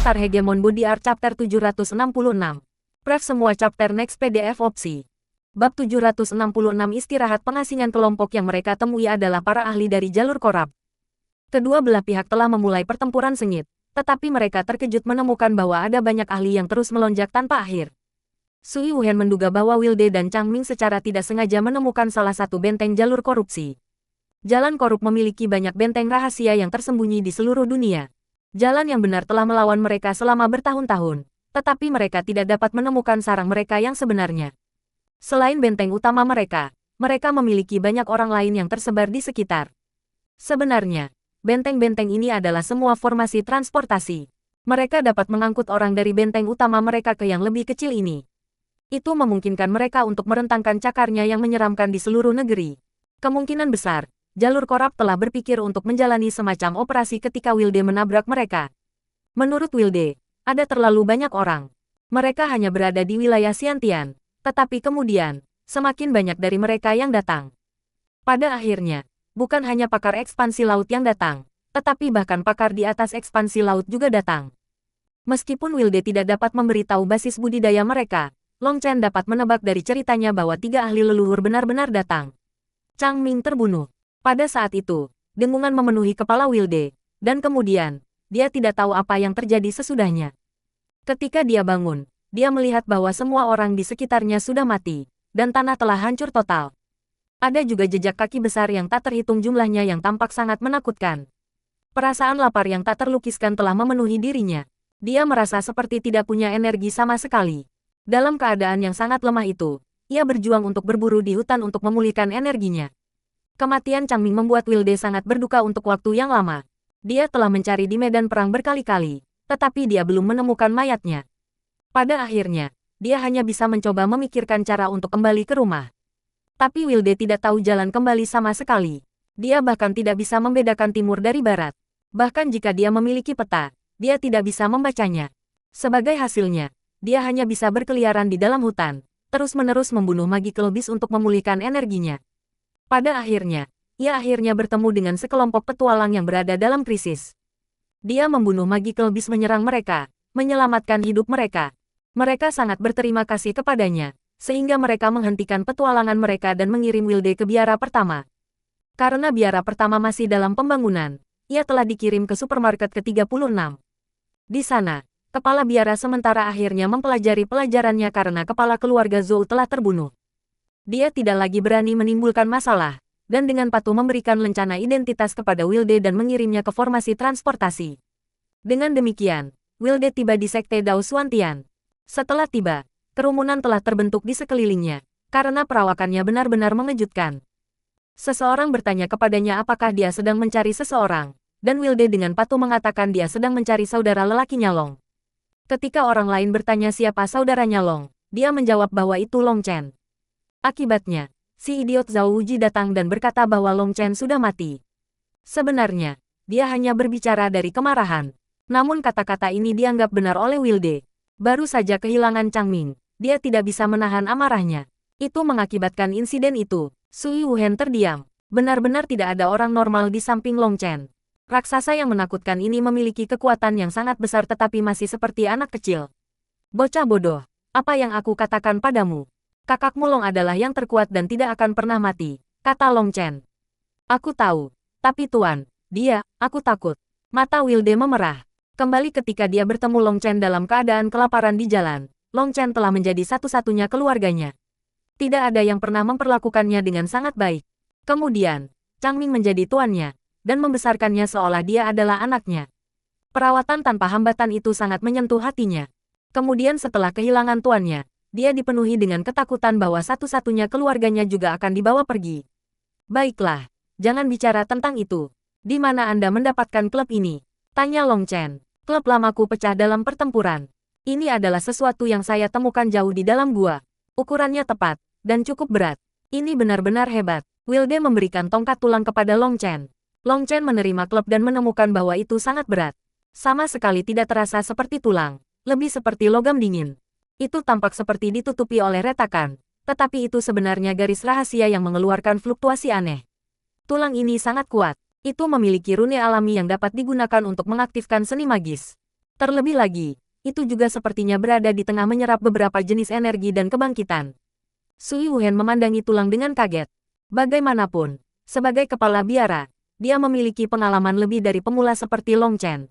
Besar Hegemon Body Art Chapter 766. Pref semua chapter next PDF opsi. Bab 766 istirahat pengasingan kelompok yang mereka temui adalah para ahli dari jalur korab. Kedua belah pihak telah memulai pertempuran sengit, tetapi mereka terkejut menemukan bahwa ada banyak ahli yang terus melonjak tanpa akhir. Sui Wuhen menduga bahwa Wilde dan Chang Ming secara tidak sengaja menemukan salah satu benteng jalur korupsi. Jalan korup memiliki banyak benteng rahasia yang tersembunyi di seluruh dunia. Jalan yang benar telah melawan mereka selama bertahun-tahun, tetapi mereka tidak dapat menemukan sarang mereka yang sebenarnya. Selain benteng utama mereka, mereka memiliki banyak orang lain yang tersebar di sekitar. Sebenarnya, benteng-benteng ini adalah semua formasi transportasi. Mereka dapat mengangkut orang dari benteng utama mereka ke yang lebih kecil ini. Itu memungkinkan mereka untuk merentangkan cakarnya yang menyeramkan di seluruh negeri. Kemungkinan besar, jalur korab telah berpikir untuk menjalani semacam operasi ketika Wilde menabrak mereka. Menurut Wilde, ada terlalu banyak orang. Mereka hanya berada di wilayah Xiantian, tetapi kemudian, semakin banyak dari mereka yang datang. Pada akhirnya, bukan hanya pakar ekspansi laut yang datang, tetapi bahkan pakar di atas ekspansi laut juga datang. Meskipun Wilde tidak dapat memberitahu basis budidaya mereka, Long Chen dapat menebak dari ceritanya bahwa 3 ahli leluhur benar-benar datang. Chang Ming terbunuh. Pada saat itu, dengungan memenuhi kepala Wilde, dan kemudian, dia tidak tahu apa yang terjadi sesudahnya. Ketika dia bangun, dia melihat bahwa semua orang di sekitarnya sudah mati, dan tanah telah hancur total. Ada juga jejak kaki besar yang tak terhitung jumlahnya yang tampak sangat menakutkan. Perasaan lapar yang tak terlukiskan telah memenuhi dirinya. Dia merasa seperti tidak punya energi sama sekali. Dalam keadaan yang sangat lemah itu, ia berjuang untuk berburu di hutan untuk memulihkan energinya. Kematian Chang Ming membuat Wilde sangat berduka untuk waktu yang lama. Dia telah mencari di medan perang berkali-kali, tetapi dia belum menemukan mayatnya. Pada akhirnya, dia hanya bisa mencoba memikirkan cara untuk kembali ke rumah. Tapi Wilde tidak tahu jalan kembali sama sekali. Dia bahkan tidak bisa membedakan timur dari barat. Bahkan jika dia memiliki peta, dia tidak bisa membacanya. Sebagai hasilnya, dia hanya bisa berkeliaran di dalam hutan, terus-menerus membunuh magi kelobis untuk memulihkan energinya. Pada akhirnya, ia akhirnya bertemu dengan sekelompok petualang yang berada dalam krisis. Dia membunuh magi kelobis menyerang mereka, menyelamatkan hidup mereka. Mereka sangat berterima kasih kepadanya, sehingga mereka menghentikan petualangan mereka dan mengirim Wilde ke biara pertama. Karena biara pertama masih dalam pembangunan, ia telah dikirim ke supermarket ke-36. Di sana, kepala biara sementara akhirnya mempelajari pelajarannya karena kepala keluarga Zhou telah terbunuh. Dia tidak lagi berani menimbulkan masalah, dan dengan patuh memberikan lencana identitas kepada Wilde dan mengirimnya ke formasi transportasi. Dengan demikian, Wilde tiba di Sekte Dao Xuantian. Setelah tiba, kerumunan telah terbentuk di sekelilingnya, karena perawakannya benar-benar mengejutkan. Seseorang bertanya kepadanya apakah dia sedang mencari seseorang, dan Wilde dengan patuh mengatakan dia sedang mencari saudara lelakinya Long. Ketika orang lain bertanya siapa saudaranya Long, dia menjawab bahwa itu Long Chen. Akibatnya, si idiot Zhao Wuji datang dan berkata bahwa Long Chen sudah mati. Sebenarnya, dia hanya berbicara dari kemarahan. Namun kata-kata ini dianggap benar oleh Wilde. Baru saja kehilangan Chang Ming, dia tidak bisa menahan amarahnya. Itu mengakibatkan insiden itu. Sui Wuhen terdiam. Benar-benar tidak ada orang normal di samping Long Chen. Raksasa yang menakutkan ini memiliki kekuatan yang sangat besar tetapi masih seperti anak kecil. Bocah bodoh, apa yang aku katakan padamu? Kakakmu Long adalah yang terkuat dan tidak akan pernah mati, kata Long Chen. Aku tahu, tapi Tuan, aku takut. Mata Wilde memerah. Kembali ketika dia bertemu Long Chen dalam keadaan kelaparan di jalan, Long Chen telah menjadi satu-satunya keluarganya. Tidak ada yang pernah memperlakukannya dengan sangat baik. Kemudian, Chang Ming menjadi tuannya, dan membesarkannya seolah dia adalah anaknya. Perawatan tanpa hambatan itu sangat menyentuh hatinya. Kemudian setelah kehilangan tuannya, dia dipenuhi dengan ketakutan bahwa satu-satunya keluarganya juga akan dibawa pergi. Baiklah, jangan bicara tentang itu. Di mana Anda mendapatkan klub ini? Tanya Long Chen. Klub lamaku pecah dalam pertempuran. Ini adalah sesuatu yang saya temukan jauh di dalam gua. Ukurannya tepat, dan cukup berat. Ini benar-benar hebat. Wilde memberikan tongkat tulang kepada Long Chen. Long Chen menerima klub dan menemukan bahwa itu sangat berat. Sama sekali tidak terasa seperti tulang, lebih seperti logam dingin. Itu tampak seperti ditutupi oleh retakan, tetapi itu sebenarnya garis rahasia yang mengeluarkan fluktuasi aneh. Tulang ini sangat kuat. Itu memiliki rune alami yang dapat digunakan untuk mengaktifkan seni magis. Terlebih lagi, itu juga sepertinya berada di tengah menyerap beberapa jenis energi dan kebangkitan. Sui Wuhen memandangi tulang dengan kaget. Bagaimanapun, sebagai kepala biara, dia memiliki pengalaman lebih dari pemula seperti Long Chen.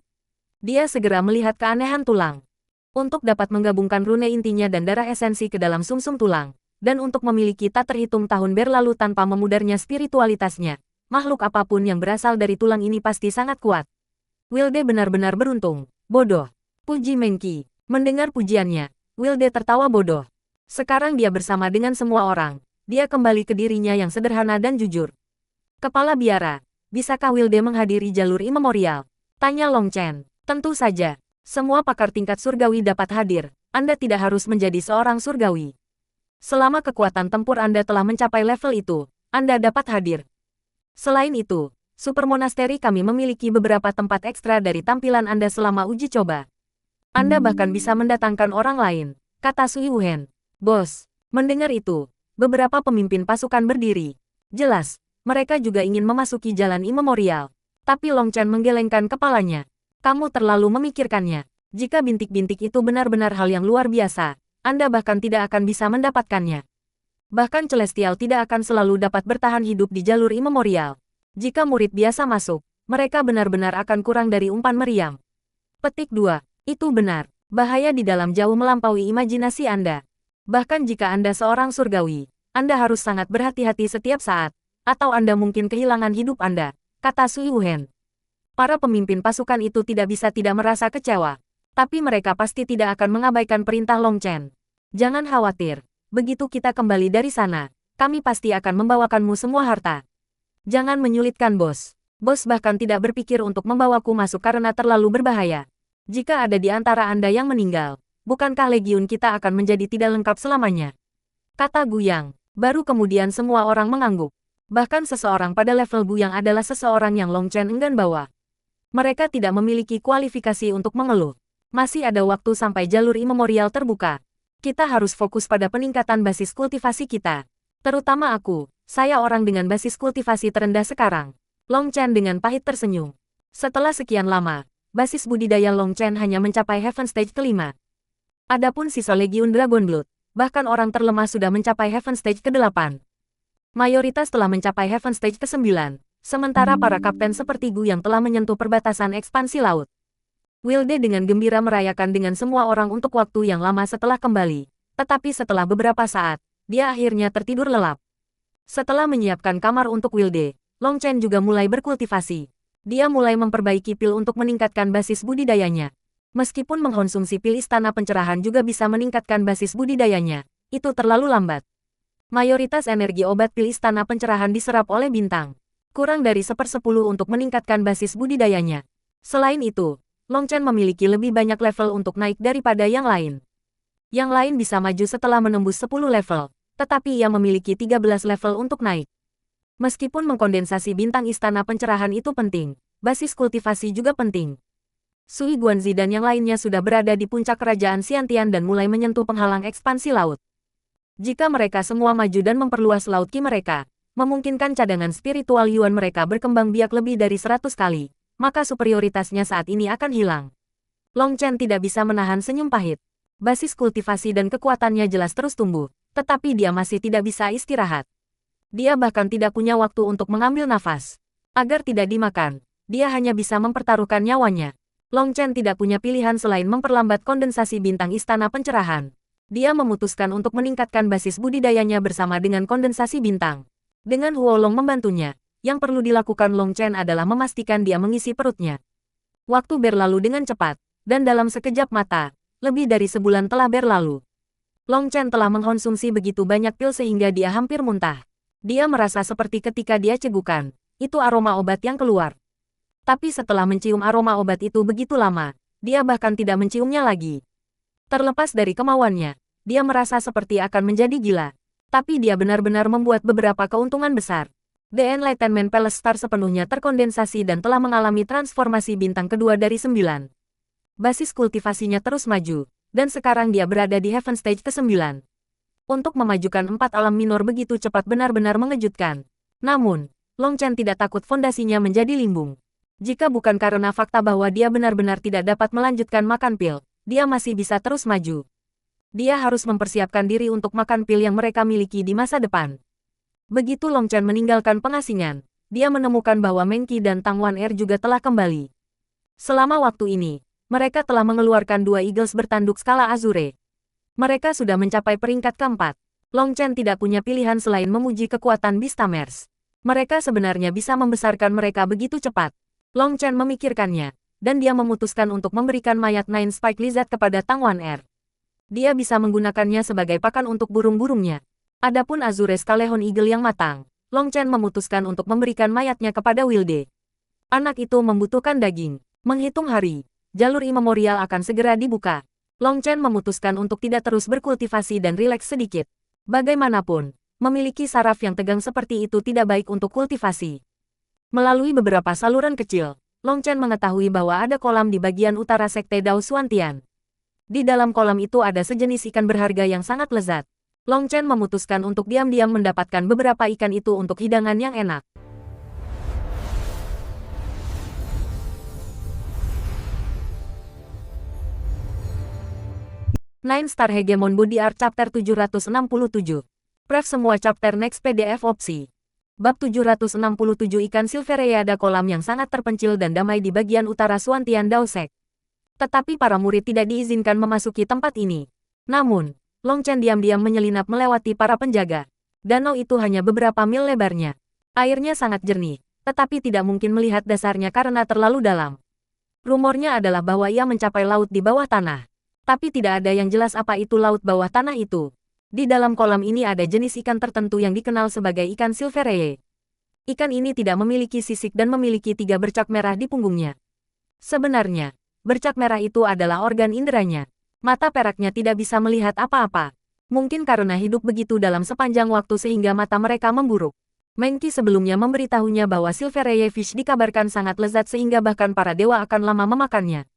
Dia segera melihat keanehan tulang. Untuk dapat menggabungkan rune intinya dan darah esensi ke dalam sumsum tulang, dan untuk memiliki tak terhitung tahun berlalu tanpa memudarnya spiritualitasnya, makhluk apapun yang berasal dari tulang ini pasti sangat kuat. Wilde benar-benar beruntung. Bodoh. Puji Mengki. Mendengar pujiannya, Wilde tertawa bodoh. Sekarang dia bersama dengan semua orang. Dia kembali ke dirinya yang sederhana dan jujur. Kepala biara, bisakah Wilde menghadiri jalur imemorial? Tanya Long Chen. Tentu saja. Semua pakar tingkat surgawi dapat hadir. Anda tidak harus menjadi seorang surgawi. Selama kekuatan tempur Anda telah mencapai level itu, Anda dapat hadir. Selain itu, Super Monasteri kami memiliki beberapa tempat ekstra dari tampilan Anda selama uji coba. Anda bahkan bisa mendatangkan orang lain, kata Sui Wuhen. Bos, mendengar itu, beberapa pemimpin pasukan berdiri. Jelas, mereka juga ingin memasuki jalan imemorial. Tapi Long Chen menggelengkan kepalanya. Kamu terlalu memikirkannya. Jika bintik-bintik itu benar-benar hal yang luar biasa, Anda bahkan tidak akan bisa mendapatkannya. Bahkan Celestial tidak akan selalu dapat bertahan hidup di jalur imemorial. Jika murid biasa masuk, mereka benar-benar akan kurang dari umpan meriam. Petik 2. Itu benar. Bahaya di dalam jauh melampaui imajinasi Anda. Bahkan jika Anda seorang surgawi, Anda harus sangat berhati-hati setiap saat, atau Anda mungkin kehilangan hidup Anda, kata Sui Wuhen. Para pemimpin pasukan itu tidak bisa tidak merasa kecewa. Tapi mereka pasti tidak akan mengabaikan perintah Long Chen. Jangan khawatir. Begitu kita kembali dari sana, kami pasti akan membawakanmu semua harta. Jangan menyulitkan bos. Bos bahkan tidak berpikir untuk membawaku masuk karena terlalu berbahaya. Jika ada di antara Anda yang meninggal, bukankah legiun kita akan menjadi tidak lengkap selamanya? Kata Guyang. Baru kemudian semua orang mengangguk. Bahkan seseorang pada level Guyang adalah seseorang yang Long Chen enggan bawa. Mereka tidak memiliki kualifikasi untuk mengeluh. Masih ada waktu sampai jalur imemorial terbuka. Kita harus fokus pada peningkatan basis kultivasi kita. Terutama aku, saya orang dengan basis kultivasi terendah sekarang. Long Chen dengan pahit tersenyum. Setelah sekian lama, basis budidaya Long Chen hanya mencapai Heaven Stage ke-5. Adapun sisa Legiun Dragonblood, bahkan orang terlemah sudah mencapai Heaven Stage ke-8. Mayoritas telah mencapai Heaven Stage ke-9, sementara para kapten seperti Gu yang telah menyentuh perbatasan ekspansi laut. Wilde dengan gembira merayakan dengan semua orang untuk waktu yang lama setelah kembali, tetapi setelah beberapa saat, dia akhirnya tertidur lelap. Setelah menyiapkan kamar untuk Wilde, Long Chen juga mulai berkultivasi. Dia mulai memperbaiki pil untuk meningkatkan basis budidayanya. Meskipun mengkonsumsi pil istana pencerahan juga bisa meningkatkan basis budidayanya, itu terlalu lambat. Mayoritas energi obat pil istana pencerahan diserap oleh bintang. Kurang dari 1/10 untuk meningkatkan basis budidayanya. Selain itu, Long Chen memiliki lebih banyak level untuk naik daripada yang lain. Yang lain bisa maju setelah menembus 10 level, tetapi ia memiliki 13 level untuk naik. Meskipun mengkondensasi bintang istana pencerahan itu penting, basis kultivasi juga penting. Sui Guanzi dan yang lainnya sudah berada di puncak kerajaan Xiantian dan mulai menyentuh penghalang ekspansi laut. Jika mereka semua maju dan memperluas laut Qi mereka, memungkinkan cadangan spiritual Yuan mereka berkembang biak lebih dari 100 kali, maka superioritasnya saat ini akan hilang. Long Chen tidak bisa menahan senyum pahit. Basis kultivasi dan kekuatannya jelas terus tumbuh, tetapi dia masih tidak bisa istirahat. Dia bahkan tidak punya waktu untuk mengambil nafas. Agar tidak dimakan, dia hanya bisa mempertaruhkan nyawanya. Long Chen tidak punya pilihan selain memperlambat kondensasi bintang istana pencerahan. Dia memutuskan untuk meningkatkan basis budidayanya bersama dengan kondensasi bintang. Dengan Huolong membantunya, yang perlu dilakukan Long Chen adalah memastikan dia mengisi perutnya. Waktu berlalu dengan cepat, dan dalam sekejap mata, lebih dari sebulan telah berlalu. Long Chen telah mengkonsumsi begitu banyak pil sehingga dia hampir muntah. Dia merasa seperti ketika dia cegukan, itu aroma obat yang keluar. Tapi setelah mencium aroma obat itu begitu lama, dia bahkan tidak menciumnya lagi. Terlepas dari kemauannya, dia merasa seperti akan menjadi gila. Tapi dia benar-benar membuat beberapa keuntungan besar. The Enlightenment Palace Star sepenuhnya terkondensasi dan telah mengalami transformasi bintang kedua dari 9. Basis kultivasinya terus maju, dan sekarang dia berada di Heaven Stage ke-9. Untuk memajukan 4 alam minor begitu cepat benar-benar mengejutkan. Namun, Long Chen tidak takut fondasinya menjadi limbung. Jika bukan karena fakta bahwa dia benar-benar tidak dapat melanjutkan makan pil, dia masih bisa terus maju. Dia harus mempersiapkan diri untuk makan pil yang mereka miliki di masa depan. Begitu Long Chen meninggalkan pengasingan, dia menemukan bahwa Meng Qi dan Tang Wan Er juga telah kembali. Selama waktu ini, mereka telah mengeluarkan 2 Eagles bertanduk skala Azure. Mereka sudah mencapai peringkat keempat. Long Chen tidak punya pilihan selain memuji kekuatan Beastamers. Mereka sebenarnya bisa membesarkan mereka begitu cepat. Long Chen memikirkannya, dan dia memutuskan untuk memberikan mayat Nine Spike Lizard kepada Tang Wan Er. Dia bisa menggunakannya sebagai pakan untuk burung-burungnya. Adapun Azure Scalehorn Eagle yang matang, Long Chen memutuskan untuk memberikan mayatnya kepada Wilde. Anak itu membutuhkan daging. Menghitung hari, jalur imemorial akan segera dibuka. Long Chen memutuskan untuk tidak terus berkultivasi dan rileks sedikit. Bagaimanapun, memiliki saraf yang tegang seperti itu tidak baik untuk kultivasi. Melalui beberapa saluran kecil, Long Chen mengetahui bahwa ada kolam di bagian utara Sekte Dao Xuantian. Di dalam kolam itu ada sejenis ikan berharga yang sangat lezat. Long Chen memutuskan untuk diam-diam mendapatkan beberapa ikan itu untuk hidangan yang enak. Nine Star Hegemon Body Art Chapter 767. Pref semua chapter next PDF opsi. Bab 767 Ikan Silverea. Ada kolam yang sangat terpencil dan damai di bagian utara Xuantian Dao Sek. Tetapi para murid tidak diizinkan memasuki tempat ini. Namun, Long Chen diam-diam menyelinap melewati para penjaga. Danau itu hanya beberapa mil lebarnya. Airnya sangat jernih, tetapi tidak mungkin melihat dasarnya karena terlalu dalam. Rumornya adalah bahwa ia mencapai laut di bawah tanah. Tapi tidak ada yang jelas apa itu laut bawah tanah itu. Di dalam kolam ini ada jenis ikan tertentu yang dikenal sebagai ikan silvereye. Ikan ini tidak memiliki sisik dan memiliki 3 bercak merah di punggungnya. Sebenarnya, bercak merah itu adalah organ inderanya. Mata peraknya tidak bisa melihat apa-apa. Mungkin karena hidup begitu dalam sepanjang waktu sehingga mata mereka memburuk. Meng Qi sebelumnya memberitahunya bahwa silvereye fish dikabarkan sangat lezat sehingga bahkan para dewa akan lama memakannya.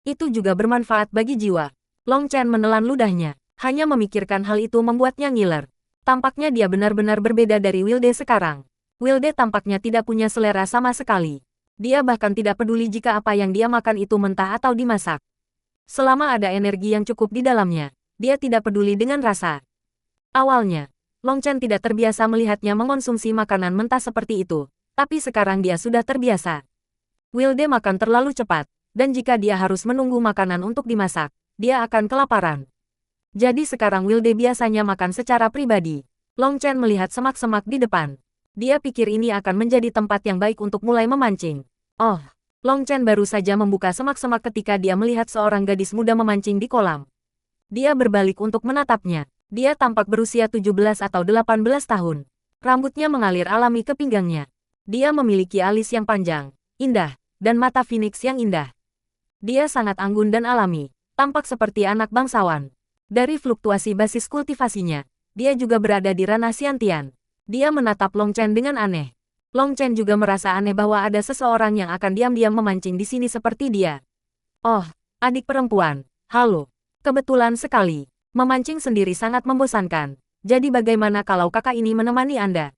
Itu juga bermanfaat bagi jiwa. Long Chen menelan ludahnya. Hanya memikirkan hal itu membuatnya ngiler. Tampaknya dia benar-benar berbeda dari Wilde sekarang. Wilde tampaknya tidak punya selera sama sekali. Dia bahkan tidak peduli jika apa yang dia makan itu mentah atau dimasak. Selama ada energi yang cukup di dalamnya, dia tidak peduli dengan rasa. Awalnya, Long Chen tidak terbiasa melihatnya mengonsumsi makanan mentah seperti itu, tapi sekarang dia sudah terbiasa. Wilde makan terlalu cepat, dan jika dia harus menunggu makanan untuk dimasak, dia akan kelaparan. Jadi sekarang Wilde biasanya makan secara pribadi. Long Chen melihat semak-semak di depan. Dia pikir ini akan menjadi tempat yang baik untuk mulai memancing. Oh, Long Chen baru saja membuka semak-semak ketika dia melihat seorang gadis muda memancing di kolam. Dia berbalik untuk menatapnya. Dia tampak berusia 17 atau 18 tahun. Rambutnya mengalir alami ke pinggangnya. Dia memiliki alis yang panjang, indah, dan mata phoenix yang indah. Dia sangat anggun dan alami, tampak seperti anak bangsawan. Dari fluktuasi basis kultivasinya, dia juga berada di ranah Xiantian. Dia menatap Long Chen dengan aneh. Long Chen juga merasa aneh bahwa ada seseorang yang akan diam-diam memancing di sini seperti dia. Oh, adik perempuan, halo. Kebetulan sekali, memancing sendiri sangat membosankan. Jadi bagaimana kalau kakak ini menemani Anda?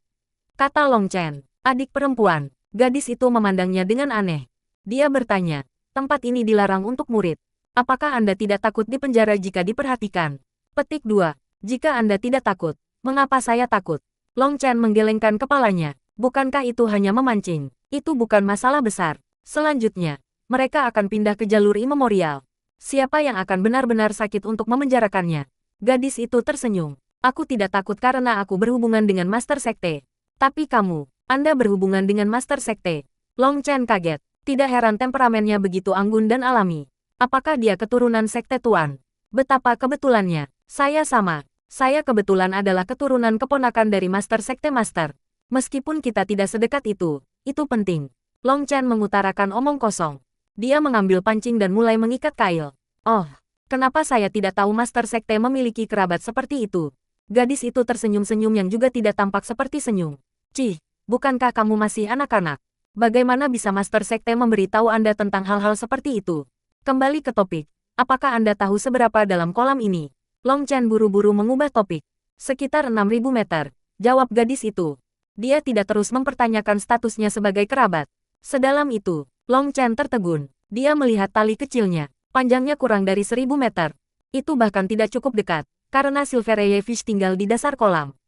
Kata Long Chen. Adik perempuan, gadis itu memandangnya dengan aneh. Dia bertanya, tempat ini dilarang untuk murid. Apakah Anda tidak takut dipenjara jika diperhatikan? Petik 2. Jika Anda tidak takut, mengapa saya takut? Long Chen menggelengkan kepalanya. Bukankah itu hanya memancing? Itu bukan masalah besar. Selanjutnya, mereka akan pindah ke jalur imemorial. Siapa yang akan benar-benar sakit untuk memenjarakannya? Gadis itu tersenyum. Aku tidak takut karena aku berhubungan dengan Master Sekte. Tapi kamu, Anda berhubungan dengan Master Sekte. Long Chen kaget. Tidak heran temperamennya begitu anggun dan alami. Apakah dia keturunan Sekte Tuan? Betapa kebetulannya. Saya sama. Saya kebetulan adalah keturunan keponakan dari Master Sekte Master. Meskipun kita tidak sedekat itu penting. Long Chen mengutarakan omong kosong. Dia mengambil pancing dan mulai mengikat kail. Oh, kenapa saya tidak tahu Master Sekte memiliki kerabat seperti itu? Gadis itu tersenyum-senyum yang juga tidak tampak seperti senyum. Cih, bukankah kamu masih anak-anak? Bagaimana bisa Master Sekte memberitahu Anda tentang hal-hal seperti itu? Kembali ke topik. Apakah Anda tahu seberapa dalam kolam ini? Long Chen buru-buru mengubah topik. Sekitar 6.000 meter, jawab gadis itu. Dia tidak terus mempertanyakan statusnya sebagai kerabat. Sedalam itu, Long Chen tertegun. Dia melihat tali kecilnya. Panjangnya kurang dari 1000 meter. Itu bahkan tidak cukup dekat, karena Silvereye Fish tinggal di dasar kolam.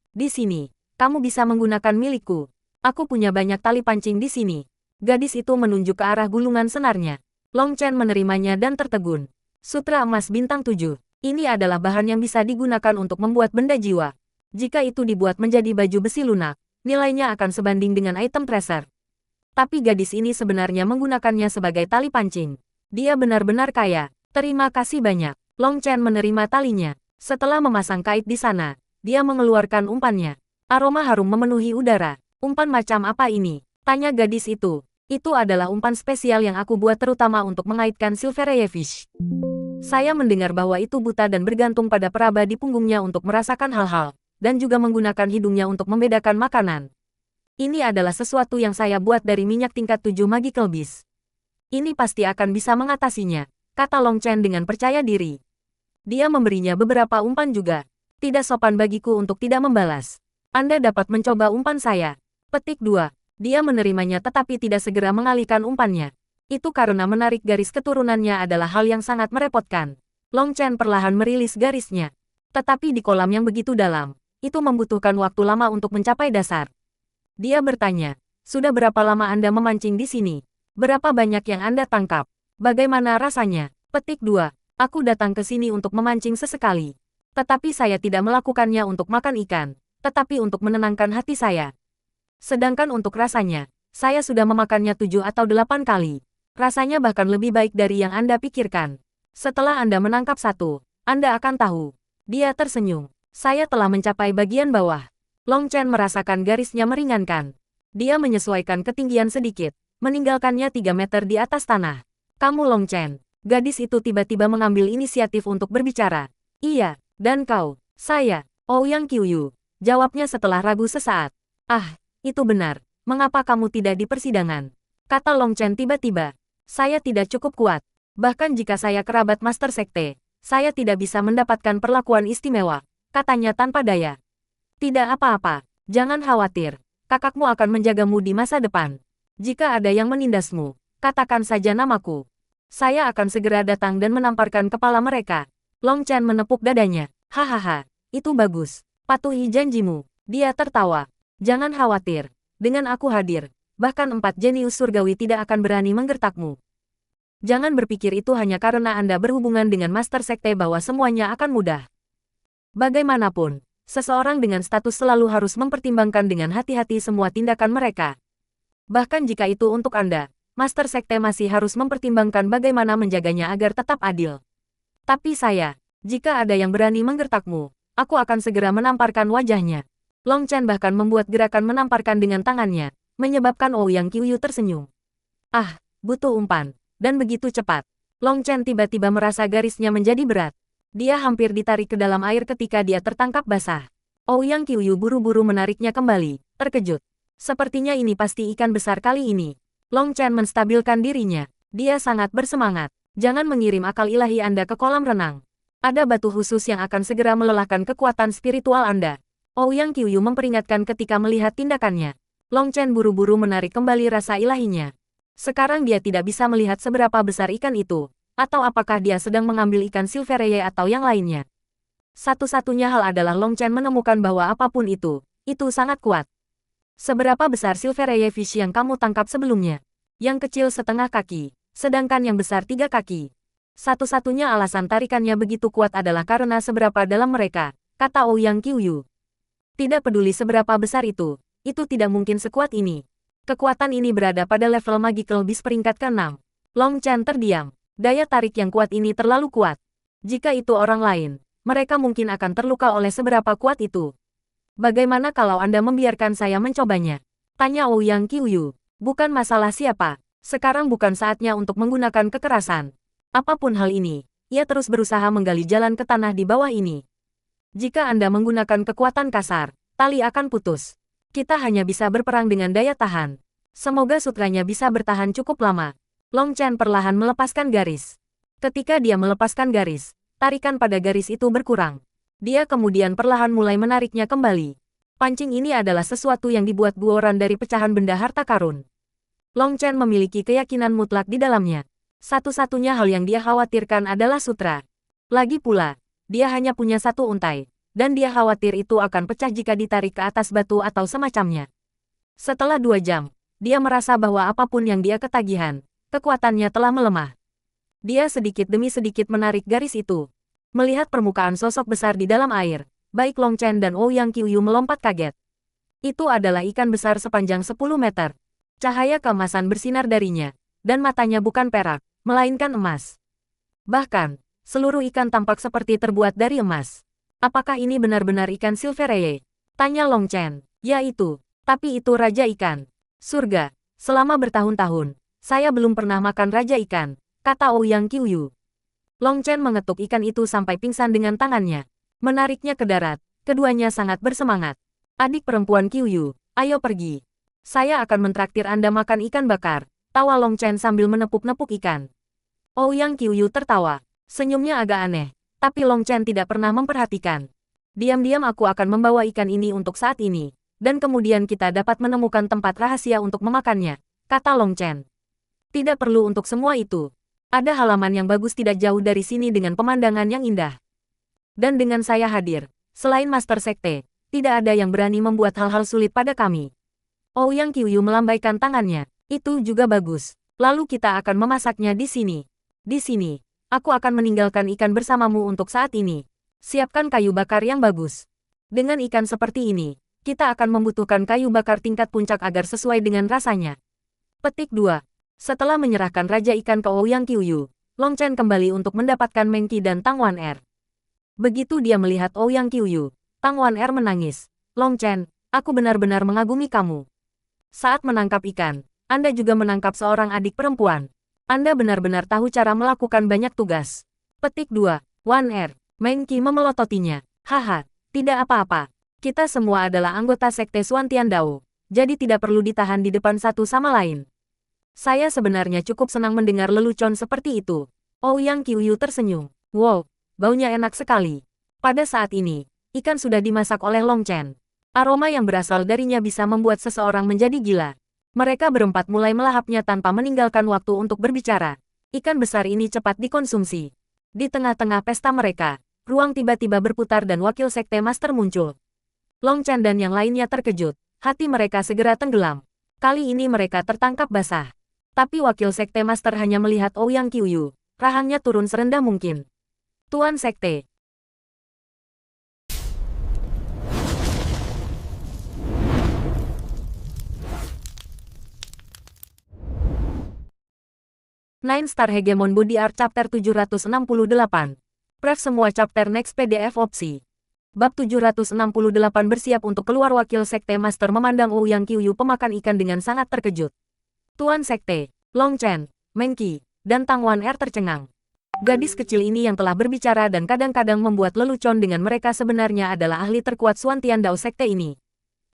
Di sini, kamu bisa menggunakan milikku. Aku punya banyak tali pancing di sini. Gadis itu menunjuk ke arah gulungan senarnya. Long Chen menerimanya dan tertegun. Sutra emas bintang 7. Ini adalah bahan yang bisa digunakan untuk membuat benda jiwa. Jika itu dibuat menjadi baju besi lunak, nilainya akan sebanding dengan item treasure. Tapi gadis ini sebenarnya menggunakannya sebagai tali pancing. Dia benar-benar kaya. Terima kasih banyak. Long Chen menerima talinya. Setelah memasang kait di sana, dia mengeluarkan umpannya. Aroma harum memenuhi udara. Umpan macam apa ini? Tanya gadis itu. Itu adalah umpan spesial yang aku buat terutama untuk mengaitkan Silvereye Fish. Saya mendengar bahwa itu buta dan bergantung pada peraba di punggungnya untuk merasakan hal-hal, dan juga menggunakan hidungnya untuk membedakan makanan. Ini adalah sesuatu yang saya buat dari minyak tingkat 7 Magical Beast. Ini pasti akan bisa mengatasinya, kata Long Chen dengan percaya diri. Dia memberinya beberapa umpan juga. Tidak sopan bagiku untuk tidak membalas. Anda dapat mencoba umpan saya. Petik 2. Dia menerimanya tetapi tidak segera mengalihkan umpannya. Itu karena menarik garis keturunannya adalah hal yang sangat merepotkan. Long Chen perlahan merilis garisnya. Tetapi di kolam yang begitu dalam, itu membutuhkan waktu lama untuk mencapai dasar. Dia bertanya, sudah berapa lama Anda memancing di sini? Berapa banyak yang Anda tangkap? Bagaimana rasanya? Petik 2. Aku datang ke sini untuk memancing sesekali. Tetapi saya tidak melakukannya untuk makan ikan, tetapi untuk menenangkan hati saya. Sedangkan untuk rasanya, saya sudah memakannya 7 atau 8 kali. Rasanya bahkan lebih baik dari yang Anda pikirkan. Setelah Anda menangkap satu, Anda akan tahu. Dia tersenyum. Saya telah mencapai bagian bawah. Long Chen merasakan garisnya meringankan. Dia menyesuaikan ketinggian sedikit, meninggalkannya 3 meter di atas tanah. Kamu Long Chen. Gadis itu tiba-tiba mengambil inisiatif untuk berbicara. Iya, dan kau, saya, Ouyang Qiuyu. Jawabnya setelah ragu sesaat. Ah, itu benar. Mengapa kamu tidak di persidangan? Kata Long Chen tiba-tiba. Saya tidak cukup kuat. Bahkan jika saya kerabat Master Sekte, saya tidak bisa mendapatkan perlakuan istimewa, katanya tanpa daya. Tidak apa-apa, jangan khawatir. Kakakmu akan menjagamu di masa depan. Jika ada yang menindasmu, katakan saja namaku. Saya akan segera datang dan menamparkan kepala mereka. Long Chen menepuk dadanya. Hahaha, itu bagus. Patuhi janjimu. Dia tertawa. Jangan khawatir. Dengan aku hadir, bahkan 4 jenius surgawi tidak akan berani menggertakmu. Jangan berpikir itu hanya karena Anda berhubungan dengan Master Sekte bahwa semuanya akan mudah. Bagaimanapun, seseorang dengan status selalu harus mempertimbangkan dengan hati-hati semua tindakan mereka. Bahkan jika itu untuk Anda, Master Sekte masih harus mempertimbangkan bagaimana menjaganya agar tetap adil. Tapi saya, jika ada yang berani menggertakmu, aku akan segera menamparkan wajahnya. Long Chen bahkan membuat gerakan menamparkan dengan tangannya, menyebabkan Ouyang Qiuyu tersenyum. Ah, butuh umpan. Dan begitu cepat. Long Chen tiba-tiba merasa garisnya menjadi berat. Dia hampir ditarik ke dalam air ketika dia tertangkap basah. Ouyang Qiuyu buru-buru menariknya kembali, terkejut. Sepertinya ini pasti ikan besar kali ini. Long Chen menstabilkan dirinya. Dia sangat bersemangat. Jangan mengirim akal ilahi Anda ke kolam renang. Ada batu khusus yang akan segera melelahkan kekuatan spiritual Anda. Ouyang Qiuyu memperingatkan ketika melihat tindakannya. Long Chen buru-buru menarik kembali rasa ilahinya. Sekarang dia tidak bisa melihat seberapa besar ikan itu, atau apakah dia sedang mengambil ikan Silvereye atau yang lainnya. Satu-satunya hal adalah Long Chen menemukan bahwa apapun itu sangat kuat. Seberapa besar Silvereye Fish yang kamu tangkap sebelumnya? Yang kecil setengah kaki, sedangkan yang besar 3 kaki. Satu-satunya alasan tarikannya begitu kuat adalah karena seberapa dalam mereka, kata Ouyang Qiuyu. Tidak peduli seberapa besar itu tidak mungkin sekuat ini. Kekuatan ini berada pada level Magical Beast peringkat ke-6. Long Chen terdiam. Daya tarik yang kuat ini terlalu kuat. Jika itu orang lain, mereka mungkin akan terluka oleh seberapa kuat itu. Bagaimana kalau Anda membiarkan saya mencobanya? Tanya Ouyang Qiuyu. Bukan masalah siapa. Sekarang bukan saatnya untuk menggunakan kekerasan. Apapun hal ini, ia terus berusaha menggali jalan ke tanah di bawah ini. Jika Anda menggunakan kekuatan kasar, tali akan putus. Kita hanya bisa berperang dengan daya tahan. Semoga sutranya bisa bertahan cukup lama. Long Chen perlahan melepaskan garis. Ketika dia melepaskan garis, tarikan pada garis itu berkurang. Dia kemudian perlahan mulai menariknya kembali. Pancing ini adalah sesuatu yang dibuat Guoran dari pecahan benda harta karun. Long Chen memiliki keyakinan mutlak di dalamnya. Satu-satunya hal yang dia khawatirkan adalah sutra. Lagi pula, dia hanya punya satu untai, dan dia khawatir itu akan pecah jika ditarik ke atas batu atau semacamnya. Setelah 2 jam, dia merasa bahwa apapun yang dia ketagihan, kekuatannya telah melemah. Dia sedikit demi sedikit menarik garis itu. Melihat permukaan sosok besar di dalam air, baik Long Chen dan Ouyang Qiuyu melompat kaget. Itu adalah ikan besar sepanjang 10 meter. Cahaya keemasan bersinar darinya, dan matanya bukan perak, melainkan emas. Bahkan, seluruh ikan tampak seperti terbuat dari emas. Apakah ini benar-benar ikan Silvereye? Tanya Long Chen. Ya itu, tapi itu raja ikan. Surga, selama bertahun-tahun, saya belum pernah makan raja ikan, kata Ouyang Qiuyu. Long Chen mengetuk ikan itu sampai pingsan dengan tangannya. Menariknya ke darat, keduanya sangat bersemangat. Adik perempuan Qiuyu, ayo pergi. Saya akan mentraktir Anda makan ikan bakar, tawa Long Chen sambil menepuk-nepuk ikan. Ouyang Qiuyu tertawa. Senyumnya agak aneh, tapi Long Chen tidak pernah memperhatikan. Diam-diam aku akan membawa ikan ini untuk saat ini, dan kemudian kita dapat menemukan tempat rahasia untuk memakannya, kata Long Chen. Tidak perlu untuk semua itu. Ada halaman yang bagus tidak jauh dari sini dengan pemandangan yang indah. Dan dengan saya hadir, selain Master Sekte, tidak ada yang berani membuat hal-hal sulit pada kami. Ouyang Qiuyu melambaikan tangannya. Itu juga bagus. Lalu kita akan memasaknya di sini. Di sini, aku akan meninggalkan ikan bersamamu untuk saat ini. Siapkan kayu bakar yang bagus. Dengan ikan seperti ini, kita akan membutuhkan kayu bakar tingkat puncak agar sesuai dengan rasanya. Petik 2. Setelah menyerahkan raja ikan ke Ouyang Qiuyu, Long Chen kembali untuk mendapatkan Meng Qi dan Tang Wan-er. Begitu dia melihat Ouyang Qiuyu, Tang Wan-er menangis. Long Chen, aku benar-benar mengagumi kamu. Saat menangkap ikan, Anda juga menangkap seorang adik perempuan. Anda benar-benar tahu cara melakukan banyak tugas. Petik 2. Wan-er. Meng Qi memelototinya. Haha, tidak apa-apa. Kita semua adalah anggota Sekte Xuantian Dao, jadi tidak perlu ditahan di depan satu sama lain. Saya sebenarnya cukup senang mendengar lelucon seperti itu. Ouyang Qiuyu tersenyum. Wow, baunya enak sekali. Pada saat ini, ikan sudah dimasak oleh Long Chen. Aroma yang berasal darinya bisa membuat seseorang menjadi gila. Mereka berempat mulai melahapnya tanpa meninggalkan waktu untuk berbicara. Ikan besar ini cepat dikonsumsi. Di tengah-tengah pesta mereka, ruang tiba-tiba berputar dan wakil sekte master muncul. Long Chen dan yang lainnya terkejut. Hati mereka segera tenggelam. Kali ini mereka tertangkap basah. Tapi wakil sekte master hanya melihat Ouyang Qiuyu. Rahangnya turun serendah mungkin. Tuan Sekte. Nine Star Hegemon Body Art Chapter 768. Pref semua chapter next PDF opsi. Bab 768 bersiap untuk keluar. Wakil Sekte Master memandang Ouyang Qiuyu pemakan ikan dengan sangat terkejut. Tuan Sekte, Long Chen, Meng Qi, dan Tang Wan-er tercengang. Gadis kecil ini yang telah berbicara dan kadang-kadang membuat lelucon dengan mereka sebenarnya adalah ahli terkuat Xuantian Dao Sekte ini.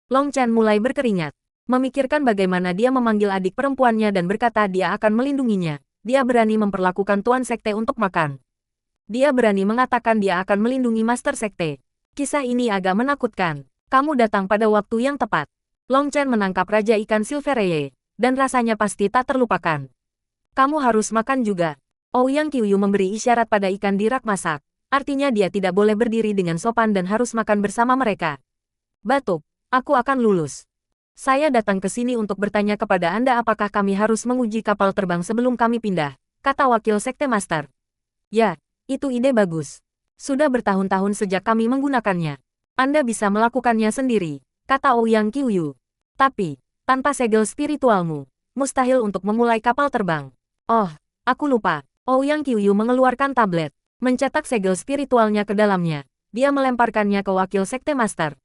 Long Chen mulai berkeringat. Memikirkan bagaimana dia memanggil adik perempuannya dan berkata dia akan melindunginya. Dia berani memperlakukan Tuan Sekte untuk makan. Dia berani mengatakan dia akan melindungi Master Sekte. Kisah ini agak menakutkan. Kamu datang pada waktu yang tepat. Long Chen menangkap raja ikan Silvereye, dan rasanya pasti tak terlupakan. Kamu harus makan juga. Ouyang Qiuyu memberi isyarat pada ikan di rak masak. Artinya dia tidak boleh berdiri dengan sopan dan harus makan bersama mereka. Batuk, aku akan lulus. Saya datang ke sini untuk bertanya kepada Anda apakah kami harus menguji kapal terbang sebelum kami pindah, kata wakil sekte master. Ya, itu ide bagus. Sudah bertahun-tahun sejak kami menggunakannya. Anda bisa melakukannya sendiri, kata Ouyang Qiuyu. Tapi, tanpa segel spiritualmu, mustahil untuk memulai kapal terbang. Oh, aku lupa. Ouyang Qiuyu mengeluarkan tablet, mencetak segel spiritualnya ke dalamnya. Dia melemparkannya ke wakil sekte master.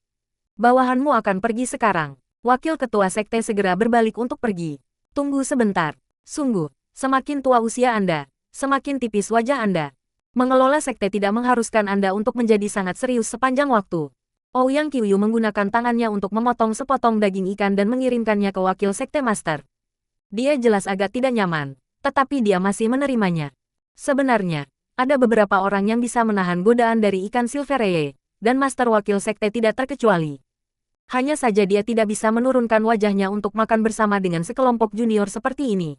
Bawahanmu akan pergi sekarang. Wakil ketua sekte segera berbalik untuk pergi. Tunggu sebentar. Sungguh, semakin tua usia Anda, semakin tipis wajah Anda. Mengelola sekte tidak mengharuskan Anda untuk menjadi sangat serius sepanjang waktu. Ouyang Qiuyu menggunakan tangannya untuk memotong sepotong daging ikan dan mengirimkannya ke wakil sekte master. Dia jelas agak tidak nyaman, tetapi dia masih menerimanya. Sebenarnya, ada beberapa orang yang bisa menahan godaan dari ikan Silvereye, dan master wakil sekte tidak terkecuali. Hanya saja dia tidak bisa menurunkan wajahnya untuk makan bersama dengan sekelompok junior seperti ini.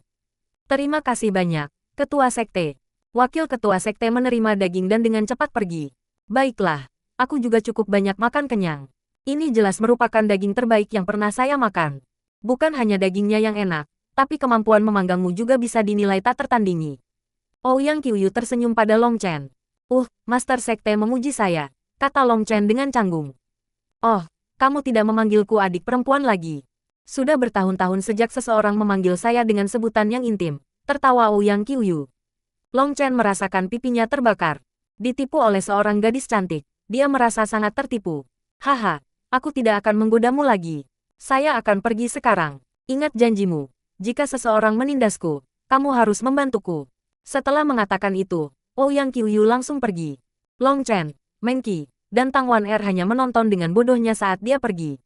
Terima kasih banyak, Ketua Sekte. Wakil Ketua Sekte menerima daging dan dengan cepat pergi. Baiklah, aku juga cukup banyak makan kenyang. Ini jelas merupakan daging terbaik yang pernah saya makan. Bukan hanya dagingnya yang enak, tapi kemampuan memanggangmu juga bisa dinilai tak tertandingi. Ouyang Qiuyu tersenyum pada Long Chen. Master Sekte memuji saya, kata Long Chen dengan canggung. Oh, kamu tidak memanggilku adik perempuan lagi. Sudah bertahun-tahun sejak seseorang memanggil saya dengan sebutan yang intim, tertawa Ouyang Qiuyu. Long Chen merasakan pipinya terbakar. Ditipu oleh seorang gadis cantik, dia merasa sangat tertipu. Haha, aku tidak akan menggodamu lagi. Saya akan pergi sekarang. Ingat janjimu, jika seseorang menindasku, kamu harus membantuku. Setelah mengatakan itu, Ouyang Qiuyu langsung pergi. Long Chen, Meng Qi, dan Tang Wan Er hanya menonton dengan bodohnya saat dia pergi.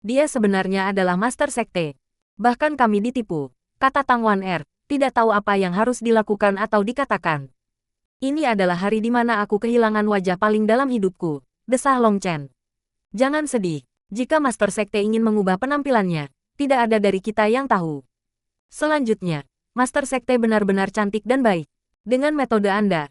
Dia sebenarnya adalah Master Sekte. Bahkan kami ditipu, kata Tang Wan Er, tidak tahu apa yang harus dilakukan atau dikatakan. Ini adalah hari di mana aku kehilangan wajah paling dalam hidupku, desah Long Chen. Jangan sedih, jika Master Sekte ingin mengubah penampilannya, tidak ada dari kita yang tahu. Selanjutnya, Master Sekte benar-benar cantik dan baik. Dengan metode Anda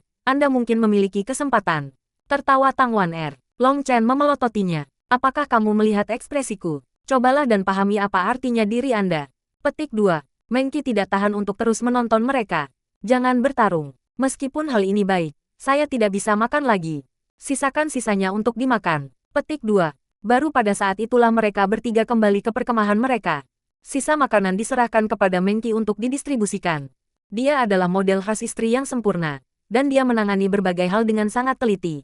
mungkin memiliki kesempatan. Tertawa Tang Wan Er. Long Chen memelototinya. Apakah kamu melihat ekspresiku? Cobalah dan pahami apa artinya diri Anda. Petik 2. Meng Qi tidak tahan untuk terus menonton mereka. Jangan bertarung. Meskipun hal ini baik, saya tidak bisa makan lagi. Sisakan sisanya untuk dimakan. Petik 2. Baru pada saat itulah mereka bertiga kembali ke perkemahan mereka. Sisa makanan diserahkan kepada Meng Qi untuk didistribusikan. Dia adalah model khas istri yang sempurna, dan dia menangani berbagai hal dengan sangat teliti.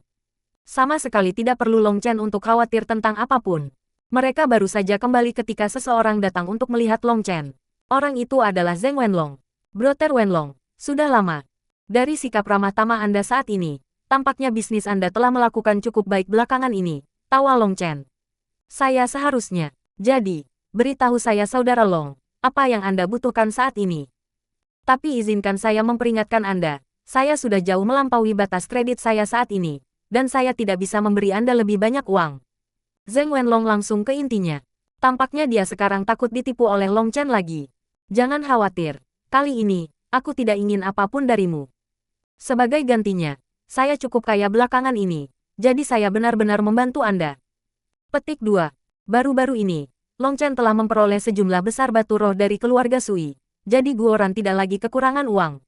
Sama sekali tidak perlu Long Chen untuk khawatir tentang apapun. Mereka baru saja kembali ketika seseorang datang untuk melihat Long Chen. Orang itu adalah Zheng Wenlong. Brother Wenlong, sudah lama. Dari sikap ramah tamah Anda saat ini, tampaknya bisnis Anda telah melakukan cukup baik belakangan ini, tawa Long Chen. Saya seharusnya. Jadi, beritahu saya Saudara Long, apa yang Anda butuhkan saat ini? Tapi izinkan saya memperingatkan Anda, saya sudah jauh melampaui batas kredit saya saat ini, dan saya tidak bisa memberi Anda lebih banyak uang. Zheng Wenlong langsung ke intinya. Tampaknya dia sekarang takut ditipu oleh Long Chen lagi. Jangan khawatir, kali ini, aku tidak ingin apapun darimu. Sebagai gantinya, saya cukup kaya belakangan ini, jadi saya benar-benar membantu Anda. Petik 2. Baru-baru ini, Long Chen telah memperoleh sejumlah besar batu roh dari keluarga Sui. Jadi Guoran tidak lagi kekurangan uang.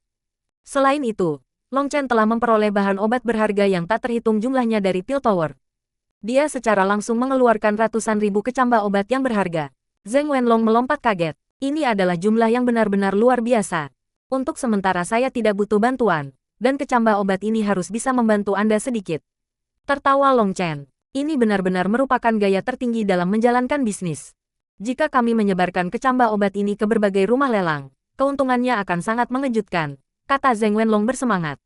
Selain itu, Long Chen telah memperoleh bahan obat berharga yang tak terhitung jumlahnya dari Pil Tower. Dia secara langsung mengeluarkan ratusan ribu kecambah obat yang berharga. Zheng Wenlong melompat kaget. Ini adalah jumlah yang benar-benar luar biasa. Untuk sementara saya tidak butuh bantuan, dan kecambah obat ini harus bisa membantu Anda sedikit. Tertawa Long Chen. Ini benar-benar merupakan gaya tertinggi dalam menjalankan bisnis. Jika kami menyebarkan kecambah obat ini ke berbagai rumah lelang, keuntungannya akan sangat mengejutkan, kata Zheng Wenlong bersemangat.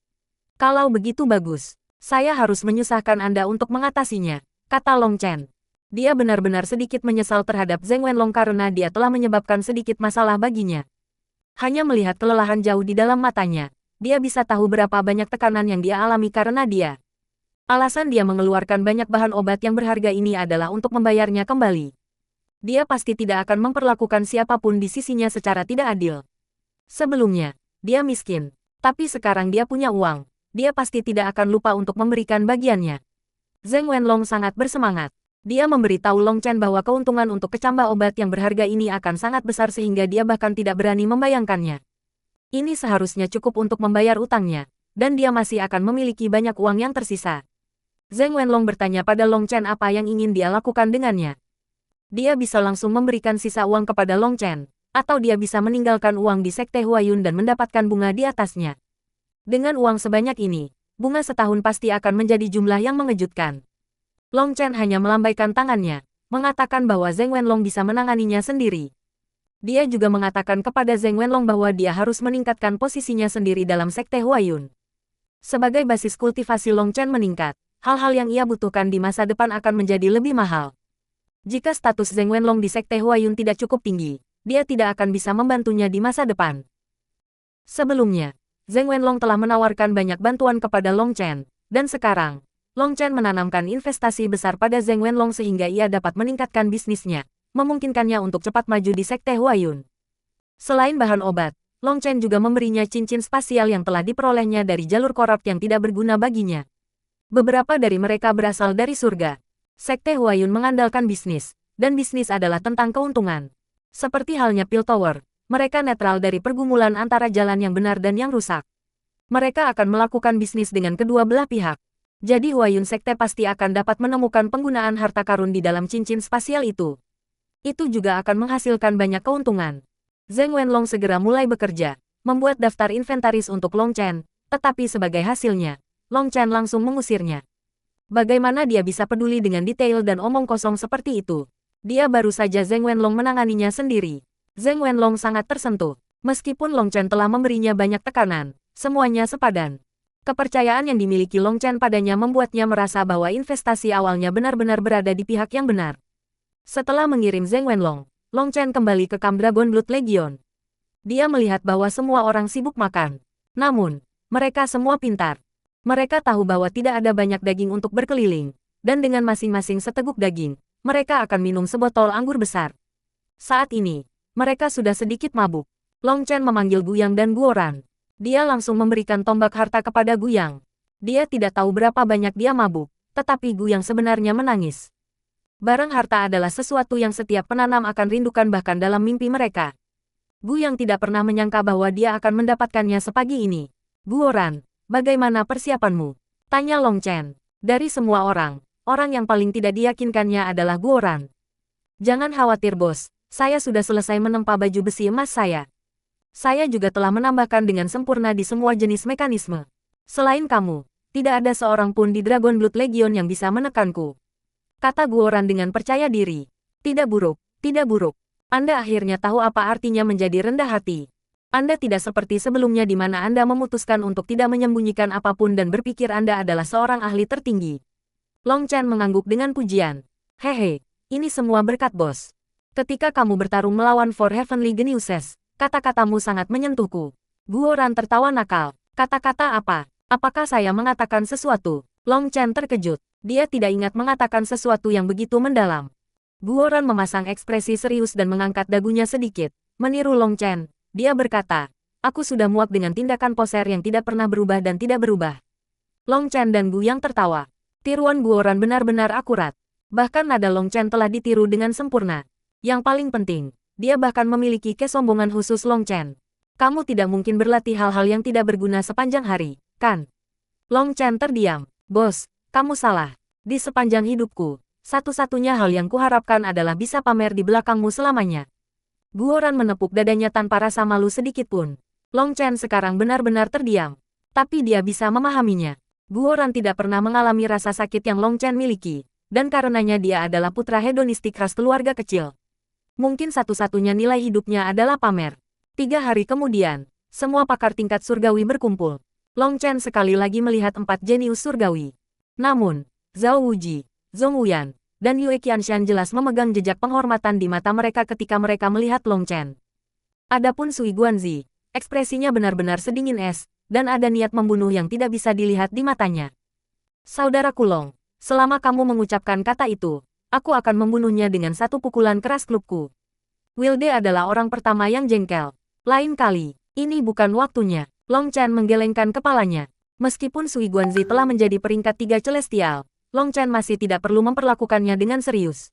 Kalau begitu bagus, saya harus menyusahkan Anda untuk mengatasinya, kata Long Chen. Dia benar-benar sedikit menyesal terhadap Zheng Wenlong karena dia telah menyebabkan sedikit masalah baginya. Hanya melihat kelelahan jauh di dalam matanya, dia bisa tahu berapa banyak tekanan yang dia alami karena dia. Alasan dia mengeluarkan banyak bahan obat yang berharga ini adalah untuk membayarnya kembali. Dia pasti tidak akan memperlakukan siapapun di sisinya secara tidak adil. Sebelumnya, dia miskin, tapi sekarang dia punya uang. Dia pasti tidak akan lupa untuk memberikan bagiannya. Zheng Wenlong sangat bersemangat. Dia memberitahu Long Chen bahwa keuntungan untuk kecambah obat yang berharga ini akan sangat besar sehingga dia bahkan tidak berani membayangkannya. Ini seharusnya cukup untuk membayar utangnya, dan dia masih akan memiliki banyak uang yang tersisa. Zheng Wenlong bertanya pada Long Chen apa yang ingin dia lakukan dengannya. Dia bisa langsung memberikan sisa uang kepada Long Chen, atau dia bisa meninggalkan uang di Sekte Huayun dan mendapatkan bunga di atasnya. Dengan uang sebanyak ini, bunga setahun pasti akan menjadi jumlah yang mengejutkan. Long Chen hanya melambaikan tangannya, mengatakan bahwa Zheng Wenlong bisa menanganinya sendiri. Dia juga mengatakan kepada Zheng Wenlong bahwa dia harus meningkatkan posisinya sendiri dalam Sekte Huayun. Sebagai basis kultivasi Long Chen meningkat, hal-hal yang ia butuhkan di masa depan akan menjadi lebih mahal. Jika status Zheng Wenlong di Sekte Huayun tidak cukup tinggi, dia tidak akan bisa membantunya di masa depan. Sebelumnya, Zheng Wenlong telah menawarkan banyak bantuan kepada Long Chen, dan sekarang, Long Chen menanamkan investasi besar pada Zheng Wenlong sehingga ia dapat meningkatkan bisnisnya, memungkinkannya untuk cepat maju di Sekte Huayun. Selain bahan obat, Long Chen juga memberinya cincin spasial yang telah diperolehnya dari jalur korup yang tidak berguna baginya. Beberapa dari mereka berasal dari surga. Sekte Huayun mengandalkan bisnis, dan bisnis adalah tentang keuntungan. Seperti halnya Piltover, mereka netral dari pergumulan antara jalan yang benar dan yang rusak. Mereka akan melakukan bisnis dengan kedua belah pihak. Jadi Huayun Sekte pasti akan dapat menemukan penggunaan harta karun di dalam cincin spasial itu. Itu juga akan menghasilkan banyak keuntungan. Zheng Wenlong segera mulai bekerja, membuat daftar inventaris untuk Long Chen, tetapi sebagai hasilnya, Long Chen langsung mengusirnya. Bagaimana dia bisa peduli dengan detail dan omong kosong seperti itu? Dia baru saja Zheng Wenlong menanganinya sendiri. Zheng Wenlong sangat tersentuh. Meskipun Long Chen telah memberinya banyak tekanan, semuanya sepadan. Kepercayaan yang dimiliki Long Chen padanya membuatnya merasa bahwa investasi awalnya benar-benar berada di pihak yang benar. Setelah mengirim Zheng Wenlong, Long Chen kembali ke kamp Dragon Blood Legion. Dia melihat bahwa semua orang sibuk makan. Namun, mereka semua pintar. Mereka tahu bahwa tidak ada banyak daging untuk berkeliling, dan dengan masing-masing seteguk daging, mereka akan minum sebotol anggur besar. Saat ini, mereka sudah sedikit mabuk. Long Chen memanggil Guyang dan Guoran. Dia langsung memberikan tombak harta kepada Guyang. Dia tidak tahu berapa banyak dia mabuk, tetapi Guyang sebenarnya menangis. Barang harta adalah sesuatu yang setiap penanam akan rindukan bahkan dalam mimpi mereka. Guyang tidak pernah menyangka bahwa dia akan mendapatkannya sepagi ini. Guoran, bagaimana persiapanmu? Tanya Long Chen. Dari semua orang yang paling tidak diyakinkannya adalah Guoran. Jangan khawatir bos, saya sudah selesai menempa baju besi emas saya. Saya juga telah menambahkan dengan sempurna di semua jenis mekanisme. Selain kamu, tidak ada seorang pun di Dragon Blood Legion yang bisa menekanku. Kata Guoran dengan percaya diri. Tidak buruk, tidak buruk. Anda akhirnya tahu apa artinya menjadi rendah hati. Anda tidak seperti sebelumnya di mana Anda memutuskan untuk tidak menyembunyikan apapun dan berpikir Anda adalah seorang ahli tertinggi. Long Chen mengangguk dengan pujian. Hehe, ini semua berkat bos. Ketika kamu bertarung melawan Four Heavenly Geniuses, kata-katamu sangat menyentuhku. Guoran tertawa nakal. Kata-kata apa? Apakah saya mengatakan sesuatu? Long Chen terkejut. Dia tidak ingat mengatakan sesuatu yang begitu mendalam. Guoran memasang ekspresi serius dan mengangkat dagunya sedikit. Meniru Long Chen, dia berkata, aku sudah muak dengan tindakan poser yang tidak pernah berubah dan tidak berubah. Long Chen dan Guyang tertawa. Tiruan Guoran benar-benar akurat. Bahkan nada Long Chen telah ditiru dengan sempurna. Yang paling penting, dia bahkan memiliki kesombongan khusus Long Chen. Kamu tidak mungkin berlatih hal-hal yang tidak berguna sepanjang hari, kan? Long Chen terdiam. Bos, kamu salah. Di sepanjang hidupku, satu-satunya hal yang kuharapkan adalah bisa pamer di belakangmu selamanya. Guoran menepuk dadanya tanpa rasa malu sedikit pun. Long Chen sekarang benar-benar terdiam. Tapi dia bisa memahaminya. Guoran tidak pernah mengalami rasa sakit yang Long Chen miliki. Dan karenanya dia adalah putra hedonistik khas keluarga kecil. Mungkin satu-satunya nilai hidupnya adalah pamer. 3 hari kemudian, semua pakar tingkat surgawi berkumpul. Long Chen sekali lagi melihat 4 jenius surgawi. Namun, Zhao Wuji, Zhong Wuyan, dan Yue Qianshan jelas memegang jejak penghormatan di mata mereka ketika mereka melihat Long Chen. Adapun Sui Guanzi, ekspresinya benar-benar sedingin es, dan ada niat membunuh yang tidak bisa dilihat di matanya. Saudaraku Long, selama kamu mengucapkan kata itu, aku akan membunuhnya dengan satu pukulan keras klubku. Wilde adalah orang pertama yang jengkel. Lain kali, ini bukan waktunya. Long Chen menggelengkan kepalanya. Meskipun Sui Guanzi telah menjadi peringkat 3 celestial, Long Chen masih tidak perlu memperlakukannya dengan serius.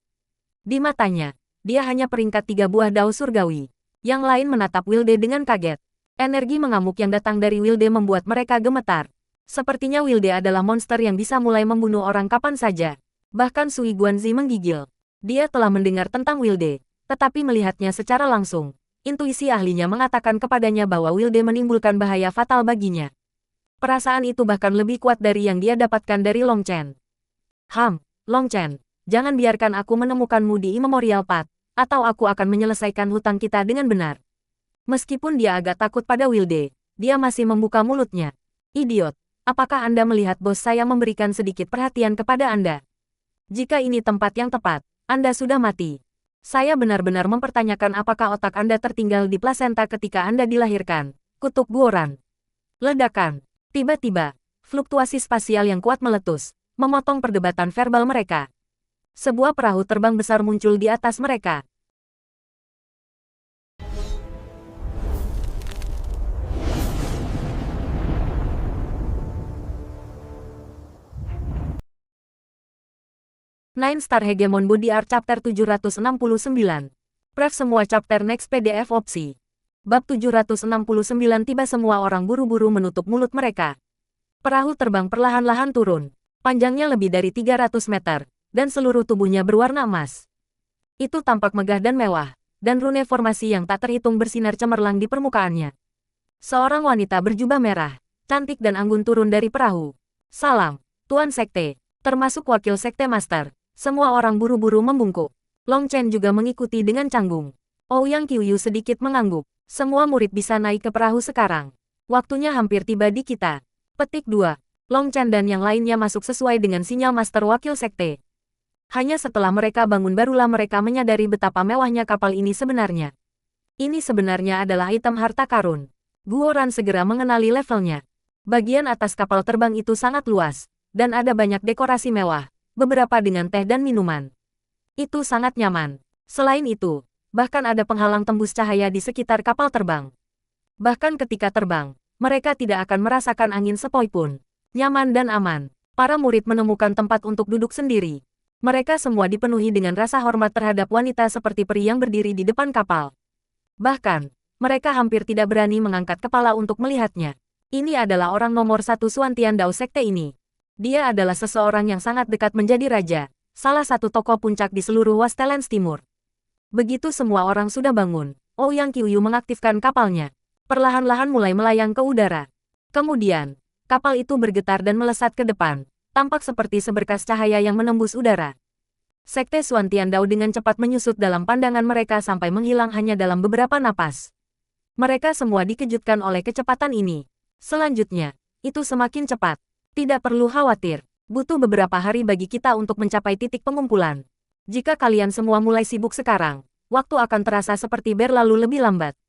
Di matanya, dia hanya peringkat 3 buah dao surgawi. Yang lain menatap Wilde dengan kaget. Energi mengamuk yang datang dari Wilde membuat mereka gemetar. Sepertinya Wilde adalah monster yang bisa mulai membunuh orang kapan saja. Bahkan Sui Guanzi menggigil. Dia telah mendengar tentang Wilde, tetapi melihatnya secara langsung. Intuisi ahlinya mengatakan kepadanya bahwa Wilde menimbulkan bahaya fatal baginya. Perasaan itu bahkan lebih kuat dari yang dia dapatkan dari Long Chen. Long Chen, jangan biarkan aku menemukanmu di Immemorial Path, atau aku akan menyelesaikan hutang kita dengan benar. Meskipun dia agak takut pada Wilde, dia masih membuka mulutnya. Idiot, apakah Anda melihat bos saya memberikan sedikit perhatian kepada Anda? Jika ini tempat yang tepat, Anda sudah mati. Saya benar-benar mempertanyakan apakah otak Anda tertinggal di plasenta ketika Anda dilahirkan. Kutuk Guoran. Ledakan. Tiba-tiba, fluktuasi spasial yang kuat meletus, memotong perdebatan verbal mereka. Sebuah perahu terbang besar muncul di atas mereka. Nine Star Hegemon Body Art Chapter 769. Pref semua chapter next PDF opsi. Bab 769 tiba semua orang buru-buru menutup mulut mereka. Perahu terbang perlahan-lahan turun. Panjangnya lebih dari 300 meter, dan seluruh tubuhnya berwarna emas. Itu tampak megah dan mewah, dan rune formasi yang tak terhitung bersinar cemerlang di permukaannya. Seorang wanita berjubah merah, cantik dan anggun turun dari perahu. Salam, Tuan Sekte, termasuk wakil Sekte Master. Semua orang buru-buru membungkuk. Long Chen juga mengikuti dengan canggung. Ouyang Qiuyu sedikit mengangguk. Semua murid bisa naik ke perahu sekarang. Waktunya hampir tiba di kita. Petik 2. Long Chen dan yang lainnya masuk sesuai dengan sinyal Master Wakil Sekte. Hanya setelah mereka bangun barulah mereka menyadari betapa mewahnya kapal ini sebenarnya. Ini sebenarnya adalah item harta karun. Guoran segera mengenali levelnya. Bagian atas kapal terbang itu sangat luas, dan ada banyak dekorasi mewah, beberapa dengan teh dan minuman. Itu sangat nyaman. Selain itu, bahkan ada penghalang tembus cahaya di sekitar kapal terbang. Bahkan ketika terbang, mereka tidak akan merasakan angin sepoi pun. Nyaman dan aman. Para murid menemukan tempat untuk duduk sendiri. Mereka semua dipenuhi dengan rasa hormat terhadap wanita seperti peri yang berdiri di depan kapal. Bahkan, mereka hampir tidak berani mengangkat kepala untuk melihatnya. Ini adalah orang nomor 1 Suantian Dao Sekte ini. Dia adalah seseorang yang sangat dekat menjadi raja, salah satu tokoh puncak di seluruh Westlands Timur. Begitu semua orang sudah bangun, Ouyang Qiuyu mengaktifkan kapalnya. Perlahan-lahan mulai melayang ke udara. Kemudian, kapal itu bergetar dan melesat ke depan, tampak seperti seberkas cahaya yang menembus udara. Sekte Suantian Dao dengan cepat menyusut dalam pandangan mereka sampai menghilang hanya dalam beberapa napas. Mereka semua dikejutkan oleh kecepatan ini. Selanjutnya, itu semakin cepat. Tidak perlu khawatir, butuh beberapa hari bagi kita untuk mencapai titik pengumpulan. Jika kalian semua mulai sibuk sekarang, waktu akan terasa seperti berlalu lebih lambat.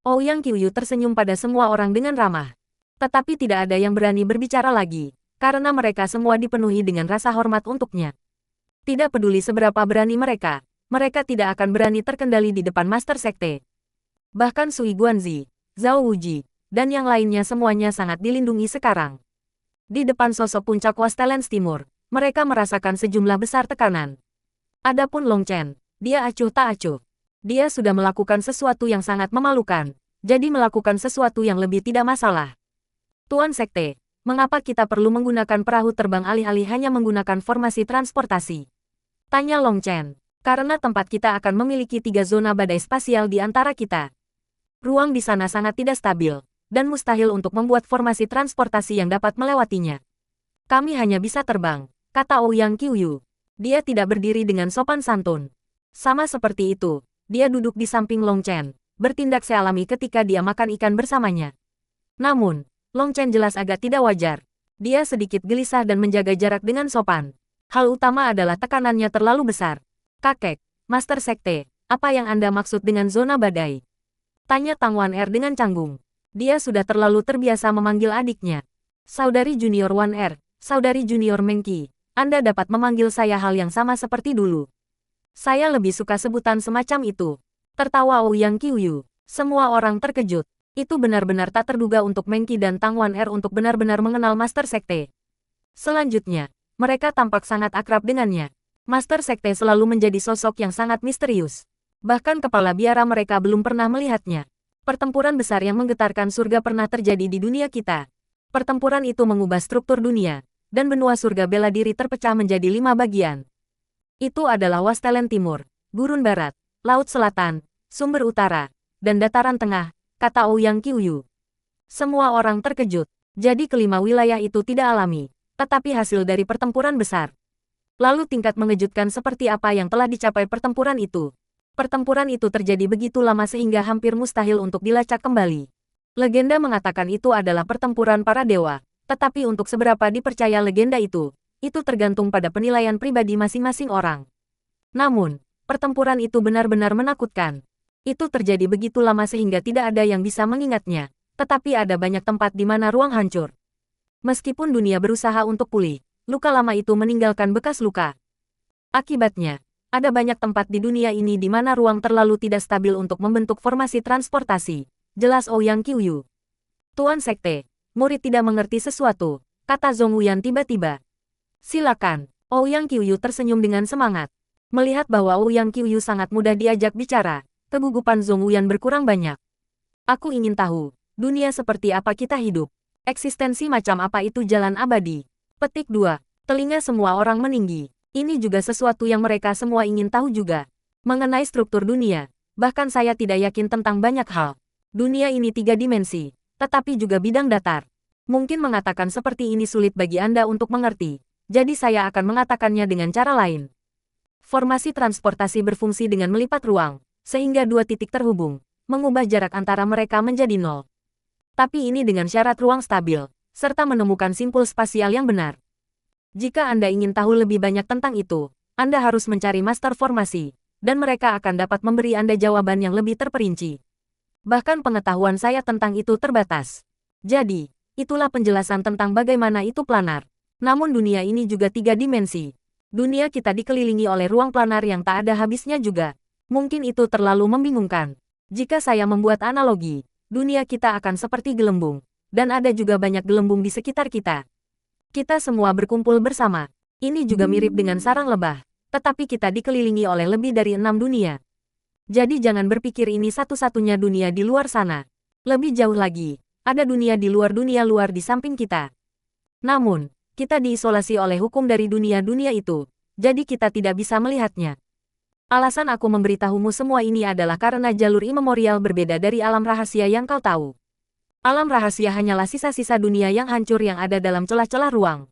Ouyang Qiuyu tersenyum pada semua orang dengan ramah. Tetapi tidak ada yang berani berbicara lagi, karena mereka semua dipenuhi dengan rasa hormat untuknya. Tidak peduli seberapa berani mereka tidak akan berani terkendali di depan Master Sekte. Bahkan Sui Guanzi, Zhao Wuji, dan yang lainnya semuanya sangat dilindungi sekarang. Di depan sosok puncak Westlands Timur, mereka merasakan sejumlah besar tekanan. Adapun Long Chen, dia acuh tak acuh. Dia sudah melakukan sesuatu yang sangat memalukan, jadi melakukan sesuatu yang lebih tidak masalah. Tuan Sekte, mengapa kita perlu menggunakan perahu terbang alih-alih hanya menggunakan formasi transportasi? Tanya Long Chen. Karena tempat kita akan memiliki 3 zona badai spasial di antara kita. Ruang di sana sangat tidak stabil, dan mustahil untuk membuat formasi transportasi yang dapat melewatinya. Kami hanya bisa terbang, kata Ouyang Qiuyu. Dia tidak berdiri dengan sopan santun. Sama seperti itu, dia duduk di samping Long Chen, bertindak sealami ketika dia makan ikan bersamanya. Namun, Long Chen jelas agak tidak wajar. Dia sedikit gelisah dan menjaga jarak dengan sopan. Hal utama adalah tekanannya terlalu besar. Kakek, Master Sekte, apa yang Anda maksud dengan zona badai? Tanya Tang Wan Er dengan canggung. Dia sudah terlalu terbiasa memanggil adiknya Saudari Junior Wan Er, Saudari Junior Meng Qi. Anda dapat memanggil saya hal yang sama seperti dulu. Saya lebih suka sebutan semacam itu. Tertawa Ouyang Qiuyu. Semua orang terkejut. Itu benar-benar tak terduga untuk Meng Qi dan Tang Wan Er untuk benar-benar mengenal Master Sekte. Selanjutnya, mereka tampak sangat akrab dengannya. Master Sekte selalu menjadi sosok yang sangat misterius. Bahkan kepala biara mereka belum pernah melihatnya. Pertempuran besar yang menggetarkan surga pernah terjadi di dunia kita. Pertempuran itu mengubah struktur dunia, dan benua surga bela diri terpecah menjadi 5 bagian. Itu adalah Wastelen Timur, Gurun Barat, Laut Selatan, Sumber Utara, dan Dataran Tengah, kata Ouyang Qiuyu. Semua orang terkejut. Jadi kelima wilayah itu tidak alami, tetapi hasil dari pertempuran besar. Lalu tingkat mengejutkan seperti apa yang telah dicapai pertempuran itu? Pertempuran itu terjadi begitu lama sehingga hampir mustahil untuk dilacak kembali. Legenda mengatakan itu adalah pertempuran para dewa, tetapi untuk seberapa dipercaya legenda itu tergantung pada penilaian pribadi masing-masing orang. Namun, pertempuran itu benar-benar menakutkan. Itu terjadi begitu lama sehingga tidak ada yang bisa mengingatnya, tetapi ada banyak tempat di mana ruang hancur. Meskipun dunia berusaha untuk pulih, luka lama itu meninggalkan bekas luka. Akibatnya, ada banyak tempat di dunia ini di mana ruang terlalu tidak stabil untuk membentuk formasi transportasi. Jelas Ouyang Qiuyu. Tuan Sekte, murid tidak mengerti sesuatu, kata Zhong Wuyan tiba-tiba. Silakan, Ouyang Qiuyu tersenyum dengan semangat. Melihat bahwa Ouyang Qiuyu sangat mudah diajak bicara, kegugupan Zhong Wuyan berkurang banyak. Aku ingin tahu, dunia seperti apa kita hidup? Eksistensi macam apa itu jalan abadi? Petik 2. Telinga semua orang meninggi. Ini juga sesuatu yang mereka semua ingin tahu juga. Mengenai struktur dunia, bahkan saya tidak yakin tentang banyak hal. Dunia ini 3 dimensi, tetapi juga bidang datar. Mungkin mengatakan seperti ini sulit bagi Anda untuk mengerti, jadi saya akan mengatakannya dengan cara lain. Formasi transportasi berfungsi dengan melipat ruang, sehingga 2 titik terhubung, mengubah jarak antara mereka menjadi 0. Tapi ini dengan syarat ruang stabil, serta menemukan simpul spasial yang benar. Jika Anda ingin tahu lebih banyak tentang itu, Anda harus mencari master formasi, dan mereka akan dapat memberi Anda jawaban yang lebih terperinci. Bahkan pengetahuan saya tentang itu terbatas. Jadi, itulah penjelasan tentang bagaimana itu planar. Namun dunia ini juga 3 dimensi. Dunia kita dikelilingi oleh ruang planar yang tak ada habisnya juga. Mungkin itu terlalu membingungkan. Jika saya membuat analogi, dunia kita akan seperti gelembung, dan ada juga banyak gelembung di sekitar kita. Kita semua berkumpul bersama. Ini juga mirip dengan sarang lebah, tetapi kita dikelilingi oleh lebih dari 6 dunia. Jadi jangan berpikir ini satu-satunya dunia di luar sana. Lebih jauh lagi, ada dunia di luar di samping kita. Namun, kita diisolasi oleh hukum dari dunia-dunia itu, jadi kita tidak bisa melihatnya. Alasan aku memberitahumu semua ini adalah karena jalur imemorial berbeda dari alam rahasia yang kau tahu. Alam rahasia hanyalah sisa-sisa dunia yang hancur yang ada dalam celah-celah ruang.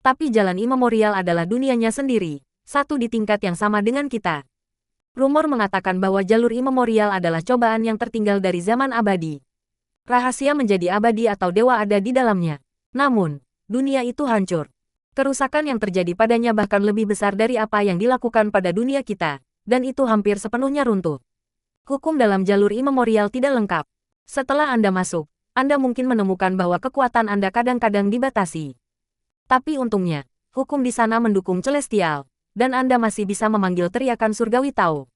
Tapi jalan imemorial adalah dunianya sendiri, satu di tingkat yang sama dengan kita. Rumor mengatakan bahwa jalur imemorial adalah cobaan yang tertinggal dari zaman abadi. Rahasia menjadi abadi atau dewa ada di dalamnya. Namun, dunia itu hancur. Kerusakan yang terjadi padanya bahkan lebih besar dari apa yang dilakukan pada dunia kita, dan itu hampir sepenuhnya runtuh. Hukum dalam jalur imemorial tidak lengkap. Setelah Anda masuk, Anda mungkin menemukan bahwa kekuatan Anda kadang-kadang dibatasi. Tapi untungnya, hukum di sana mendukung celestial, dan Anda masih bisa memanggil teriakan surgawi Tao.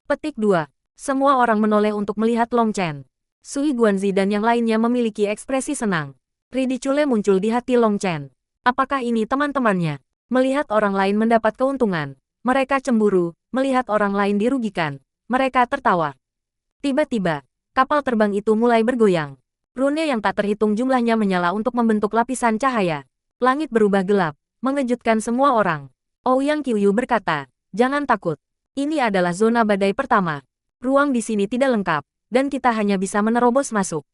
Petik 2. Semua orang menoleh untuk melihat Long Chen. Sui Guanzi dan yang lainnya memiliki ekspresi senang. Ridicule muncul di hati Long Chen. Apakah ini teman-temannya? Melihat orang lain mendapat keuntungan, mereka cemburu, melihat orang lain dirugikan, mereka tertawa. Tiba-tiba, kapal terbang itu mulai bergoyang. Rune yang tak terhitung jumlahnya menyala untuk membentuk lapisan cahaya. Langit berubah gelap, mengejutkan semua orang. Ouyang Qiuyu berkata, jangan takut. Ini adalah zona badai pertama. Ruang di sini tidak lengkap, dan kita hanya bisa menerobos masuk.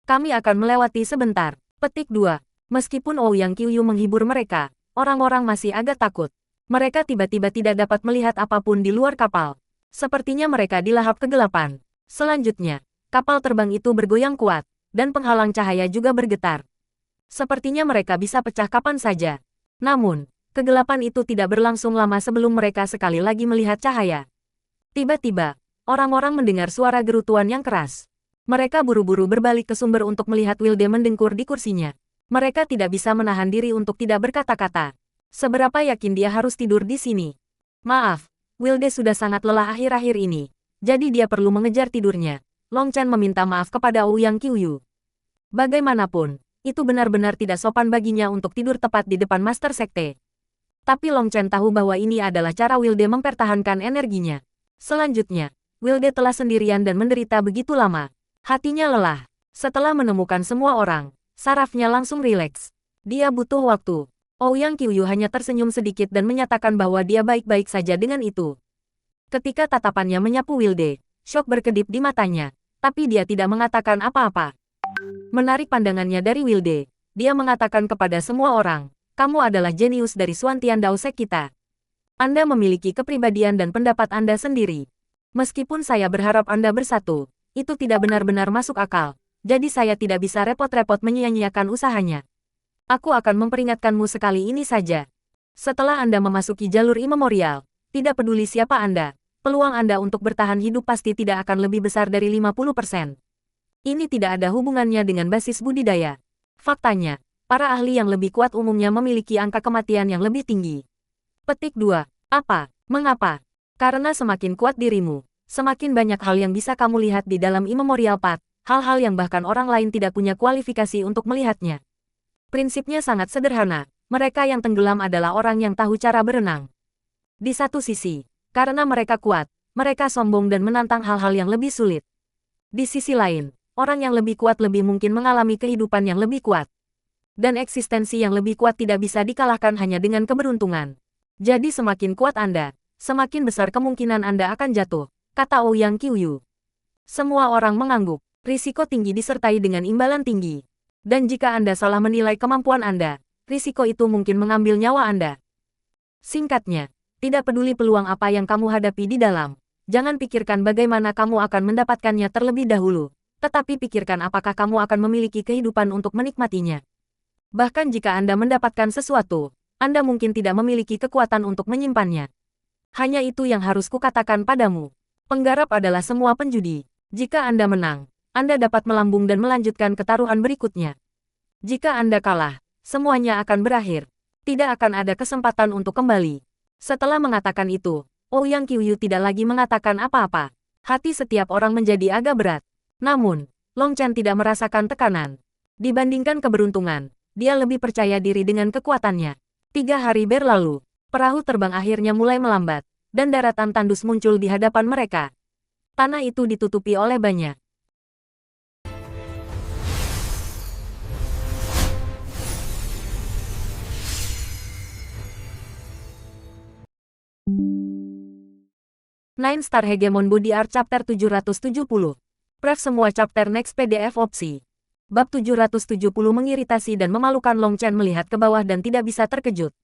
Kami akan melewati sebentar. Petik 2. Meskipun Ouyang Qiuyu menghibur mereka, orang-orang masih agak takut. Mereka tiba-tiba tidak dapat melihat apapun di luar kapal. Sepertinya mereka dilahap kegelapan. Selanjutnya, kapal terbang itu bergoyang kuat, dan penghalang cahaya juga bergetar. Sepertinya mereka bisa pecah kapan saja. Namun, kegelapan itu tidak berlangsung lama sebelum mereka sekali lagi melihat cahaya. Tiba-tiba, orang-orang mendengar suara gerutuan yang keras. Mereka buru-buru berbalik ke sumber untuk melihat Wilde mendengkur di kursinya. Mereka tidak bisa menahan diri untuk tidak berkata-kata. Seberapa yakin dia harus tidur di sini? Maaf, Wilde sudah sangat lelah akhir-akhir ini, jadi dia perlu mengejar tidurnya. Long Chen meminta maaf kepada Ouyang Qiuyu. Bagaimanapun, itu benar-benar tidak sopan baginya untuk tidur tepat di depan Master Sekte. Tapi Long Chen tahu bahwa ini adalah cara Wilde mempertahankan energinya. Selanjutnya, Wilde telah sendirian dan menderita begitu lama. Hatinya lelah. Setelah menemukan semua orang, sarafnya langsung rileks. Dia butuh waktu. Ouyang Qiuyu hanya tersenyum sedikit dan menyatakan bahwa dia baik-baik saja dengan itu. Ketika tatapannya menyapu Wilde, syok berkedip di matanya. Tapi dia tidak mengatakan apa-apa. Menarik pandangannya dari Wilde, dia mengatakan kepada semua orang, kamu adalah jenius dari Xuantian Dao Sek kita. Anda memiliki kepribadian dan pendapat Anda sendiri. Meskipun saya berharap Anda bersatu, itu tidak benar-benar masuk akal, jadi saya tidak bisa repot-repot menyia-nyiakan usahanya. Aku akan memperingatkanmu sekali ini saja. Setelah Anda memasuki jalur imemorial, tidak peduli siapa Anda, peluang Anda untuk bertahan hidup pasti tidak akan lebih besar dari 50%. Ini tidak ada hubungannya dengan basis budidaya. Faktanya, para ahli yang lebih kuat umumnya memiliki angka kematian yang lebih tinggi. Petik 2. Apa? Mengapa? Karena semakin kuat dirimu, semakin banyak hal yang bisa kamu lihat di dalam Immemorial Path, hal-hal yang bahkan orang lain tidak punya kualifikasi untuk melihatnya. Prinsipnya sangat sederhana, mereka yang tenggelam adalah orang yang tahu cara berenang. Di satu sisi, karena mereka kuat, mereka sombong dan menantang hal-hal yang lebih sulit. Di sisi lain, orang yang lebih kuat lebih mungkin mengalami kehidupan yang lebih kuat. Dan eksistensi yang lebih kuat tidak bisa dikalahkan hanya dengan keberuntungan. Jadi semakin kuat Anda, semakin besar kemungkinan Anda akan jatuh, kata Ouyang Qiuyu. Semua orang mengangguk, risiko tinggi disertai dengan imbalan tinggi. Dan jika Anda salah menilai kemampuan Anda, risiko itu mungkin mengambil nyawa Anda. Singkatnya, tidak peduli peluang apa yang kamu hadapi di dalam, jangan pikirkan bagaimana kamu akan mendapatkannya terlebih dahulu, tetapi pikirkan apakah kamu akan memiliki kehidupan untuk menikmatinya. Bahkan jika Anda mendapatkan sesuatu, Anda mungkin tidak memiliki kekuatan untuk menyimpannya. Hanya itu yang harus kukatakan padamu. Penggarap adalah semua penjudi. Jika Anda menang, Anda dapat melambung dan melanjutkan ke taruhan berikutnya. Jika Anda kalah, semuanya akan berakhir. Tidak akan ada kesempatan untuk kembali. Setelah mengatakan itu, Ouyang Qiuyu tidak lagi mengatakan apa-apa. Hati setiap orang menjadi agak berat. Namun, Long Chen tidak merasakan tekanan. Dibandingkan keberuntungan, dia lebih percaya diri dengan kekuatannya. 3 hari berlalu, perahu terbang akhirnya mulai melambat, dan daratan tandus muncul di hadapan mereka. Tanah itu ditutupi oleh banyak Nine Star Hegemon Body Art Chapter 770. Pref semua chapter next PDF opsi. Bab 770 mengiritasi dan memalukan Long Chen melihat ke bawah dan tidak bisa terkejut.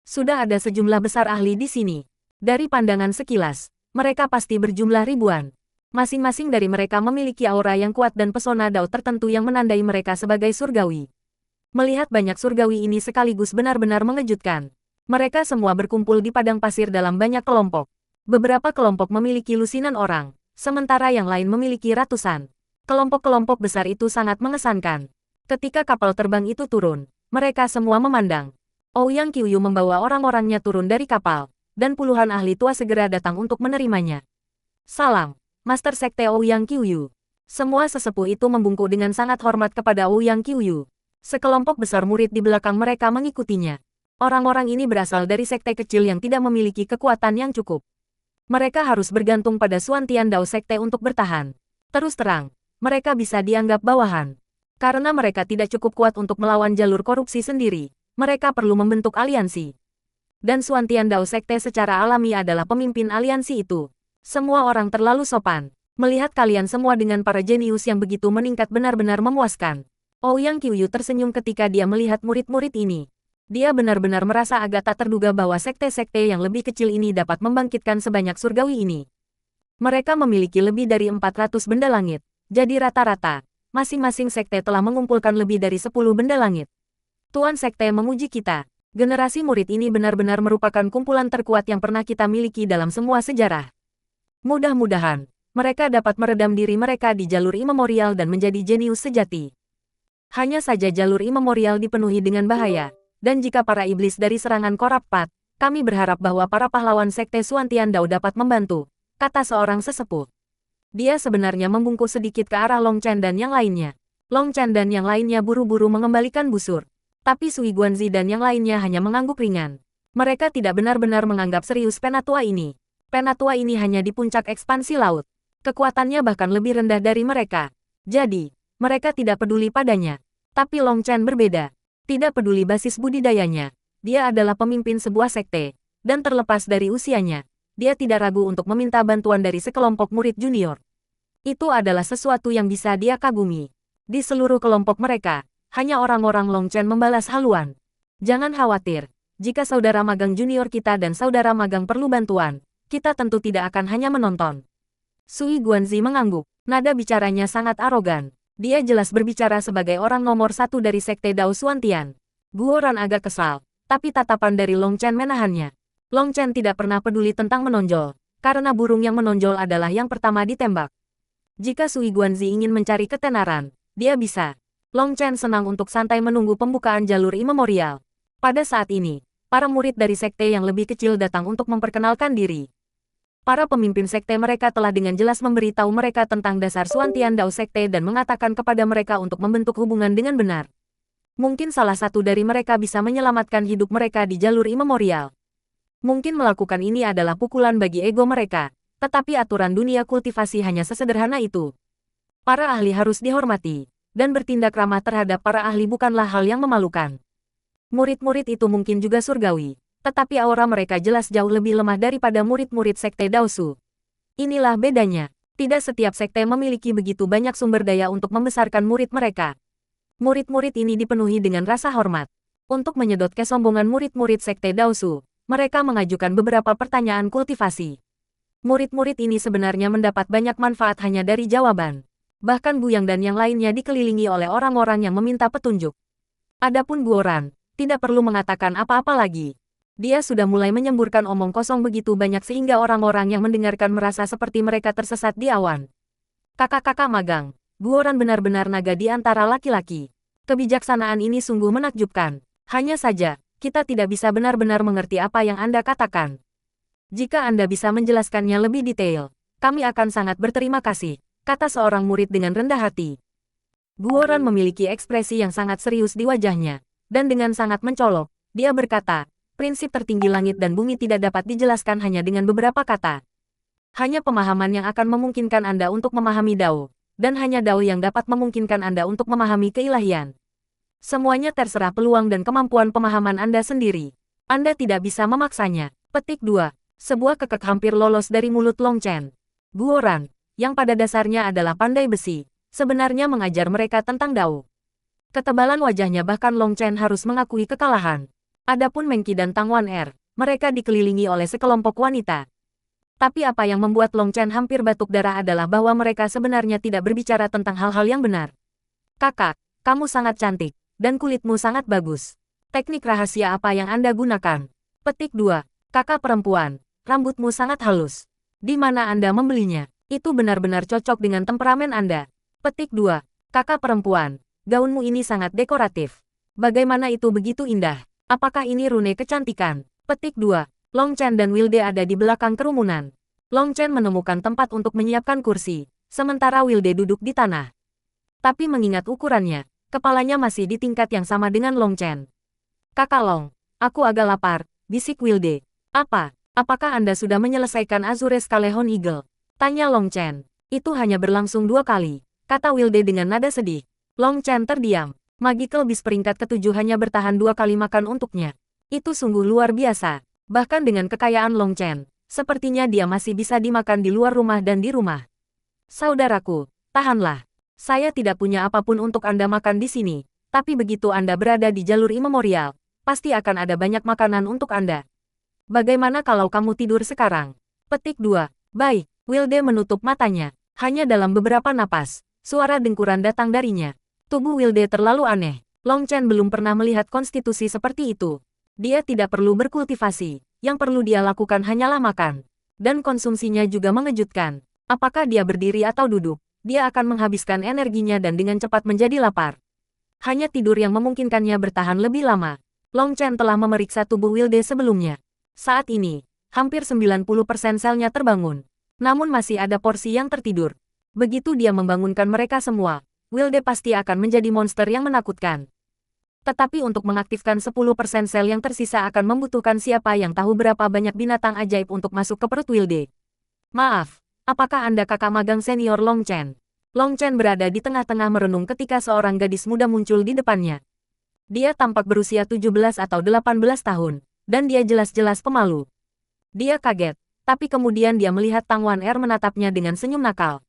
Sudah ada sejumlah besar ahli di sini. Dari pandangan sekilas, mereka pasti berjumlah ribuan. Masing-masing dari mereka memiliki aura yang kuat dan pesona dao tertentu yang menandai mereka sebagai surgawi. Melihat banyak surgawi ini sekaligus benar-benar mengejutkan. Mereka semua berkumpul di padang pasir dalam banyak kelompok. Beberapa kelompok memiliki lusinan orang, sementara yang lain memiliki ratusan. Kelompok-kelompok besar itu sangat mengesankan. Ketika kapal terbang itu turun, mereka semua memandang. Ouyang Qiuyu membawa orang-orangnya turun dari kapal, dan puluhan ahli tua segera datang untuk menerimanya. Salam, Master Sekte Ouyang Qiuyu. Semua sesepuh itu membungkuk dengan sangat hormat kepada Ouyang Qiuyu. Sekelompok besar murid di belakang mereka mengikutinya. Orang-orang ini berasal dari sekte kecil yang tidak memiliki kekuatan yang cukup. Mereka harus bergantung pada Suantian Dao Sekte untuk bertahan. Terus terang, mereka bisa dianggap bawahan. Karena mereka tidak cukup kuat untuk melawan jalur korupsi sendiri, mereka perlu membentuk aliansi. Dan Suantian Dao Sekte secara alami adalah pemimpin aliansi itu. Semua orang terlalu sopan. Melihat kalian semua dengan para jenius yang begitu meningkat benar-benar memuaskan. Ouyang Qiuyu tersenyum ketika dia melihat murid-murid ini. Dia benar-benar merasa agak tak terduga bahwa sekte-sekte yang lebih kecil ini dapat membangkitkan sebanyak surgawi ini. Mereka memiliki lebih dari 400 benda langit. Jadi rata-rata, masing-masing sekte telah mengumpulkan lebih dari 10 benda langit. Tuan Sekte memuji kita. Generasi murid ini benar-benar merupakan kumpulan terkuat yang pernah kita miliki dalam semua sejarah. Mudah-mudahan, mereka dapat meredam diri mereka di jalur Immemorial dan menjadi jenius sejati. Hanya saja jalur Immemorial dipenuhi dengan bahaya, dan jika para iblis dari serangan Corrupt Path, kami berharap bahwa para pahlawan Sekte Suantian Dao dapat membantu, kata seorang sesepuh. Dia sebenarnya membungkuk sedikit ke arah Long Chen dan yang lainnya. Long Chen dan yang lainnya buru-buru mengembalikan busur. Tapi Sui Guanzi dan yang lainnya hanya mengangguk ringan. Mereka tidak benar-benar menganggap serius penatua ini. Penatua ini hanya di puncak ekspansi laut. Kekuatannya bahkan lebih rendah dari mereka. Jadi, mereka tidak peduli padanya. Tapi Long Chen berbeda. Tidak peduli basis budidayanya. Dia adalah pemimpin sebuah sekte. Dan terlepas dari usianya, dia tidak ragu untuk meminta bantuan dari sekelompok murid junior. Itu adalah sesuatu yang bisa dia kagumi. Di seluruh kelompok mereka, hanya orang-orang Long Chen membalas haluan. Jangan khawatir, jika saudara magang junior kita dan saudara magang perlu bantuan, kita tentu tidak akan hanya menonton. Sui Guanzi mengangguk, nada bicaranya sangat arogan. Dia jelas berbicara sebagai orang nomor 1 dari Sekte Dao Suantian. Guoran agak kesal, tapi tatapan dari Long Chen menahannya. Long Chen tidak pernah peduli tentang menonjol, karena burung yang menonjol adalah yang pertama ditembak. Jika Sui Guanzi ingin mencari ketenaran, dia bisa. Long Chen senang untuk santai menunggu pembukaan jalur imemorial. Pada saat ini, para murid dari sekte yang lebih kecil datang untuk memperkenalkan diri. Para pemimpin sekte mereka telah dengan jelas memberitahu mereka tentang dasar Xuantian Dao Sekte dan mengatakan kepada mereka untuk membentuk hubungan dengan benar. Mungkin salah satu dari mereka bisa menyelamatkan hidup mereka di jalur imemorial. Mungkin melakukan ini adalah pukulan bagi ego mereka, tetapi aturan dunia kultivasi hanya sesederhana itu. Para ahli harus dihormati, dan bertindak ramah terhadap para ahli bukanlah hal yang memalukan. Murid-murid itu mungkin juga surgawi, tetapi aura mereka jelas jauh lebih lemah daripada murid-murid sekte Daosu. Inilah bedanya. Tidak setiap sekte memiliki begitu banyak sumber daya untuk membesarkan murid mereka. Murid-murid ini dipenuhi dengan rasa hormat. Untuk menyedot kesombongan murid-murid sekte Daosu, mereka mengajukan beberapa pertanyaan kultivasi. Murid-murid ini sebenarnya mendapat banyak manfaat hanya dari jawaban. Bahkan Buyang dan yang lainnya dikelilingi oleh orang-orang yang meminta petunjuk. Adapun Guoran, tidak perlu mengatakan apa-apa lagi. Dia sudah mulai menyemburkan omong kosong begitu banyak sehingga orang-orang yang mendengarkan merasa seperti mereka tersesat di awan. Kakak-kakak magang, Guoran benar-benar naga di antara laki-laki. Kebijaksanaan ini sungguh menakjubkan. Hanya saja, kita tidak bisa benar-benar mengerti apa yang Anda katakan. Jika Anda bisa menjelaskannya lebih detail, kami akan sangat berterima kasih, kata seorang murid dengan rendah hati. Guoran memiliki ekspresi yang sangat serius di wajahnya, dan dengan sangat mencolok, dia berkata, prinsip tertinggi langit dan bumi tidak dapat dijelaskan hanya dengan beberapa kata. Hanya pemahaman yang akan memungkinkan Anda untuk memahami Dao. Dan hanya Dao yang dapat memungkinkan Anda untuk memahami keilahian. Semuanya terserah peluang dan kemampuan pemahaman Anda sendiri. Anda tidak bisa memaksanya. Petik 2. Sebuah kekek hampir lolos dari mulut Long Chen. Guoran, yang pada dasarnya adalah pandai besi, sebenarnya mengajar mereka tentang Dao. Ketebalan wajahnya bahkan Long Chen harus mengakui kekalahan. Adapun Meng Qi dan Tang Wan Er, mereka dikelilingi oleh sekelompok wanita. Tapi apa yang membuat Long Chen hampir batuk darah adalah bahwa mereka sebenarnya tidak berbicara tentang hal-hal yang benar. Kakak, kamu sangat cantik, dan kulitmu sangat bagus. Teknik rahasia apa yang Anda gunakan? Petik 2. Kakak perempuan, rambutmu sangat halus. Di mana Anda membelinya? Itu benar-benar cocok dengan temperamen Anda. Petik 2. Kakak perempuan, gaunmu ini sangat dekoratif. Bagaimana itu begitu indah? Apakah ini rune kecantikan? Petik 2. Long Chen dan Wilde ada di belakang kerumunan. Long Chen menemukan tempat untuk menyiapkan kursi, sementara Wilde duduk di tanah. Tapi mengingat ukurannya, kepalanya masih di tingkat yang sama dengan Long Chen. Kakak Long, aku agak lapar, bisik Wilde. Apa? Apakah Anda sudah menyelesaikan Azure Scalehorn Eagle? Tanya Long Chen. Itu hanya berlangsung 2 kali, kata Wilde dengan nada sedih. Long Chen terdiam. Magical Beast peringkat ke-7 hanya bertahan 2 kali makan untuknya. Itu sungguh luar biasa. Bahkan dengan kekayaan Long Chen, sepertinya dia masih bisa dimakan di luar rumah dan di rumah. Saudaraku, tahanlah. Saya tidak punya apapun untuk Anda makan di sini, tapi begitu Anda berada di jalur imemorial, pasti akan ada banyak makanan untuk Anda. Bagaimana kalau kamu tidur sekarang? Petik 2. Baik, Wilde menutup matanya. Hanya dalam beberapa napas, suara dengkuran datang darinya. Tubuh Wilde terlalu aneh. Long Chen belum pernah melihat konstitusi seperti itu. Dia tidak perlu berkultivasi, yang perlu dia lakukan hanyalah makan. Dan konsumsinya juga mengejutkan. Apakah dia berdiri atau duduk, dia akan menghabiskan energinya dan dengan cepat menjadi lapar. Hanya tidur yang memungkinkannya bertahan lebih lama. Long Chen telah memeriksa tubuh Wilde sebelumnya. Saat ini, hampir 90% selnya terbangun. Namun masih ada porsi yang tertidur. Begitu dia membangunkan mereka semua, Wilde pasti akan menjadi monster yang menakutkan. Tetapi untuk mengaktifkan 10% sel yang tersisa akan membutuhkan siapa yang tahu berapa banyak binatang ajaib untuk masuk ke perut Wilde. Maaf, apakah Anda kakak magang senior Long Chen? Long Chen berada di tengah-tengah merenung ketika seorang gadis muda muncul di depannya. Dia tampak berusia 17 atau 18 tahun, dan dia jelas-jelas pemalu. Dia kaget, tapi kemudian dia melihat Tang Wan Er menatapnya dengan senyum nakal.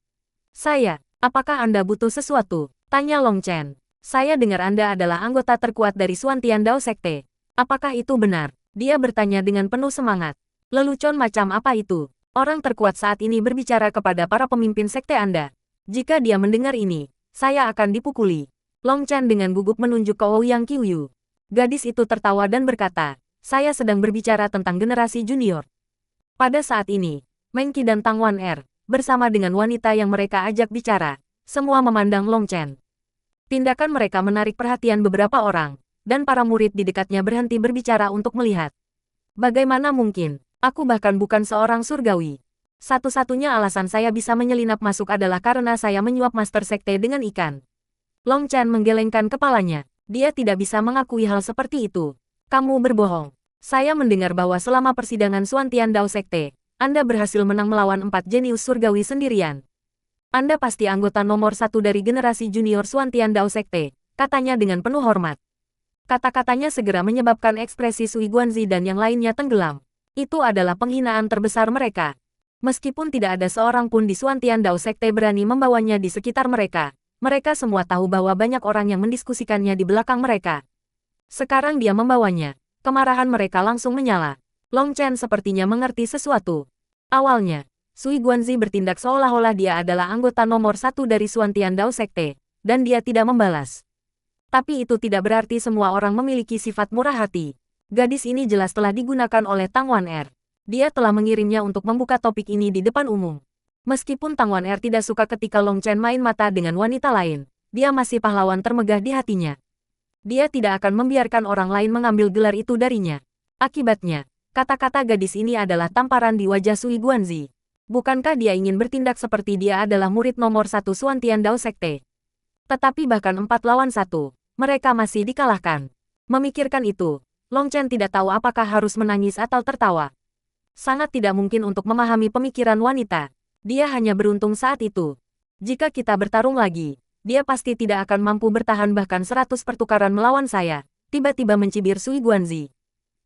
Saya, apakah Anda butuh sesuatu? Tanya Long Chen. Saya dengar Anda adalah anggota terkuat dari Xuantian Dao Sekte. Apakah itu benar? Dia bertanya dengan penuh semangat. Lelucon macam apa itu? Orang terkuat saat ini berbicara kepada para pemimpin sekte Anda. Jika dia mendengar ini, saya akan dipukuli. Long Chen dengan gugup menunjuk ke Ouyang Qiuyu. Gadis itu tertawa dan berkata, saya sedang berbicara tentang generasi junior. Pada saat ini, Meng Qi dan Tang Wan Er, bersama dengan wanita yang mereka ajak bicara, semua memandang Long Chen. Tindakan mereka menarik perhatian beberapa orang, dan para murid di dekatnya berhenti berbicara untuk melihat. Bagaimana mungkin? Aku bahkan bukan seorang surgawi. Satu-satunya alasan saya bisa menyelinap masuk adalah karena saya menyuap Master Sekte dengan ikan. Long Chen menggelengkan kepalanya. Dia tidak bisa mengakui hal seperti itu. Kamu berbohong. Saya mendengar bahwa selama persidangan Xuantian Dao Sekte, Anda berhasil menang melawan 4 jenius surgawi sendirian. Anda pasti anggota nomor 1 dari generasi junior Xuantian Dao Sekte, katanya dengan penuh hormat. Kata-katanya segera menyebabkan ekspresi Sui Guanzi dan yang lainnya tenggelam. Itu adalah penghinaan terbesar mereka. Meskipun tidak ada seorang pun di Xuantian Dao Sekte berani membawanya di sekitar mereka, mereka semua tahu bahwa banyak orang yang mendiskusikannya di belakang mereka. Sekarang dia membawanya. Kemarahan mereka langsung menyala. Long Chen sepertinya mengerti sesuatu. Awalnya, Sui Guanzi bertindak seolah-olah dia adalah anggota nomor 1 dari Xuantian Dao Sekte, dan dia tidak membalas. Tapi itu tidak berarti semua orang memiliki sifat murah hati. Gadis ini jelas telah digunakan oleh Tang Wan-er. Dia telah mengirimnya untuk membuka topik ini di depan umum. Meskipun Tang Wan-er tidak suka ketika Long Chen main mata dengan wanita lain, dia masih pahlawan termegah di hatinya. Dia tidak akan membiarkan orang lain mengambil gelar itu darinya. Akibatnya, kata-kata gadis ini adalah tamparan di wajah Sui Guanzi. Bukankah dia ingin bertindak seperti dia adalah murid nomor 1 Xuantian Dao Sekte? Tetapi bahkan 4 lawan 1, mereka masih dikalahkan. Memikirkan itu, Long Chen tidak tahu apakah harus menangis atau tertawa. Sangat tidak mungkin untuk memahami pemikiran wanita. Dia hanya beruntung saat itu. Jika kita bertarung lagi, dia pasti tidak akan mampu bertahan bahkan 100 pertukaran melawan saya. Tiba-tiba mencibir Sui Guanzi.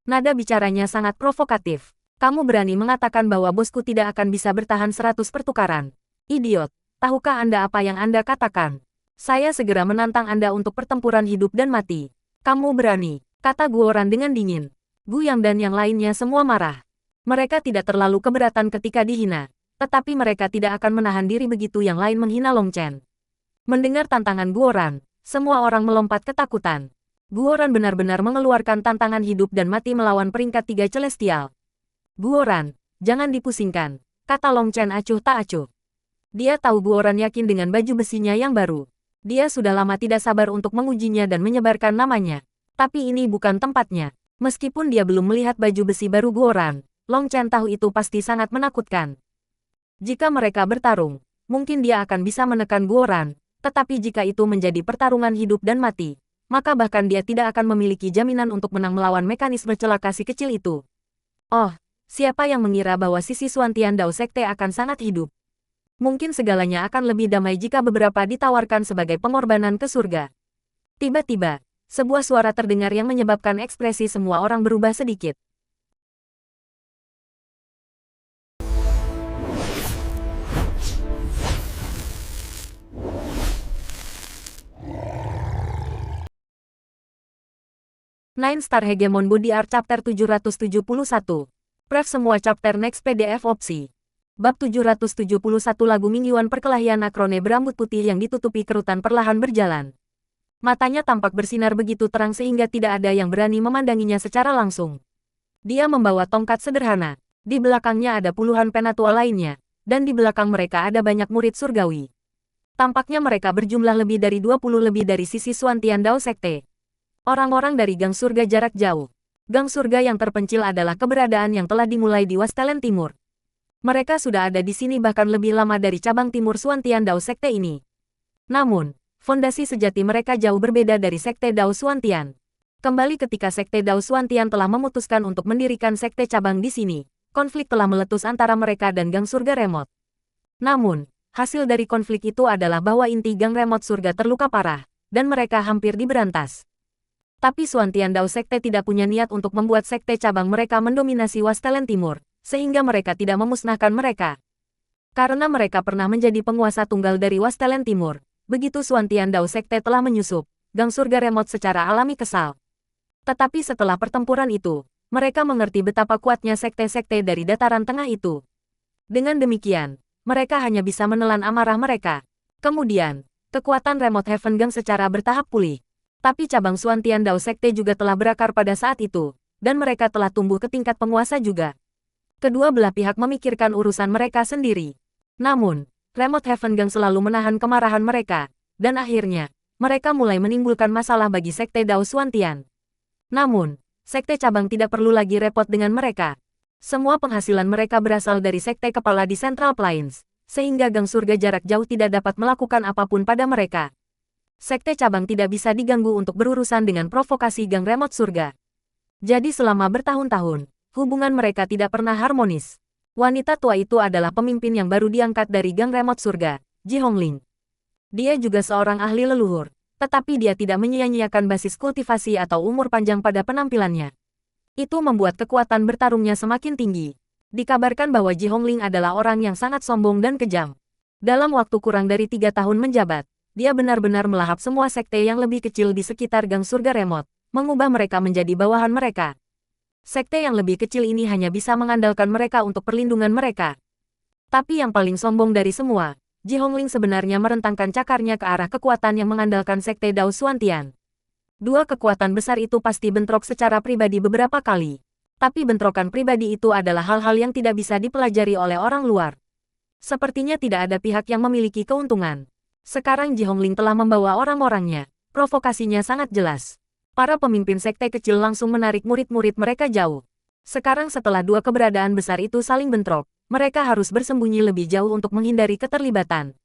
Nada bicaranya sangat provokatif. Kamu berani mengatakan bahwa bosku tidak akan bisa bertahan 100 pertukaran. Idiot, tahukah Anda apa yang Anda katakan? Saya segera menantang Anda untuk pertempuran hidup dan mati. Kamu berani, kata Guoran dengan dingin. Gu Yang dan yang lainnya semua marah. Mereka tidak terlalu keberatan ketika dihina, tetapi mereka tidak akan menahan diri begitu yang lain menghina Long Chen. Mendengar tantangan Guoran, semua orang melompat ketakutan. Guoran benar-benar mengeluarkan tantangan hidup dan mati melawan peringkat 3 celestial. Guoran, jangan dipusingkan, kata Long Chen acuh tak acuh. Dia tahu Guoran yakin dengan baju besinya yang baru. Dia sudah lama tidak sabar untuk mengujinya dan menyebarkan namanya. Tapi ini bukan tempatnya. Meskipun dia belum melihat baju besi baru Guoran, Long Chen tahu itu pasti sangat menakutkan. Jika mereka bertarung, mungkin dia akan bisa menekan Guoran, tetapi jika itu menjadi pertarungan hidup dan mati, maka bahkan dia tidak akan memiliki jaminan untuk menang melawan mekanisme celaka si kecil itu. Oh, siapa yang mengira bahwa sisi Xuantian Dao Sekte akan sangat hidup? Mungkin segalanya akan lebih damai jika beberapa ditawarkan sebagai pengorbanan ke surga. Tiba-tiba, sebuah suara terdengar yang menyebabkan ekspresi semua orang berubah sedikit. Nine Star Hegemon Body Art Chapter 771. Pref semua chapter next PDF opsi. Bab 771 lagu mingguan perkelahian Akrone berambut putih yang ditutupi kerutan perlahan berjalan. Matanya tampak bersinar begitu terang sehingga tidak ada yang berani memandanginya secara langsung. Dia membawa tongkat sederhana. Di belakangnya ada puluhan penatua lainnya, dan di belakang mereka ada banyak murid surgawi. Tampaknya mereka berjumlah lebih dari 20 lebih dari sisi Xuantian Dao Sekte. Orang-orang dari Gang Surga jarak jauh. Gang Surga yang terpencil adalah keberadaan yang telah dimulai di Wastelen Timur. Mereka sudah ada di sini bahkan lebih lama dari cabang timur Xuantian Dao Sekte ini. Namun, fondasi sejati mereka jauh berbeda dari Sekte Dao Xuantian. Kembali ketika Sekte Dao Xuantian telah memutuskan untuk mendirikan sekte cabang di sini, konflik telah meletus antara mereka dan Gang Surga Remote. Namun, hasil dari konflik itu adalah bahwa inti Gang Remote Surga terluka parah, dan mereka hampir diberantas. Tapi Xuantian Dao Sekte tidak punya niat untuk membuat sekte cabang mereka mendominasi Wastelen Timur, sehingga mereka tidak memusnahkan mereka. Karena mereka pernah menjadi penguasa tunggal dari Wastelen Timur, begitu Xuantian Dao Sekte telah menyusup, Gang Surga Remote secara alami kesal. Tetapi setelah pertempuran itu, mereka mengerti betapa kuatnya sekte-sekte dari dataran tengah itu. Dengan demikian, mereka hanya bisa menelan amarah mereka. Kemudian, kekuatan Remote Heaven Gang secara bertahap pulih. Tapi cabang Xuantian Dao Sekte juga telah berakar pada saat itu, dan mereka telah tumbuh ke tingkat penguasa juga. Kedua belah pihak memikirkan urusan mereka sendiri. Namun, Remote Heaven Gang selalu menahan kemarahan mereka, dan akhirnya, mereka mulai menimbulkan masalah bagi Sekte Dao Xuantian. Namun, Sekte cabang tidak perlu lagi repot dengan mereka. Semua penghasilan mereka berasal dari Sekte kepala di Central Plains, sehingga Gang Surga jarak jauh tidak dapat melakukan apapun pada mereka. Sekte cabang tidak bisa diganggu untuk berurusan dengan provokasi Gang Remote Surga. Jadi selama bertahun-tahun, hubungan mereka tidak pernah harmonis. Wanita tua itu adalah pemimpin yang baru diangkat dari Gang Remote Surga, Ji Hongling. Dia juga seorang ahli leluhur, tetapi dia tidak menyia-nyiakan basis kultivasi atau umur panjang pada penampilannya. Itu membuat kekuatan bertarungnya semakin tinggi. Dikabarkan bahwa Ji Hongling adalah orang yang sangat sombong dan kejam. Dalam waktu kurang dari 3 tahun menjabat, dia benar-benar melahap semua sekte yang lebih kecil di sekitar Gang Surga Remote, mengubah mereka menjadi bawahan mereka. Sekte yang lebih kecil ini hanya bisa mengandalkan mereka untuk perlindungan mereka. Tapi yang paling sombong dari semua, Ji Hongling sebenarnya merentangkan cakarnya ke arah kekuatan yang mengandalkan Sekte Dao Xuantian. Dua kekuatan besar itu pasti bentrok secara pribadi beberapa kali. Tapi bentrokan pribadi itu adalah hal-hal yang tidak bisa dipelajari oleh orang luar. Sepertinya tidak ada pihak yang memiliki keuntungan. Sekarang Ji Hongling telah membawa orang-orangnya. Provokasinya sangat jelas. Para pemimpin sekte kecil langsung menarik murid-murid mereka jauh. Sekarang setelah dua keberadaan besar itu saling bentrok, mereka harus bersembunyi lebih jauh untuk menghindari keterlibatan.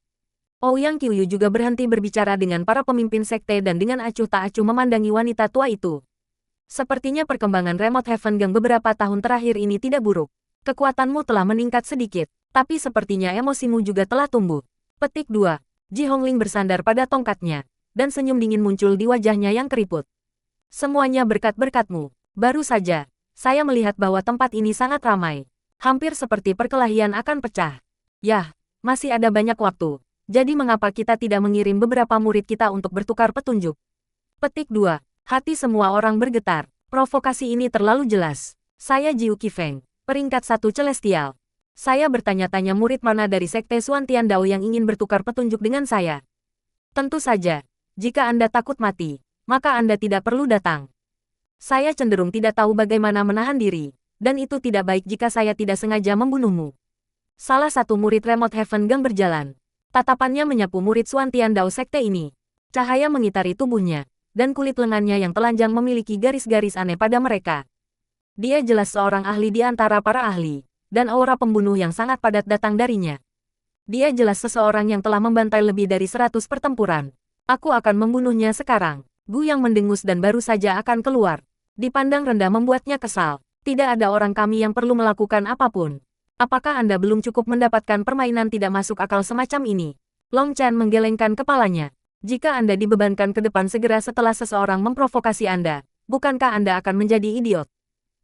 Ouyang Qiuyu juga berhenti berbicara dengan para pemimpin sekte dan dengan acuh tak acuh memandangi wanita tua itu. Sepertinya perkembangan Remote Heaven Gang beberapa tahun terakhir ini tidak buruk. Kekuatanmu telah meningkat sedikit, tapi sepertinya emosimu juga telah tumbuh. Petik 2. Ji Hongling bersandar pada tongkatnya, dan senyum dingin muncul di wajahnya yang keriput. Semuanya berkat-berkatmu. Baru saja, saya melihat bahwa tempat ini sangat ramai. Hampir seperti perkelahian akan pecah. Yah, masih ada banyak waktu. Jadi mengapa kita tidak mengirim beberapa murid kita untuk bertukar petunjuk? Petik 2. Hati semua orang bergetar. Provokasi ini terlalu jelas. Saya Jiu Qifeng, peringkat 1 Celestial. Saya bertanya-tanya murid mana dari Sekte Xuantian Dao yang ingin bertukar petunjuk dengan saya. Tentu saja, jika Anda takut mati, maka Anda tidak perlu datang. Saya cenderung tidak tahu bagaimana menahan diri, dan itu tidak baik jika saya tidak sengaja membunuhmu. Salah satu murid Remote Heaven Gang berjalan. Tatapannya menyapu murid Xuantian Dao sekte ini. Cahaya mengitari tubuhnya, dan kulit lengannya yang telanjang memiliki garis-garis aneh pada mereka. Dia jelas seorang ahli di antara para ahli, dan aura pembunuh yang sangat padat datang darinya. Dia jelas seseorang yang telah membantai lebih dari 100 pertempuran. Aku akan membunuhnya sekarang. Gu yang mendengus dan baru saja akan keluar. Dipandang rendah membuatnya kesal. Tidak ada orang kami yang perlu melakukan apapun. Apakah Anda belum cukup mendapatkan permainan tidak masuk akal semacam ini? Long Chen menggelengkan kepalanya. Jika Anda dibebankan ke depan segera setelah seseorang memprovokasi Anda, bukankah Anda akan menjadi idiot?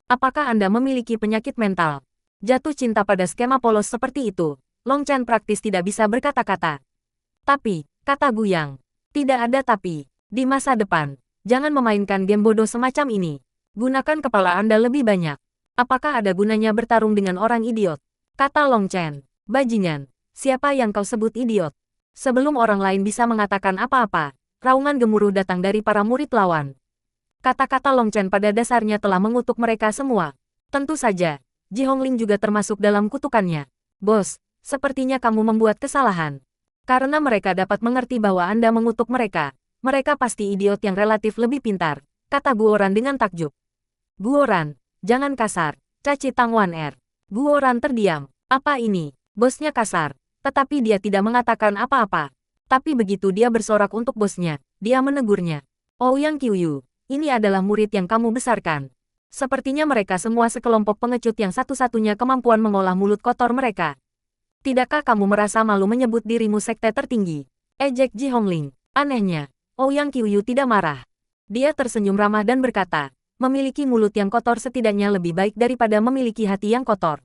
Apakah Anda memiliki penyakit mental? Jatuh cinta pada skema polos seperti itu, Long Chen praktis tidak bisa berkata-kata. Tapi, kata Gu Yang, tidak ada tapi. Di masa depan, jangan memainkan game bodoh semacam ini. Gunakan kepala Anda lebih banyak. Apakah ada gunanya bertarung dengan orang idiot? Kata Long Chen. Bajingan, siapa yang kau sebut idiot? Sebelum orang lain bisa mengatakan apa-apa, raungan gemuruh datang dari para murid lawan. Kata-kata Long Chen pada dasarnya telah mengutuk mereka semua. Tentu saja, Ji Hongling juga termasuk dalam kutukannya. Bos, sepertinya kamu membuat kesalahan. Karena mereka dapat mengerti bahwa Anda mengutuk mereka. Mereka pasti idiot yang relatif lebih pintar, kata Guoran dengan takjub. Guoran, jangan kasar, caci Tang Wan Er. Guoran terdiam. Apa ini? Bosnya kasar, tetapi dia tidak mengatakan apa-apa. Tapi begitu dia bersorak untuk bosnya, dia menegurnya. Ouyang Qiuyu, ini adalah murid yang kamu besarkan. Sepertinya mereka semua sekelompok pengecut yang satu-satunya kemampuan mengolah mulut kotor mereka. Tidakkah kamu merasa malu menyebut dirimu sekte tertinggi? Ejek Ji Hongling. Anehnya, Ouyang Qiuyu tidak marah. Dia tersenyum ramah dan berkata, memiliki mulut yang kotor setidaknya lebih baik daripada memiliki hati yang kotor.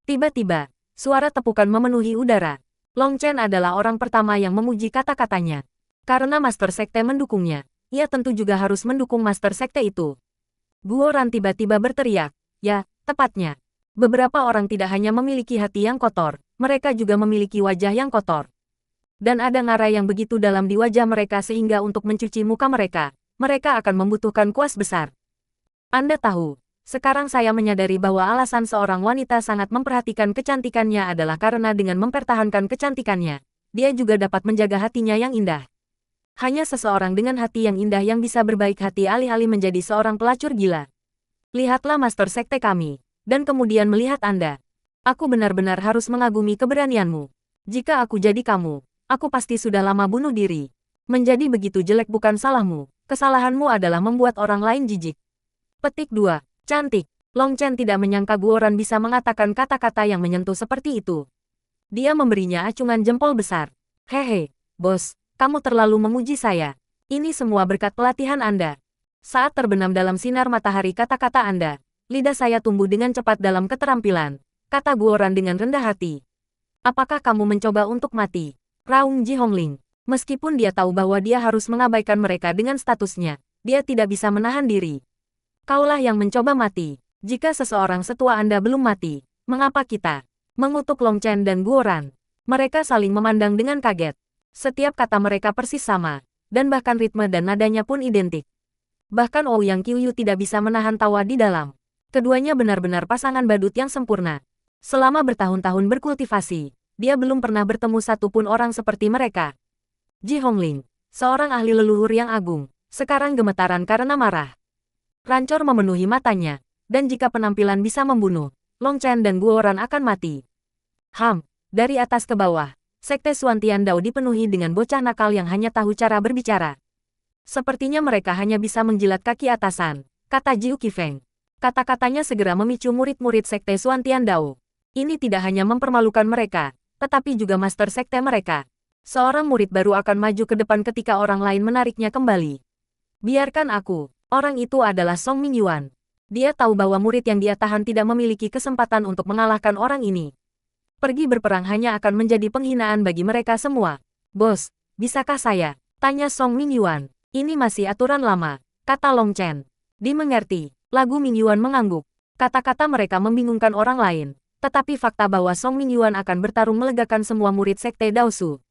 Tiba-tiba, suara tepukan memenuhi udara. Long Chen adalah orang pertama yang memuji kata-katanya. Karena Master Sekte mendukungnya, ia tentu juga harus mendukung Master Sekte itu. Guoran tiba-tiba berteriak, ya, tepatnya. Beberapa orang tidak hanya memiliki hati yang kotor, mereka juga memiliki wajah yang kotor. Dan ada ngarai yang begitu dalam di wajah mereka sehingga untuk mencuci muka mereka, mereka akan membutuhkan kuas besar. Anda tahu, sekarang saya menyadari bahwa alasan seorang wanita sangat memperhatikan kecantikannya adalah karena dengan mempertahankan kecantikannya, dia juga dapat menjaga hatinya yang indah. Hanya seseorang dengan hati yang indah yang bisa berbaik hati alih-alih menjadi seorang pelacur gila. Lihatlah Master Sekte kami, dan kemudian melihat Anda. Aku benar-benar harus mengagumi keberanianmu. Jika aku jadi kamu, aku pasti sudah lama bunuh diri. Menjadi begitu jelek bukan salahmu, kesalahanmu adalah membuat orang lain jijik. Petik 2. Cantik. Long Chen tidak menyangka Guoran bisa mengatakan kata-kata yang menyentuh seperti itu. Dia memberinya acungan jempol besar. Hehe, bos, kamu terlalu memuji saya. Ini semua berkat pelatihan Anda. Saat terbenam dalam sinar matahari kata-kata Anda, lidah saya tumbuh dengan cepat dalam keterampilan, kata Guoran dengan rendah hati. Apakah kamu mencoba untuk mati? Raung Ji Hongling. Meskipun dia tahu bahwa dia harus mengabaikan mereka dengan statusnya, dia tidak bisa menahan diri. Kaulah yang mencoba mati. Jika seseorang setua Anda belum mati, mengapa kita? Mengutuk Long Chen dan Guoran. Mereka saling memandang dengan kaget. Setiap kata mereka persis sama, dan bahkan ritme dan nadanya pun identik. Bahkan Ouyang Qiuyu tidak bisa menahan tawa di dalam. Keduanya benar-benar pasangan badut yang sempurna. Selama bertahun-tahun berkultivasi, dia belum pernah bertemu satupun orang seperti mereka. Ji Hongling, seorang ahli leluhur yang agung, sekarang gemetaran karena marah. Rancor memenuhi matanya, dan jika penampilan bisa membunuh, Long Chen dan Guoran akan mati. Dari atas ke bawah, Sekte Xuan Tiandao dipenuhi dengan bocah nakal yang hanya tahu cara berbicara. Sepertinya mereka hanya bisa menjilat kaki atasan, kata Jiu Qifeng. Kata-katanya segera memicu murid-murid Sekte Xuan Tiandao. Ini tidak hanya mempermalukan mereka, tetapi juga master sekte mereka. Seorang murid baru akan maju ke depan ketika orang lain menariknya kembali. Biarkan aku, orang itu adalah Song Mingyuan. Dia tahu bahwa murid yang dia tahan tidak memiliki kesempatan untuk mengalahkan orang ini. Pergi berperang hanya akan menjadi penghinaan bagi mereka semua. Bos, bisakah saya? Tanya Song Mingyuan. Ini masih aturan lama, kata Long Chen. Dimengerti, lagu Mingyuan mengangguk. Kata-kata mereka membingungkan orang lain. Tetapi fakta bahwa Song Mingyuan akan bertarung melegakan semua murid Sekte Daosu.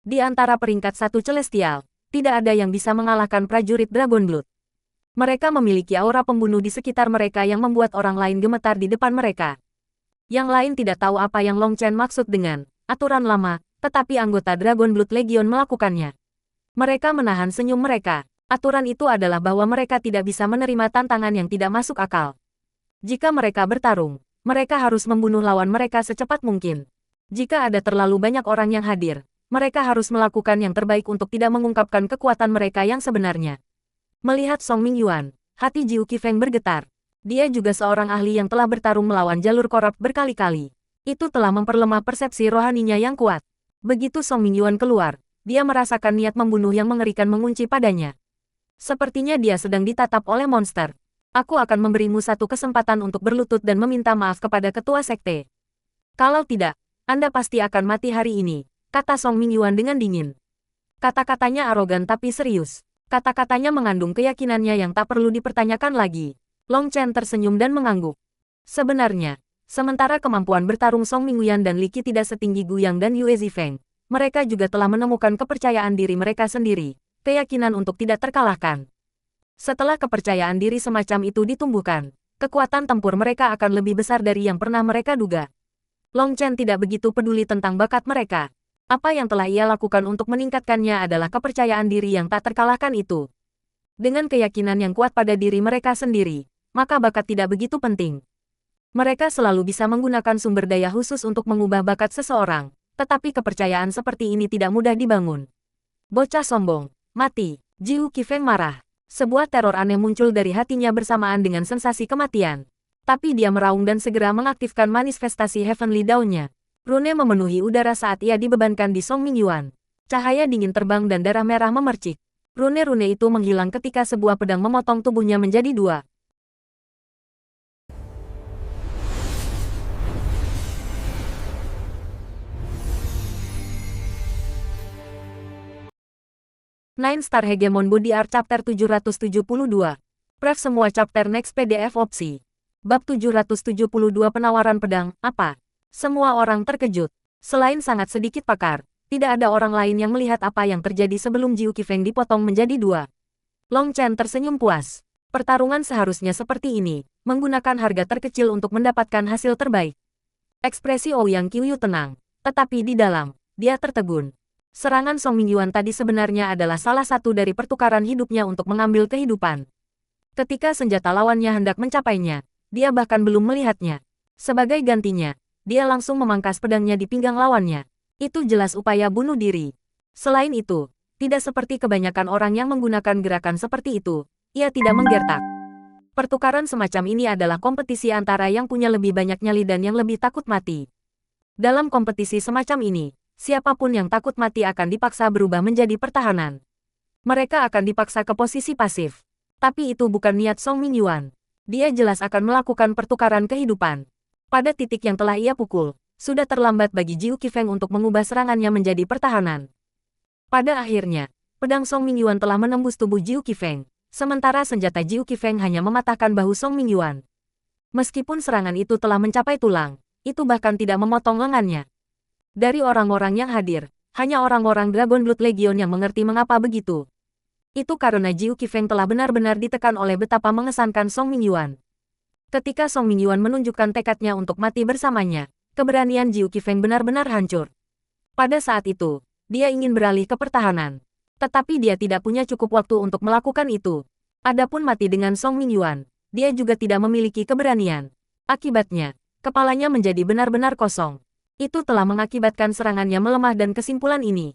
Di antara peringkat satu celestial, tidak ada yang bisa mengalahkan prajurit Dragon Blood. Mereka memiliki aura pembunuh di sekitar mereka yang membuat orang lain gemetar di depan mereka. Yang lain tidak tahu apa yang Long Chen maksud dengan aturan lama, tetapi anggota Dragon Blood Legion melakukannya. Mereka menahan senyum mereka. Aturan itu adalah bahwa mereka tidak bisa menerima tantangan yang tidak masuk akal. Jika mereka bertarung, mereka harus membunuh lawan mereka secepat mungkin. Jika ada terlalu banyak orang yang hadir, mereka harus melakukan yang terbaik untuk tidak mengungkapkan kekuatan mereka yang sebenarnya. Melihat Song Mingyuan, hati Jiu Qifeng bergetar. Dia juga seorang ahli yang telah bertarung melawan jalur korup berkali-kali. Itu telah memperlemah persepsi rohaninya yang kuat. Begitu Song Mingyuan keluar, dia merasakan niat membunuh yang mengerikan mengunci padanya. Sepertinya dia sedang ditatap oleh monster. Aku akan memberimu satu kesempatan untuk berlutut dan meminta maaf kepada ketua sekte. Kalau tidak, Anda pasti akan mati hari ini, kata Song Mingyuan dengan dingin. Kata-katanya arogan tapi serius. Kata-katanya mengandung keyakinannya yang tak perlu dipertanyakan lagi. Long Chen tersenyum dan mengangguk. Sebenarnya, sementara kemampuan bertarung Song Mingyuan dan Li Qi tidak setinggi Guyang dan Yue Zifeng, mereka juga telah menemukan kepercayaan diri mereka sendiri, keyakinan untuk tidak terkalahkan. Setelah kepercayaan diri semacam itu ditumbuhkan, kekuatan tempur mereka akan lebih besar dari yang pernah mereka duga. Long Chen tidak begitu peduli tentang bakat mereka. Apa yang telah ia lakukan untuk meningkatkannya adalah kepercayaan diri yang tak terkalahkan itu. Dengan keyakinan yang kuat pada diri mereka sendiri, maka bakat tidak begitu penting. Mereka selalu bisa menggunakan sumber daya khusus untuk mengubah bakat seseorang, tetapi kepercayaan seperti ini tidak mudah dibangun. Bocah sombong, mati. Jiu Qifeng marah. Sebuah teror aneh muncul dari hatinya bersamaan dengan sensasi kematian. Tapi dia meraung dan segera mengaktifkan manifestasi Heavenly Dawn-nya. Rune memenuhi udara saat ia dibebankan di Song Mingyuan. Cahaya dingin terbang dan darah merah memercik. Rune-rune itu menghilang ketika sebuah pedang memotong tubuhnya menjadi dua. Nine Star Hegemon Body Art Chapter 772. Pref semua chapter next PDF opsi. Bab 772 Penawaran Pedang, apa? Semua orang terkejut. Selain sangat sedikit pakar, tidak ada orang lain yang melihat apa yang terjadi sebelum Jiu Qifeng dipotong menjadi dua. Long Chen tersenyum puas. Pertarungan seharusnya seperti ini, menggunakan harga terkecil untuk mendapatkan hasil terbaik. Ekspresi Ouyang Qiuyu tenang, tetapi di dalam, dia tertegun. Serangan Song Mingyuan tadi sebenarnya adalah salah satu dari pertukaran hidupnya untuk mengambil kehidupan. Ketika senjata lawannya hendak mencapainya, dia bahkan belum melihatnya. Sebagai gantinya, dia langsung memangkas pedangnya di pinggang lawannya. Itu jelas upaya bunuh diri. Selain itu, tidak seperti kebanyakan orang yang menggunakan gerakan seperti itu, ia tidak menggertak. Pertukaran semacam ini adalah kompetisi antara yang punya lebih banyak nyali dan yang lebih takut mati. Dalam kompetisi semacam ini, siapapun yang takut mati akan dipaksa berubah menjadi pertahanan. Mereka akan dipaksa ke posisi pasif. Tapi itu bukan niat Song Mingyuan. Dia jelas akan melakukan pertukaran kehidupan. Pada titik yang telah ia pukul, sudah terlambat bagi Jiu Qifeng untuk mengubah serangannya menjadi pertahanan. Pada akhirnya, pedang Song Mingyuan telah menembus tubuh Jiu Qifeng, sementara senjata Jiu Qifeng hanya mematahkan bahu Song Mingyuan. Meskipun serangan itu telah mencapai tulang, itu bahkan tidak memotong lengannya. Dari orang-orang yang hadir, hanya orang-orang Dragon Blood Legion yang mengerti mengapa begitu. Itu karena Jiu Qifeng telah benar-benar ditekan oleh betapa mengesankan Song Mingyuan. Ketika Song Mingyuan menunjukkan tekadnya untuk mati bersamanya, keberanian Jiu Qifeng benar-benar hancur. Pada saat itu, dia ingin beralih ke pertahanan. Tetapi dia tidak punya cukup waktu untuk melakukan itu. Adapun mati dengan Song Mingyuan, dia juga tidak memiliki keberanian. Akibatnya, kepalanya menjadi benar-benar kosong. Itu telah mengakibatkan serangannya melemah dan kesimpulan ini.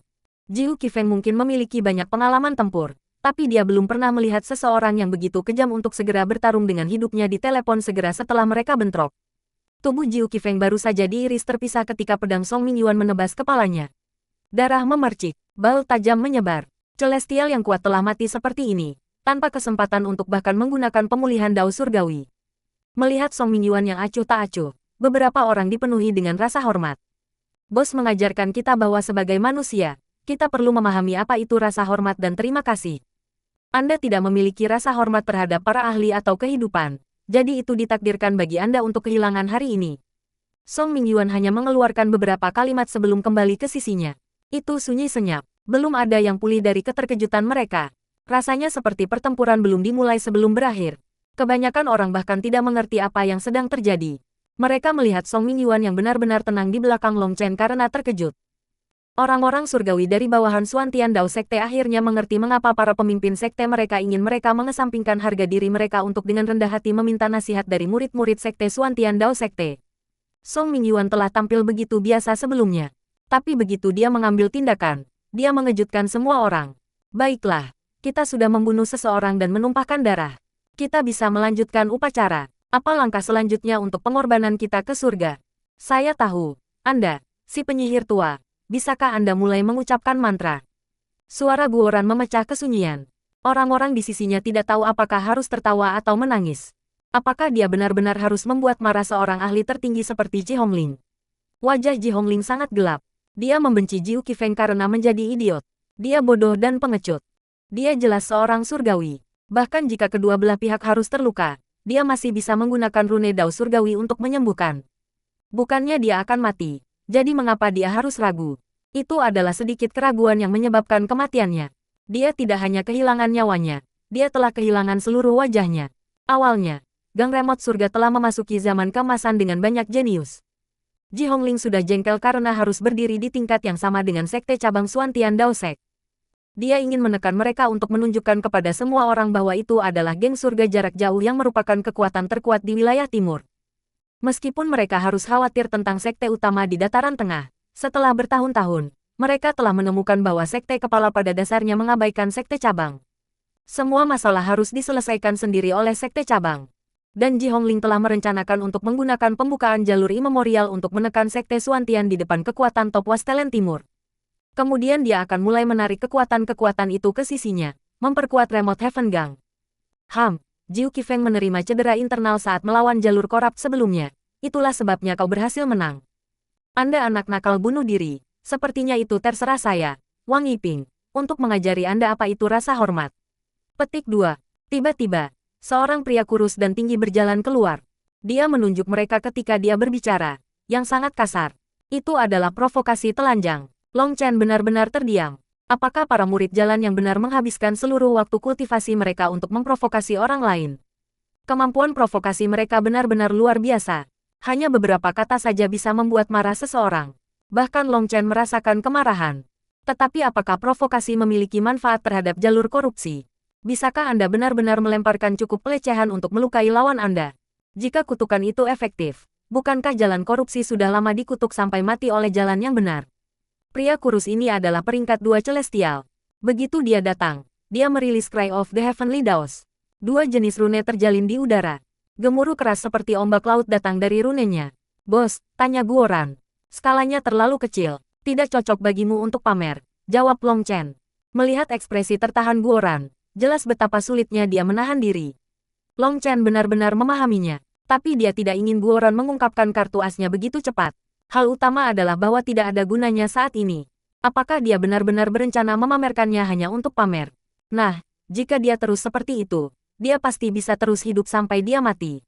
Jiu Qifeng mungkin memiliki banyak pengalaman tempur, tapi dia belum pernah melihat seseorang yang begitu kejam untuk segera bertarung dengan hidupnya di telepon segera setelah mereka bentrok. Tubuh Jiu Qifeng baru saja diiris terpisah ketika pedang Song Mingyuan menebas kepalanya. Darah memercik, bal tajam menyebar. Celestial yang kuat telah mati seperti ini, tanpa kesempatan untuk bahkan menggunakan pemulihan dao surgawi. Melihat Song Mingyuan yang acuh tak acuh, beberapa orang dipenuhi dengan rasa hormat. Bos mengajarkan kita bahwa sebagai manusia, kita perlu memahami apa itu rasa hormat dan terima kasih. Anda tidak memiliki rasa hormat terhadap para ahli atau kehidupan, jadi itu ditakdirkan bagi Anda untuk kehilangan hari ini. Song Mingyuan hanya mengeluarkan beberapa kalimat sebelum kembali ke sisinya. Itu sunyi senyap. Belum ada yang pulih dari keterkejutan mereka. Rasanya seperti pertempuran belum dimulai sebelum berakhir. Kebanyakan orang bahkan tidak mengerti apa yang sedang terjadi. Mereka melihat Song Mingyuan yang benar-benar tenang di belakang Long Chen karena terkejut. Orang-orang surgawi dari bawahan Xuantian Dao Sekte akhirnya mengerti mengapa para pemimpin sekte mereka ingin mereka mengesampingkan harga diri mereka untuk dengan rendah hati meminta nasihat dari murid-murid sekte Xuantian Dao Sekte. Song Mingyuan telah tampil begitu biasa sebelumnya. Tapi begitu dia mengambil tindakan, dia mengejutkan semua orang. Baiklah, kita sudah membunuh seseorang dan menumpahkan darah. Kita bisa melanjutkan upacara. Apa langkah selanjutnya untuk pengorbanan kita ke surga? Saya tahu, Anda, si penyihir tua, bisakah Anda mulai mengucapkan mantra? Suara guoran memecah kesunyian. Orang-orang di sisinya tidak tahu apakah harus tertawa atau menangis. Apakah dia benar-benar harus membuat marah seorang ahli tertinggi seperti Ji Hongling? Wajah Ji Hongling sangat gelap. Dia membenci Jiu Qifeng karena menjadi idiot. Dia bodoh dan pengecut. Dia jelas seorang surgawi. Bahkan jika kedua belah pihak harus terluka, dia masih bisa menggunakan rune dao surgawi untuk menyembuhkan. Bukannya dia akan mati, jadi mengapa dia harus ragu? Itu adalah sedikit keraguan yang menyebabkan kematiannya. Dia tidak hanya kehilangan nyawanya, dia telah kehilangan seluruh wajahnya. Awalnya, Gang Remote Surga telah memasuki zaman keemasan dengan banyak jenius. Ji Hongling sudah jengkel karena harus berdiri di tingkat yang sama dengan sekte cabang Xuantian Dao Sek. Dia ingin menekan mereka untuk menunjukkan kepada semua orang bahwa itu adalah geng surga jarak jauh yang merupakan kekuatan terkuat di wilayah timur. Meskipun mereka harus khawatir tentang sekte utama di dataran tengah, setelah bertahun-tahun, mereka telah menemukan bahwa sekte kepala pada dasarnya mengabaikan sekte cabang. Semua masalah harus diselesaikan sendiri oleh sekte cabang. Dan Ji Hongling telah merencanakan untuk menggunakan pembukaan jalur imemorial untuk menekan sekte Xuantian di depan kekuatan top Wastelen Timur. Kemudian dia akan mulai menarik kekuatan-kekuatan itu ke sisinya, memperkuat Remote Heaven Gang. Jiu Qifeng menerima cedera internal saat melawan jalur korup sebelumnya. Itulah sebabnya kau berhasil menang. Anda anak nakal bunuh diri, sepertinya itu terserah saya, Wang Yiping, untuk mengajari Anda apa itu rasa hormat. Petik 2. Tiba-tiba, seorang pria kurus dan tinggi berjalan keluar. Dia menunjuk mereka ketika dia berbicara, yang sangat kasar. Itu adalah provokasi telanjang. Long Chen benar-benar terdiam. Apakah para murid jalan yang benar menghabiskan seluruh waktu kultivasi mereka untuk memprovokasi orang lain? Kemampuan provokasi mereka benar-benar luar biasa. Hanya beberapa kata saja bisa membuat marah seseorang. Bahkan Long Chen merasakan kemarahan. Tetapi apakah provokasi memiliki manfaat terhadap jalur korupsi? Bisakah Anda benar-benar melemparkan cukup pelecehan untuk melukai lawan Anda? Jika kutukan itu efektif, bukankah jalan korupsi sudah lama dikutuk sampai mati oleh jalan yang benar? Pria kurus ini adalah peringkat 2 Celestial. Begitu dia datang, dia merilis Cry of the Heavenly Daws. 2 jenis rune terjalin di udara. Gemuruh keras seperti ombak laut datang dari runenya. Bos, tanya Guoran. Skalanya terlalu kecil. Tidak cocok bagimu untuk pamer, jawab Long Chen. Melihat ekspresi tertahan Guoran, jelas betapa sulitnya dia menahan diri. Long Chen benar-benar memahaminya, tapi dia tidak ingin Guoran mengungkapkan kartu asnya begitu cepat. Hal utama adalah bahwa tidak ada gunanya saat ini. Apakah dia benar-benar berencana memamerkannya hanya untuk pamer? Nah, jika dia terus seperti itu, dia pasti bisa terus hidup sampai dia mati.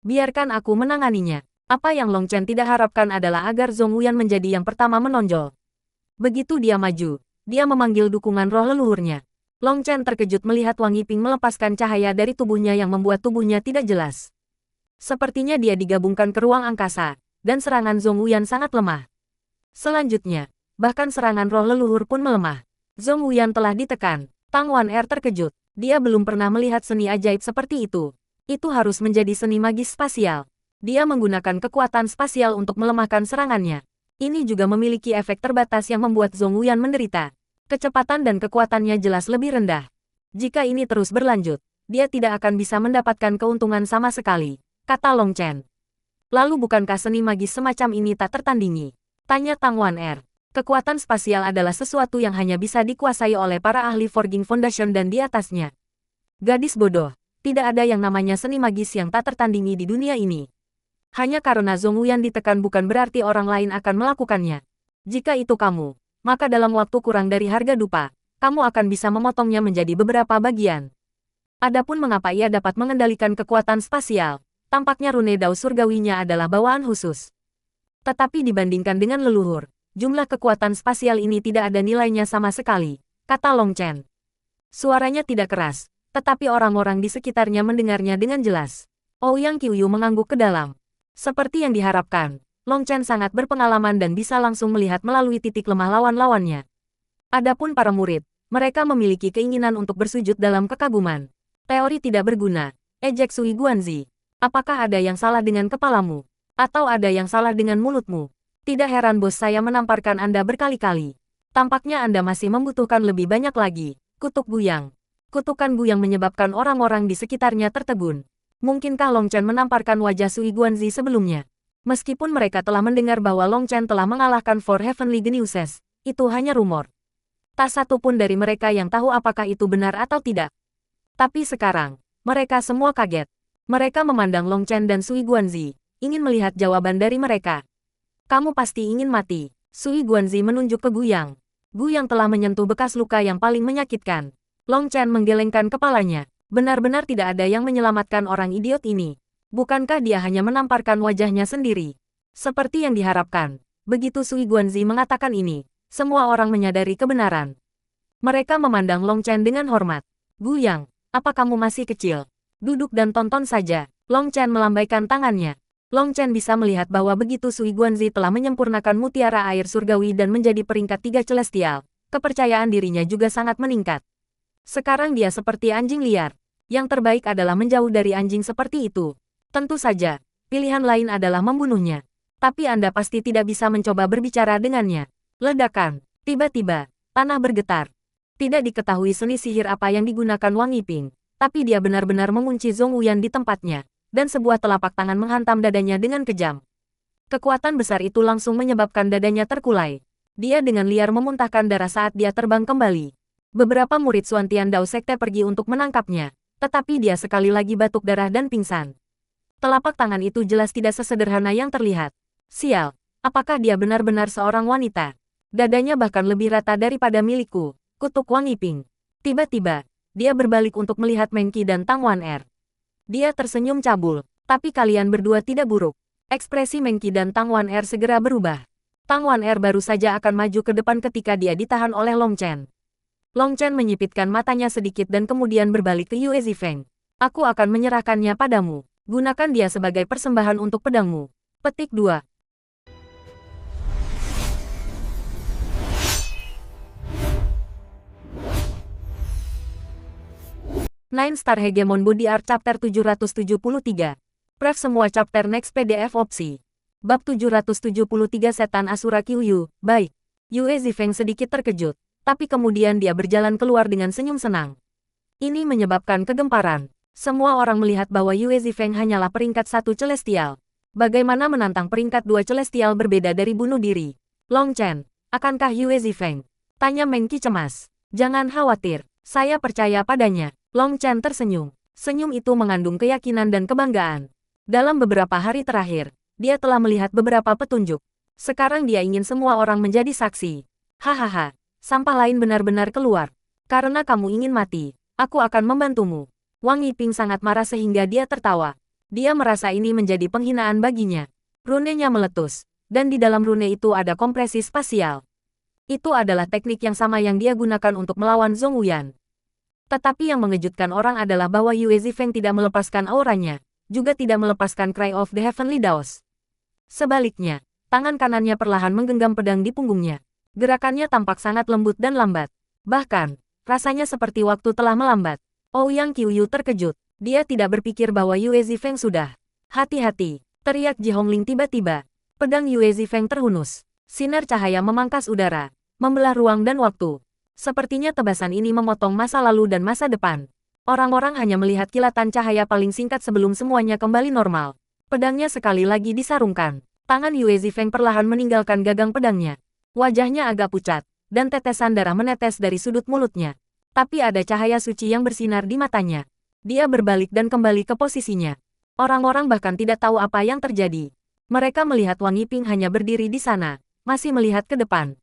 Biarkan aku menanganinya. Apa yang Long Chen tidak harapkan adalah agar Zhong Wuyan menjadi yang pertama menonjol. Begitu dia maju, dia memanggil dukungan roh leluhurnya. Long Chen terkejut melihat Wang Yiping melepaskan cahaya dari tubuhnya yang membuat tubuhnya tidak jelas. Sepertinya dia digabungkan ke ruang angkasa, dan serangan Zhong Wuyan sangat lemah. Selanjutnya, bahkan serangan roh leluhur pun melemah. Zhong Wuyan telah ditekan. Tang Wan-er terkejut. Dia belum pernah melihat seni ajaib seperti itu. Itu harus menjadi seni magis spasial. Dia menggunakan kekuatan spasial untuk melemahkan serangannya. Ini juga memiliki efek terbatas yang membuat Zhong Wuyan menderita. Kecepatan dan kekuatannya jelas lebih rendah. Jika ini terus berlanjut, dia tidak akan bisa mendapatkan keuntungan sama sekali, kata Long Chen. Lalu bukankah seni magis semacam ini tak tertandingi? Tanya Tang Wan-er. Kekuatan spasial adalah sesuatu yang hanya bisa dikuasai oleh para ahli Forging Foundation dan di atasnya. Gadis bodoh, tidak ada yang namanya seni magis yang tak tertandingi di dunia ini. Hanya karena Zhong Wuyan ditekan bukan berarti orang lain akan melakukannya. Jika itu kamu, maka dalam waktu kurang dari harga dupa, kamu akan bisa memotongnya menjadi beberapa bagian. Adapun mengapa ia dapat mengendalikan kekuatan spasial, tampaknya rune Dao surgawinya adalah bawaan khusus. Tetapi dibandingkan dengan leluhur, jumlah kekuatan spasial ini tidak ada nilainya sama sekali, kata Long Chen. Suaranya tidak keras, tetapi orang-orang di sekitarnya mendengarnya dengan jelas. Ouyang Qiuyu mengangguk ke dalam. Seperti yang diharapkan, Long Chen sangat berpengalaman dan bisa langsung melihat melalui titik lemah lawan-lawannya. Adapun para murid, mereka memiliki keinginan untuk bersujud dalam kekaguman. Teori tidak berguna, ejek Sui Guanzi. Apakah ada yang salah dengan kepalamu? Atau ada yang salah dengan mulutmu? Tidak heran bos saya menamparkan Anda berkali-kali. Tampaknya Anda masih membutuhkan lebih banyak lagi. Kutuk Guyang. Kutukan Guyang menyebabkan orang-orang di sekitarnya tertegun. Mungkinkah Long Chen menamparkan wajah Sui Guanzi sebelumnya? Meskipun mereka telah mendengar bahwa Long Chen telah mengalahkan Four Heavenly Geniuses, itu hanya rumor. Tak satu pun dari mereka yang tahu apakah itu benar atau tidak. Tapi sekarang, mereka semua kaget. Mereka memandang Long Chen dan Sui Guanzi, ingin melihat jawaban dari mereka. Kamu pasti ingin mati. Sui Guanzi menunjuk ke Guyang. Guyang telah menyentuh bekas luka yang paling menyakitkan. Long Chen menggelengkan kepalanya. Benar-benar tidak ada yang menyelamatkan orang idiot ini. Bukankah dia hanya menamparkan wajahnya sendiri? Seperti yang diharapkan. Begitu Sui Guanzi mengatakan ini, semua orang menyadari kebenaran. Mereka memandang Long Chen dengan hormat. Guyang, apa kamu masih kecil? Duduk dan tonton saja. Long Chen melambaikan tangannya. Long Chen bisa melihat bahwa begitu Sui Guanzi telah menyempurnakan mutiara air surgawi dan menjadi peringkat 3 celestial, kepercayaan dirinya juga sangat meningkat. Sekarang dia seperti anjing liar. Yang terbaik adalah menjauh dari anjing seperti itu. Tentu saja, pilihan lain adalah membunuhnya. Tapi Anda pasti tidak bisa mencoba berbicara dengannya. Ledakan. Tiba-tiba, tanah bergetar. Tidak diketahui seni sihir apa yang digunakan Wang Yiping, tapi dia benar-benar mengunci Zhong Wuyan di tempatnya, dan sebuah telapak tangan menghantam dadanya dengan kejam. Kekuatan besar itu langsung menyebabkan dadanya terkulai. Dia dengan liar memuntahkan darah saat dia terbang kembali. Beberapa murid Suantian Dao Sekte pergi untuk menangkapnya. Tetapi dia sekali lagi batuk darah dan pingsan. Telapak tangan itu jelas tidak sesederhana yang terlihat. Sial, apakah dia benar-benar seorang wanita? Dadanya bahkan lebih rata daripada milikku, kutuk Wang Yiping. Tiba-tiba, dia berbalik untuk melihat Meng Qi dan Tang Wan-er. Dia tersenyum cabul, tapi kalian berdua tidak buruk. Ekspresi Meng Qi dan Tang Wan-er segera berubah. Tang Wan-er baru saja akan maju ke depan ketika dia ditahan oleh Long Chen. Long Chen menyipitkan matanya sedikit dan kemudian berbalik ke Yue Zifeng. Aku akan menyerahkannya padamu. Gunakan dia sebagai persembahan untuk pedangmu. Petik 2. Nine Star Hegemon Body Art Chapter 773. Pref semua chapter next PDF opsi. Bab 773 Setan Asura Kyuyu. Baik. Yue Zifeng sedikit terkejut, tapi kemudian dia berjalan keluar dengan senyum senang. Ini menyebabkan kegemparan. Semua orang melihat bahwa Yue Zifeng hanyalah peringkat 1 celestial. Bagaimana menantang peringkat 2 celestial berbeda dari bunuh diri? Long Chen, akankah Yue Zifeng? Tanya Meng Qi cemas. Jangan khawatir, saya percaya padanya. Long Chen tersenyum. Senyum itu mengandung keyakinan dan kebanggaan. Dalam beberapa hari terakhir, dia telah melihat beberapa petunjuk. Sekarang dia ingin semua orang menjadi saksi. Hahaha, sampah lain benar-benar keluar. Karena kamu ingin mati, aku akan membantumu. Wang Yiping sangat marah sehingga dia tertawa. Dia merasa ini menjadi penghinaan baginya. Runenya meletus, dan di dalam rune itu ada kompresi spasial. Itu adalah teknik yang sama yang dia gunakan untuk melawan Zhong Wuyan. Tetapi yang mengejutkan orang adalah bahwa Yue Zifeng tidak melepaskan auranya, juga tidak melepaskan Cry of the Heavenly Daos. Sebaliknya, tangan kanannya perlahan menggenggam pedang di punggungnya. Gerakannya tampak sangat lembut dan lambat. Bahkan, rasanya seperti waktu telah melambat. Ouyang Qiuyu terkejut. Dia tidak berpikir bahwa Yue Zifeng sudah. Hati-hati, teriak Ji Hongling tiba-tiba. Pedang Yue Zifeng terhunus. Sinar cahaya memangkas udara, membelah ruang dan waktu. Sepertinya tebasan ini memotong masa lalu dan masa depan. Orang-orang hanya melihat kilatan cahaya paling singkat sebelum semuanya kembali normal. Pedangnya sekali lagi disarungkan. Tangan Yue Zifeng perlahan meninggalkan gagang pedangnya. Wajahnya agak pucat, dan tetesan darah menetes dari sudut mulutnya. Tapi ada cahaya suci yang bersinar di matanya. Dia berbalik dan kembali ke posisinya. Orang-orang bahkan tidak tahu apa yang terjadi. Mereka melihat Wang Yiping hanya berdiri di sana, masih melihat ke depan.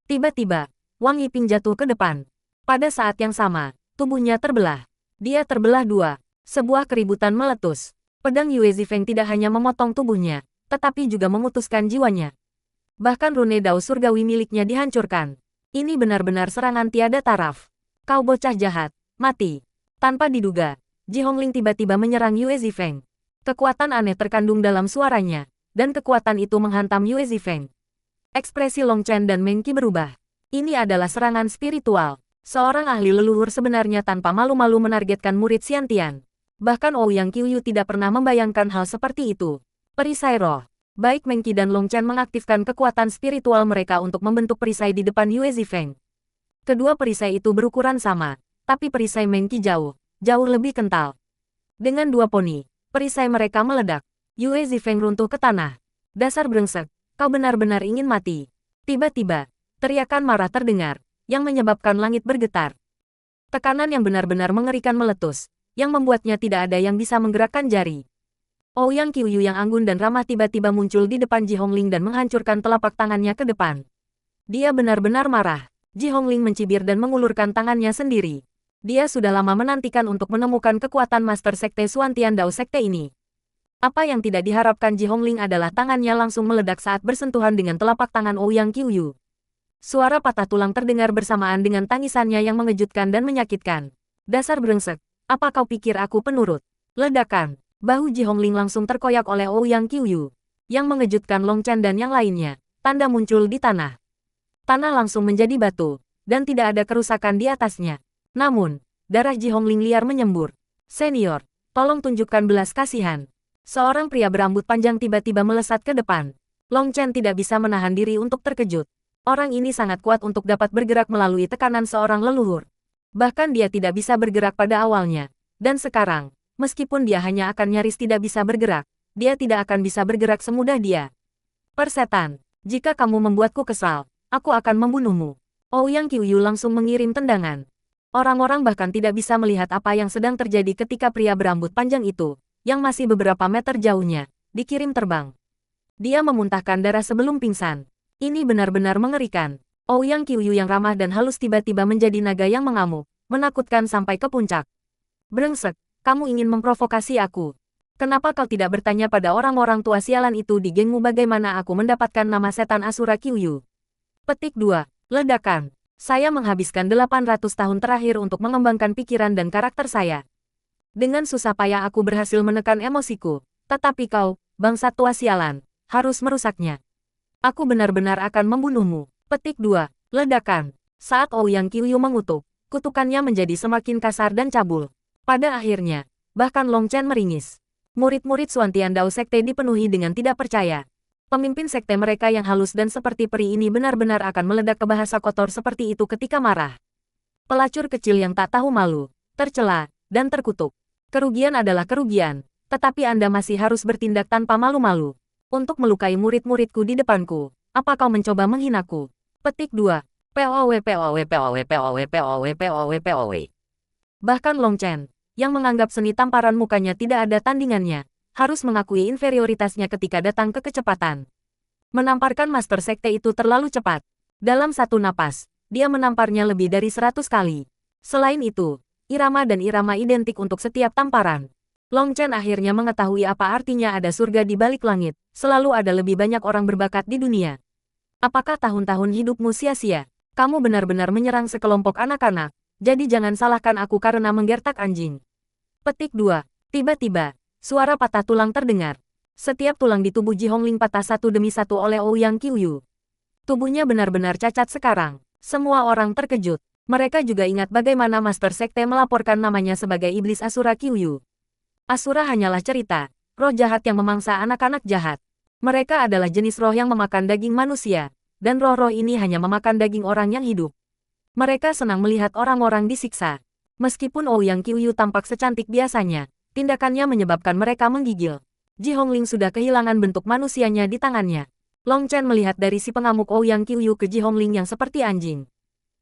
Tiba-tiba, Wang Yiping jatuh ke depan. Pada saat yang sama, tubuhnya terbelah. Dia terbelah dua. Sebuah keributan meletus. Pedang Yue Zifeng tidak hanya memotong tubuhnya, tetapi juga memutuskan jiwanya. Bahkan rune Dao surgawi miliknya dihancurkan. Ini benar-benar serangan tiada taraf. Kau bocah jahat, mati. Tanpa diduga, Ji Hongling tiba-tiba menyerang Yue Zifeng. Kekuatan aneh terkandung dalam suaranya, dan kekuatan itu menghantam Yue Zifeng. Ekspresi Long Chen dan Meng Qi berubah. Ini adalah serangan spiritual. Seorang ahli leluhur sebenarnya tanpa malu-malu menargetkan murid Xiantian. Bahkan Ouyang Qiuyu tidak pernah membayangkan hal seperti itu. Perisai roh. Baik Meng Qi dan Long Chen mengaktifkan kekuatan spiritual mereka untuk membentuk perisai di depan Yue Zifeng. Kedua perisai itu berukuran sama, tapi perisai Meng Qi jauh lebih kental. Dengan dua poni, perisai mereka meledak. Yue Zifeng runtuh ke tanah. Dasar brengsek. Kau benar-benar ingin mati. Tiba-tiba, teriakan marah terdengar, yang menyebabkan langit bergetar. Tekanan yang benar-benar mengerikan meletus, yang membuatnya tidak ada yang bisa menggerakkan jari. Ouyang Qiuyu yang anggun dan ramah tiba-tiba muncul di depan Ji Hongling dan menghancurkan telapak tangannya ke depan. Dia benar-benar marah. Ji Hongling mencibir dan mengulurkan tangannya sendiri. Dia sudah lama menantikan untuk menemukan kekuatan Master Sekte Xuantian Dao Sekte ini. Apa yang tidak diharapkan Ji Hongling adalah tangannya langsung meledak saat bersentuhan dengan telapak tangan Ouyang Qiuyu. Suara patah tulang terdengar bersamaan dengan tangisannya yang mengejutkan dan menyakitkan. Dasar brengsek, apa kau pikir aku penurut? Ledakan, bahu Ji Hongling langsung terkoyak oleh Ouyang Qiuyu. Yang mengejutkan Long Chen dan yang lainnya, tanda muncul di tanah. Tanah langsung menjadi batu, dan tidak ada kerusakan di atasnya. Namun, darah Ji Hongling liar menyembur. Senior, tolong tunjukkan belas kasihan. Seorang pria berambut panjang tiba-tiba melesat ke depan. Long Chen tidak bisa menahan diri untuk terkejut. Orang ini sangat kuat untuk dapat bergerak melalui tekanan seorang leluhur. Bahkan dia tidak bisa bergerak pada awalnya. Dan sekarang, meskipun dia hanya akan nyaris tidak bisa bergerak, dia tidak akan bisa bergerak semudah dia. Persetan, jika kamu membuatku kesal, aku akan membunuhmu. Ouyang Qiuyu langsung mengirim tendangan. Orang-orang bahkan tidak bisa melihat apa yang sedang terjadi ketika pria berambut panjang itu, yang masih beberapa meter jauhnya, dikirim terbang. Dia memuntahkan darah sebelum pingsan. Ini benar-benar mengerikan. Ouyang Qiuyu yang ramah dan halus tiba-tiba menjadi naga yang mengamuk, menakutkan sampai ke puncak. Brengsek, kamu ingin memprovokasi aku. Kenapa kau tidak bertanya pada orang-orang tua sialan itu di gengmu bagaimana aku mendapatkan nama setan Asura Qiuyu? Petik 2. Ledakan. Saya menghabiskan 800 tahun terakhir untuk mengembangkan pikiran dan karakter saya. Dengan susah payah aku berhasil menekan emosiku, tetapi kau, bangsa tua sialan, harus merusaknya. Aku benar-benar akan membunuhmu. Petik 2. Ledakan. Saat Ouyang Qiuyu mengutuk, kutukannya menjadi semakin kasar dan cabul. Pada akhirnya, bahkan Long Chen meringis. Murid-murid Suantian Dao Sekte dipenuhi dengan tidak percaya. Pemimpin sekte mereka yang halus dan seperti peri ini benar-benar akan meledak ke bahasa kotor seperti itu ketika marah. Pelacur kecil yang tak tahu malu, tercela, dan terkutuk. Kerugian adalah kerugian, tetapi Anda masih harus bertindak tanpa malu-malu. Untuk melukai murid-muridku di depanku, apa kau mencoba menghinaku? Petik 2. POW POW POW POW POW POW POW. Bahkan Long Chen, yang menganggap seni tamparan mukanya tidak ada tandingannya, harus mengakui inferioritasnya ketika datang ke kecepatan. Menamparkan Master Sekte itu terlalu cepat. Dalam satu napas, dia menamparnya lebih dari 100 kali. Selain itu, irama dan irama identik untuk setiap tamparan. Long Chen akhirnya mengetahui apa artinya ada surga di balik langit, selalu ada lebih banyak orang berbakat di dunia. Apakah tahun-tahun hidupmu sia-sia? Kamu benar-benar menyerang sekelompok anak-anak, jadi jangan salahkan aku karena menggertak anjing. Petik 2. Tiba-tiba, suara patah tulang terdengar. Setiap tulang di tubuh Ji Hongling patah satu demi satu oleh Ouyang Qiuyu. Tubuhnya benar-benar cacat sekarang. Semua orang terkejut. Mereka juga ingat bagaimana Master Sekte melaporkan namanya sebagai Iblis Asura Qiuyu. Asura hanyalah cerita, roh jahat yang memangsa anak-anak jahat. Mereka adalah jenis roh yang memakan daging manusia, dan roh-roh ini hanya memakan daging orang yang hidup. Mereka senang melihat orang-orang disiksa. Meskipun Ouyang Qiuyu tampak secantik biasanya, tindakannya menyebabkan mereka menggigil. Ji Hongling sudah kehilangan bentuk manusianya di tangannya. Long Chen melihat dari si pengamuk Ouyang Qiuyu ke Ji Hongling yang seperti anjing.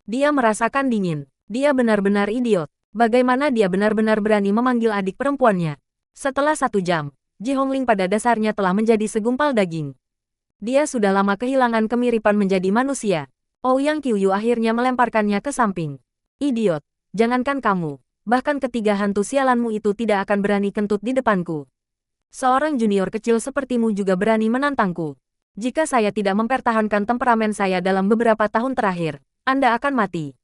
Dia merasakan dingin. Dia benar-benar idiot. Bagaimana dia benar-benar berani memanggil adik perempuannya? Setelah 1 jam, Ji Hongling pada dasarnya telah menjadi segumpal daging. Dia sudah lama kehilangan kemiripan menjadi manusia. Ouyang Qiuyu akhirnya melemparkannya ke samping. Idiot, jangankan kamu. Bahkan ketiga hantu sialanmu itu tidak akan berani kentut di depanku. Seorang junior kecil sepertimu juga berani menantangku. Jika saya tidak mempertahankan temperamen saya dalam beberapa tahun terakhir, Anda akan mati.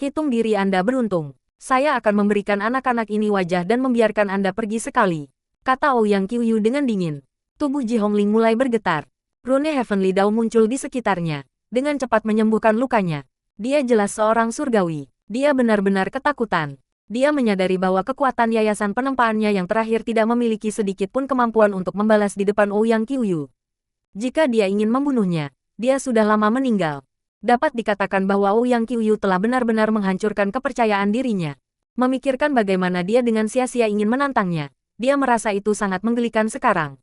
Hitung diri Anda beruntung. Saya akan memberikan anak-anak ini wajah dan membiarkan Anda pergi sekali, kata Ouyang Qiuyu dengan dingin. Tubuh Ji Hongling mulai bergetar. Rune Heavenly Dao muncul di sekitarnya, dengan cepat menyembuhkan lukanya. Dia jelas seorang surgawi. Dia benar-benar ketakutan. Dia menyadari bahwa kekuatan yayasan penempaannya yang terakhir tidak memiliki sedikit pun kemampuan untuk membalas di depan Ouyang Qiuyu. Jika dia ingin membunuhnya, dia sudah lama meninggal. Dapat dikatakan bahwa Ouyang Qiuyu telah benar-benar menghancurkan kepercayaan dirinya. Memikirkan bagaimana dia dengan sia-sia ingin menantangnya, dia merasa itu sangat menggelikan sekarang.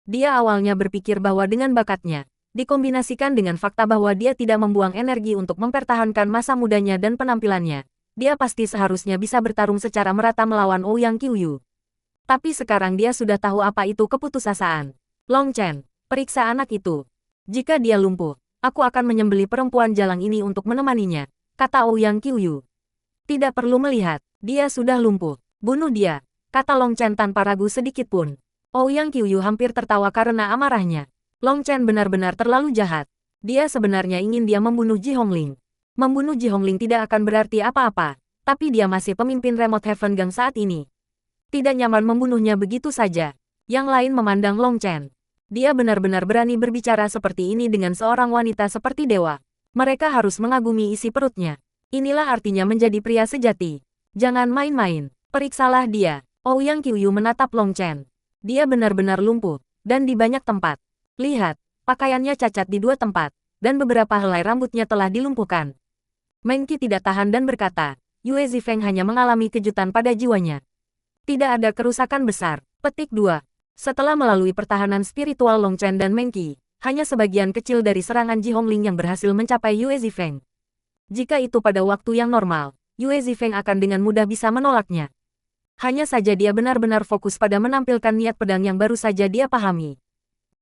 Dia awalnya berpikir bahwa dengan bakatnya, dikombinasikan dengan fakta bahwa dia tidak membuang energi untuk mempertahankan masa mudanya dan penampilannya, dia pasti seharusnya bisa bertarung secara merata melawan Ouyang Qiuyu. Tapi sekarang dia sudah tahu apa itu keputusasaan. Long Chen, periksa anak itu. Jika dia lumpuh, aku akan menyembelih perempuan jalang ini untuk menemaninya, kata Ouyang Qiuyu. Tidak perlu melihat, dia sudah lumpuh. Bunuh dia, kata Long Chen tanpa ragu sedikit pun. Ouyang Qiuyu hampir tertawa karena amarahnya. Long Chen benar-benar terlalu jahat. Dia sebenarnya ingin dia membunuh Ji Hongling. Membunuh Ji Hongling tidak akan berarti apa-apa, tapi dia masih pemimpin Remote Heaven Gang saat ini. Tidak nyaman membunuhnya begitu saja. Yang lain memandang Long Chen. Dia benar-benar berani berbicara seperti ini dengan seorang wanita seperti dewa. Mereka harus mengagumi isi perutnya. Inilah artinya menjadi pria sejati. Jangan main-main. Periksalah dia. Ouyang Qiuyu menatap Long Chen. Dia benar-benar lumpuh, dan di banyak tempat. Lihat, pakaiannya cacat di 2 tempat, dan beberapa helai rambutnya telah dilumpuhkan. Meng Qi tidak tahan dan berkata, Yue Zifeng hanya mengalami kejutan pada jiwanya. Tidak ada kerusakan besar. Petik 2. Setelah melalui pertahanan spiritual Long Chen dan Meng Qi, hanya sebagian kecil dari serangan Ji Hongling yang berhasil mencapai Yue Zifeng. Jika itu pada waktu yang normal, Yue Zifeng akan dengan mudah bisa menolaknya. Hanya saja dia benar-benar fokus pada menampilkan niat pedang yang baru saja dia pahami.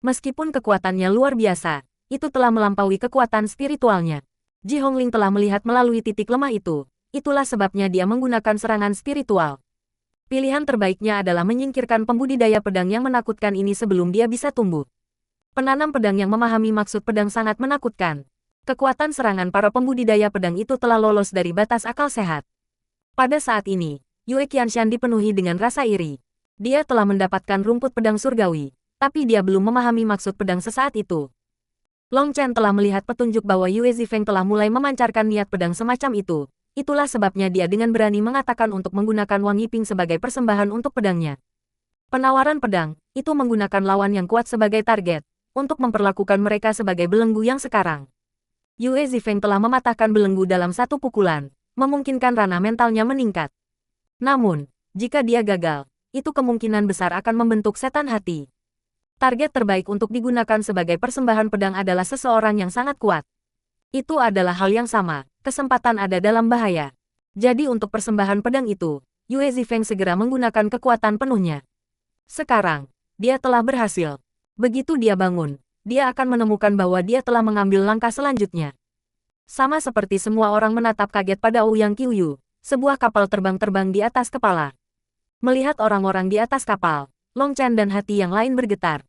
Meskipun kekuatannya luar biasa, itu telah melampaui kekuatan spiritualnya. Ji Hongling telah melihat melalui titik lemah itu, itulah sebabnya dia menggunakan serangan spiritual. Pilihan terbaiknya adalah menyingkirkan pembudidaya pedang yang menakutkan ini sebelum dia bisa tumbuh. Penanam pedang yang memahami maksud pedang sangat menakutkan. Kekuatan serangan para pembudidaya pedang itu telah lolos dari batas akal sehat. Pada saat ini, Yue Qianshan dipenuhi dengan rasa iri. Dia telah mendapatkan rumput pedang surgawi, tapi dia belum memahami maksud pedang sesaat itu. Long Chen telah melihat petunjuk bahwa Yue Zifeng telah mulai memancarkan niat pedang semacam itu. Itulah sebabnya dia dengan berani mengatakan untuk menggunakan Wang Yiping sebagai persembahan untuk pedangnya. Penawaran pedang, itu menggunakan lawan yang kuat sebagai target, untuk memperlakukan mereka sebagai belenggu yang sekarang. Yue Zifeng telah mematahkan belenggu dalam satu pukulan, memungkinkan ranah mentalnya meningkat. Namun, jika dia gagal, itu kemungkinan besar akan membentuk setan hati. Target terbaik untuk digunakan sebagai persembahan pedang adalah seseorang yang sangat kuat. Itu adalah hal yang sama, kesempatan ada dalam bahaya. Jadi untuk persembahan pedang itu, Yue Zifeng segera menggunakan kekuatan penuhnya. Sekarang, dia telah berhasil. Begitu dia bangun, dia akan menemukan bahwa dia telah mengambil langkah selanjutnya. Sama seperti semua orang menatap kaget pada Ouyang Qiuyu, sebuah kapal terbang di atas kepala. Melihat orang-orang di atas kapal, Long Chen dan hati yang lain bergetar.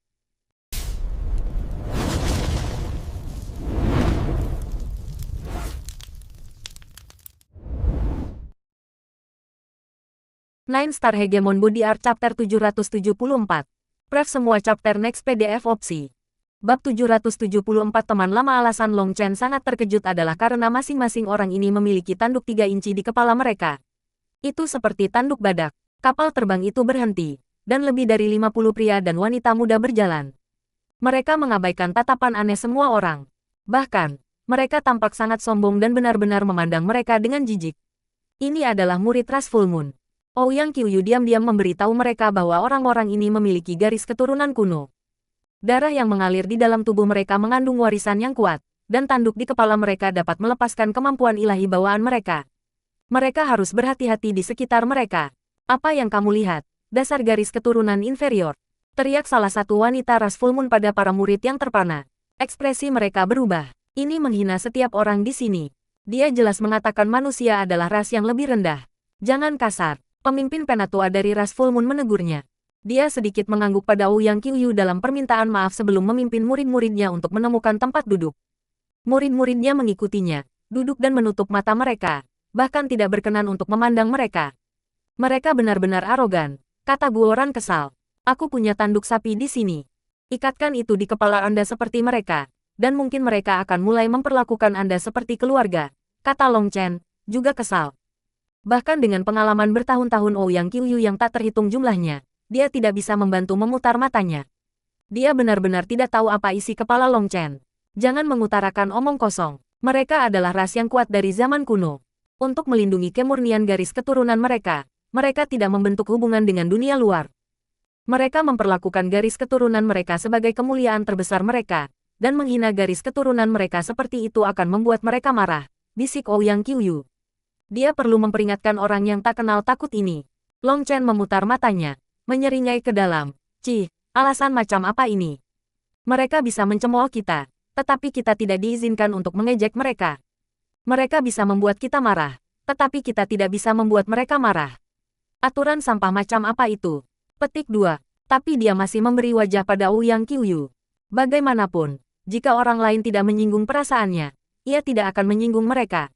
Nine Star Hegemon Body Art Chapter 774. Pref semua chapter next PDF opsi. Bab 774 teman lama. Alasan Long Chen sangat terkejut adalah karena masing-masing orang ini memiliki tanduk 3 inci di kepala mereka. Itu seperti tanduk badak. Kapal terbang itu berhenti, dan lebih dari 50 pria dan wanita muda berjalan. Mereka mengabaikan tatapan aneh semua orang. Bahkan, mereka tampak sangat sombong dan benar-benar memandang mereka dengan jijik. Ini adalah murid ras Full Moon. Ouyang Qiuyu diam-diam memberitahu mereka bahwa orang-orang ini memiliki garis keturunan kuno. Darah yang mengalir di dalam tubuh mereka mengandung warisan yang kuat, dan tanduk di kepala mereka dapat melepaskan kemampuan ilahi bawaan mereka. Mereka harus berhati-hati di sekitar mereka. Apa yang kamu lihat? Dasar garis keturunan inferior. Teriak salah satu wanita ras Full Moon pada para murid yang terpana. Ekspresi mereka berubah. Ini menghina setiap orang di sini. Dia jelas mengatakan manusia adalah ras yang lebih rendah. Jangan kasar. Pemimpin penatua dari ras Full Moon menegurnya. Dia sedikit mengangguk pada Ouyang Qiuyu dalam permintaan maaf sebelum memimpin murid-muridnya untuk menemukan tempat duduk. Murid-muridnya mengikutinya, duduk dan menutup mata mereka, bahkan tidak berkenan untuk memandang mereka. Mereka benar-benar arogan, kata Guoran kesal. Aku punya tanduk sapi di sini. Ikatkan itu di kepala Anda seperti mereka, dan mungkin mereka akan mulai memperlakukan Anda seperti keluarga, kata Long Chen, juga kesal. Bahkan dengan pengalaman bertahun-tahun Ouyang Qiuyu yang tak terhitung jumlahnya, dia tidak bisa membantu memutar matanya. Dia benar-benar tidak tahu apa isi kepala Long Chen. Jangan mengutarakan omong kosong. Mereka adalah ras yang kuat dari zaman kuno. Untuk melindungi kemurnian garis keturunan mereka, mereka tidak membentuk hubungan dengan dunia luar. Mereka memperlakukan garis keturunan mereka sebagai kemuliaan terbesar mereka, dan menghina garis keturunan mereka seperti itu akan membuat mereka marah, bisik Ouyang Qiuyu. Dia perlu memperingatkan orang yang tak kenal takut ini. Long Chen memutar matanya, menyeringai ke dalam. Cih, alasan macam apa ini? Mereka bisa mencemooh kita, tetapi kita tidak diizinkan untuk mengejek mereka. Mereka bisa membuat kita marah, tetapi kita tidak bisa membuat mereka marah. Aturan sampah macam apa itu? Petik 2. Tapi dia masih memberi wajah pada Ouyang Qiuyu. Bagaimanapun, jika orang lain tidak menyinggung perasaannya, ia tidak akan menyinggung mereka.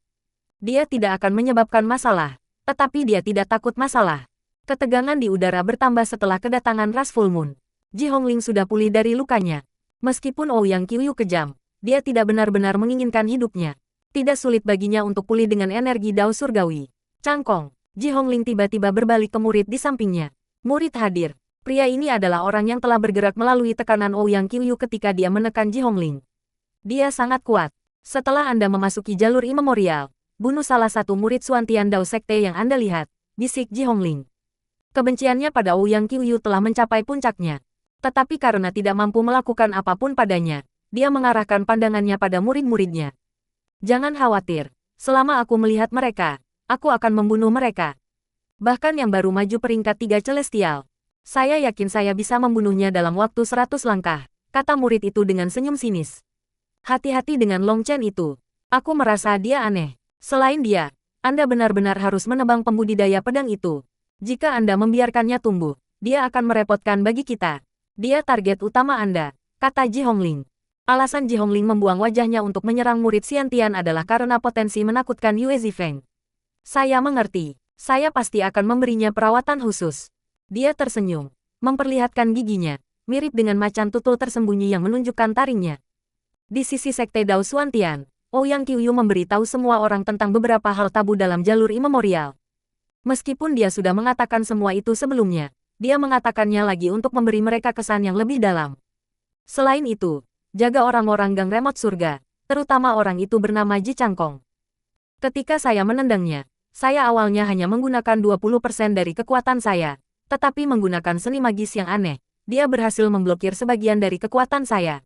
Dia tidak akan menyebabkan masalah, tetapi dia tidak takut masalah. Ketegangan di udara bertambah setelah kedatangan ras Full Moon. Ji Hongling sudah pulih dari lukanya. Meskipun Ouyang Qiuyu kejam, dia tidak benar-benar menginginkan hidupnya. Tidak sulit baginya untuk pulih dengan energi Dao Surgawi. Cangkong, Ji Hongling tiba-tiba berbalik ke murid di sampingnya. Murid hadir. Pria ini adalah orang yang telah bergerak melalui tekanan Ouyang Qiuyu ketika dia menekan Ji Hongling. Dia sangat kuat. Setelah Anda memasuki jalur imemorial, bunuh salah satu murid Suantian Dao Sekte yang Anda lihat, bisik Ji Hongling. Kebenciannya pada Ouyang Qiuyu telah mencapai puncaknya. Tetapi karena tidak mampu melakukan apapun padanya, dia mengarahkan pandangannya pada murid-muridnya. Jangan khawatir, selama aku melihat mereka, aku akan membunuh mereka. Bahkan yang baru maju peringkat 3 celestial. Saya yakin saya bisa membunuhnya dalam waktu 100 langkah, kata murid itu dengan senyum sinis. Hati-hati dengan Long Chen itu. Aku merasa dia aneh. Selain dia, Anda benar-benar harus menebang pembudidaya pedang itu. Jika Anda membiarkannya tumbuh, dia akan merepotkan bagi kita. Dia target utama Anda, kata Ji Hongling. Alasan Ji Hongling membuang wajahnya untuk menyerang murid Xiantian adalah karena potensi menakutkan Yue Zifeng. Saya mengerti. Saya pasti akan memberinya perawatan khusus. Dia tersenyum, memperlihatkan giginya, mirip dengan macan tutul tersembunyi yang menunjukkan taringnya. Di sisi Sekte Dao Suantian, Ouyang Qiuyu memberitahu semua orang tentang beberapa hal tabu dalam jalur imemorial. Meskipun dia sudah mengatakan semua itu sebelumnya, dia mengatakannya lagi untuk memberi mereka kesan yang lebih dalam. Selain itu, jaga orang-orang gang remote surga, terutama orang itu bernama Ji Changkong. Ketika saya menendangnya, saya awalnya hanya menggunakan 20% dari kekuatan saya, tetapi menggunakan seni magis yang aneh, dia berhasil memblokir sebagian dari kekuatan saya.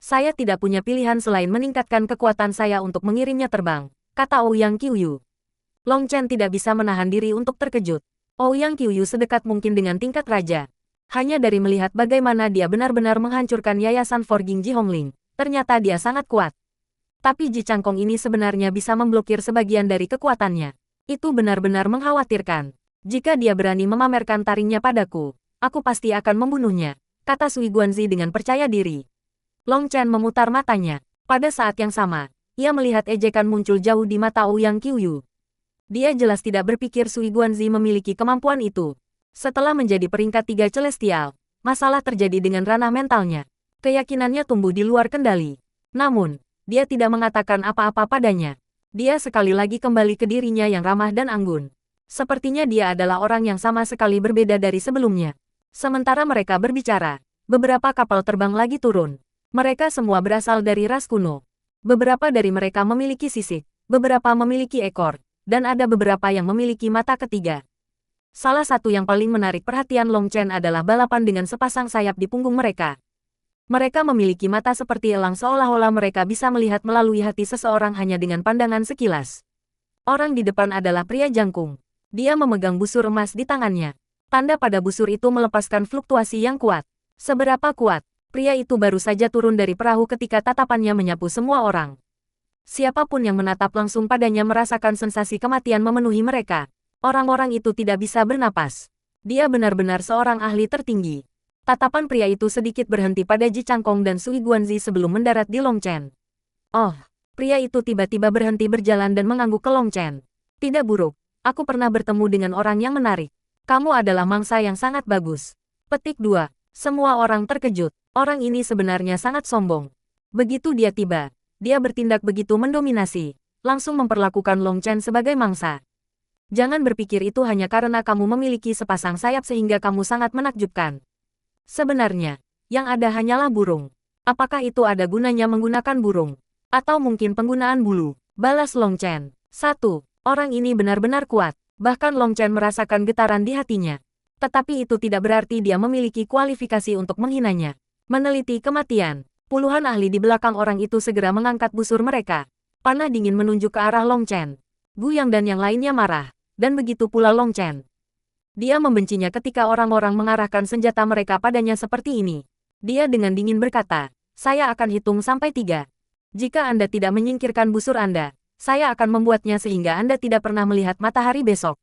Saya tidak punya pilihan selain meningkatkan kekuatan saya untuk mengirimnya terbang, kata Ouyang Qiuyu. Long Chen tidak bisa menahan diri untuk terkejut. Ouyang Qiuyu sedekat mungkin dengan tingkat raja. Hanya dari melihat bagaimana dia benar-benar menghancurkan yayasan Forging Ji Hongling, ternyata dia sangat kuat. Tapi Ji Changkong ini sebenarnya bisa memblokir sebagian dari kekuatannya. Itu benar-benar mengkhawatirkan. Jika dia berani memamerkan taringnya padaku, aku pasti akan membunuhnya, kata Sui Guanzi dengan percaya diri. Long Chen memutar matanya. Pada saat yang sama, ia melihat ejekan muncul jauh di mata Ouyang Qiuyu. Dia jelas tidak berpikir Sui Guanzi memiliki kemampuan itu. Setelah menjadi peringkat 3 celestial, masalah terjadi dengan ranah mentalnya. Keyakinannya tumbuh di luar kendali. Namun, dia tidak mengatakan apa-apa padanya. Dia sekali lagi kembali ke dirinya yang ramah dan anggun. Sepertinya dia adalah orang yang sama sekali berbeda dari sebelumnya. Sementara mereka berbicara, beberapa kapal terbang lagi turun. Mereka semua berasal dari ras kuno. Beberapa dari mereka memiliki sisik, beberapa memiliki ekor, dan ada beberapa yang memiliki mata ketiga. Salah satu yang paling menarik perhatian Long Chen adalah balapan dengan sepasang sayap di punggung mereka. Mereka memiliki mata seperti elang seolah-olah mereka bisa melihat melalui hati seseorang hanya dengan pandangan sekilas. Orang di depan adalah pria jangkung. Dia memegang busur emas di tangannya. Tanda pada busur itu melepaskan fluktuasi yang kuat. Seberapa kuat? Pria itu baru saja turun dari perahu ketika tatapannya menyapu semua orang. Siapapun yang menatap langsung padanya merasakan sensasi kematian memenuhi mereka. Orang-orang itu tidak bisa bernapas. Dia benar-benar seorang ahli tertinggi. Tatapan pria itu sedikit berhenti pada Ji Changkong dan Sui Guanzi sebelum mendarat di Long Chen. Oh, pria itu tiba-tiba berhenti berjalan dan mengangguk ke Long Chen. Tidak buruk, aku pernah bertemu dengan orang yang menarik. Kamu adalah mangsa yang sangat bagus. Petik 2. Semua orang terkejut. Orang ini sebenarnya sangat sombong. Begitu dia tiba, dia bertindak begitu mendominasi, langsung memperlakukan Long Chen sebagai mangsa. Jangan berpikir itu hanya karena kamu memiliki sepasang sayap sehingga kamu sangat menakjubkan. Sebenarnya, yang ada hanyalah burung. Apakah itu ada gunanya menggunakan burung? Atau mungkin penggunaan bulu? Balas Long Chen. 1. Orang ini benar-benar kuat. Bahkan Long Chen merasakan getaran di hatinya. Tetapi itu tidak berarti dia memiliki kualifikasi untuk menghinanya. Meneliti kematian. Puluhan ahli di belakang orang itu segera mengangkat busur mereka. Panah dingin menunjuk ke arah Long Chen. Gu Yang dan yang lainnya marah. Dan begitu pula Long Chen. Dia membencinya ketika orang-orang mengarahkan senjata mereka padanya seperti ini. Dia dengan dingin berkata, saya akan hitung sampai 3. Jika Anda tidak menyingkirkan busur Anda, saya akan membuatnya sehingga Anda tidak pernah melihat matahari besok.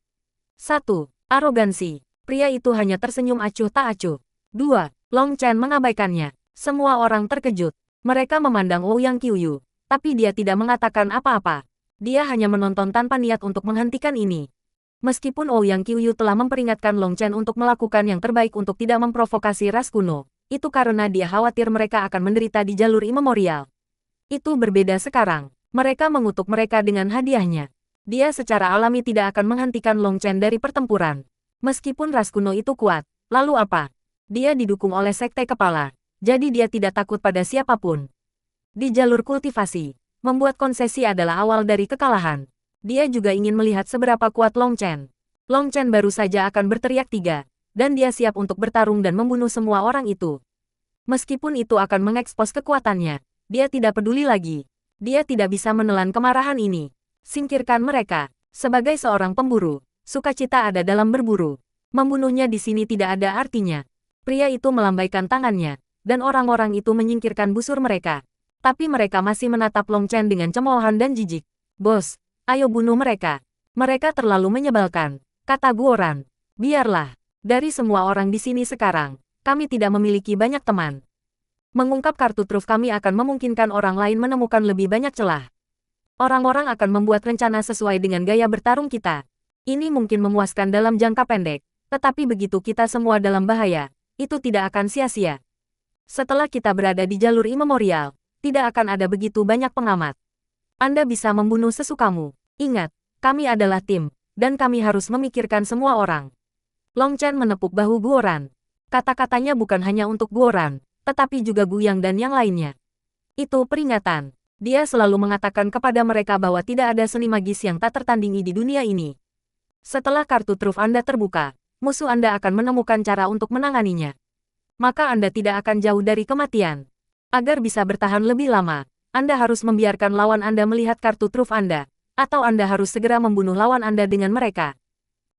1. Arogansi. Pria itu hanya tersenyum acuh tak acuh. 2. Long Chen mengabaikannya. Semua orang terkejut. Mereka memandang Ouyang Qiuyu, tapi dia tidak mengatakan apa-apa. Dia hanya menonton tanpa niat untuk menghentikan ini. Meskipun Ouyang Qiuyu telah memperingatkan Long Chen untuk melakukan yang terbaik untuk tidak memprovokasi ras kuno, itu karena dia khawatir mereka akan menderita di jalur imemorial. Itu berbeda sekarang. Mereka mengutuk mereka dengan hadiahnya. Dia secara alami tidak akan menghentikan Long Chen dari pertempuran. Meskipun ras kuno itu kuat, lalu apa? Dia didukung oleh sekte kepala, jadi dia tidak takut pada siapapun. Di jalur kultivasi, membuat konsesi adalah awal dari kekalahan. Dia juga ingin melihat seberapa kuat Long Chen. Long Chen baru saja akan berteriak 3, dan dia siap untuk bertarung dan membunuh semua orang itu. Meskipun itu akan mengekspos kekuatannya, dia tidak peduli lagi. Dia tidak bisa menelan kemarahan ini. Singkirkan mereka. Sebagai seorang pemburu, sukacita ada dalam berburu. Membunuhnya di sini tidak ada artinya. Pria itu melambaikan tangannya, dan orang-orang itu menyingkirkan busur mereka. Tapi mereka masih menatap Long Chen dengan cemoohan dan jijik. Bos, ayo bunuh mereka. Mereka terlalu menyebalkan, kata Guoran. Biarlah. Dari semua orang di sini sekarang, kami tidak memiliki banyak teman. Mengungkap kartu truf kami akan memungkinkan orang lain menemukan lebih banyak celah. Orang-orang akan membuat rencana sesuai dengan gaya bertarung kita. Ini mungkin memuaskan dalam jangka pendek, tetapi begitu kita semua dalam bahaya, itu tidak akan sia-sia. Setelah kita berada di jalur imemorial, tidak akan ada begitu banyak pengamat. Anda bisa membunuh sesukamu. Ingat, kami adalah tim, dan kami harus memikirkan semua orang. Long Chen menepuk bahu Guoran. Kata-katanya bukan hanya untuk Guoran, tetapi juga Guyang dan yang lainnya. Itu peringatan. Dia selalu mengatakan kepada mereka bahwa tidak ada seni magis yang tak tertandingi di dunia ini. Setelah kartu truf Anda terbuka, musuh Anda akan menemukan cara untuk menanganinya. Maka Anda tidak akan jauh dari kematian. Agar bisa bertahan lebih lama, Anda harus membiarkan lawan Anda melihat kartu truf Anda, atau Anda harus segera membunuh lawan Anda dengan mereka.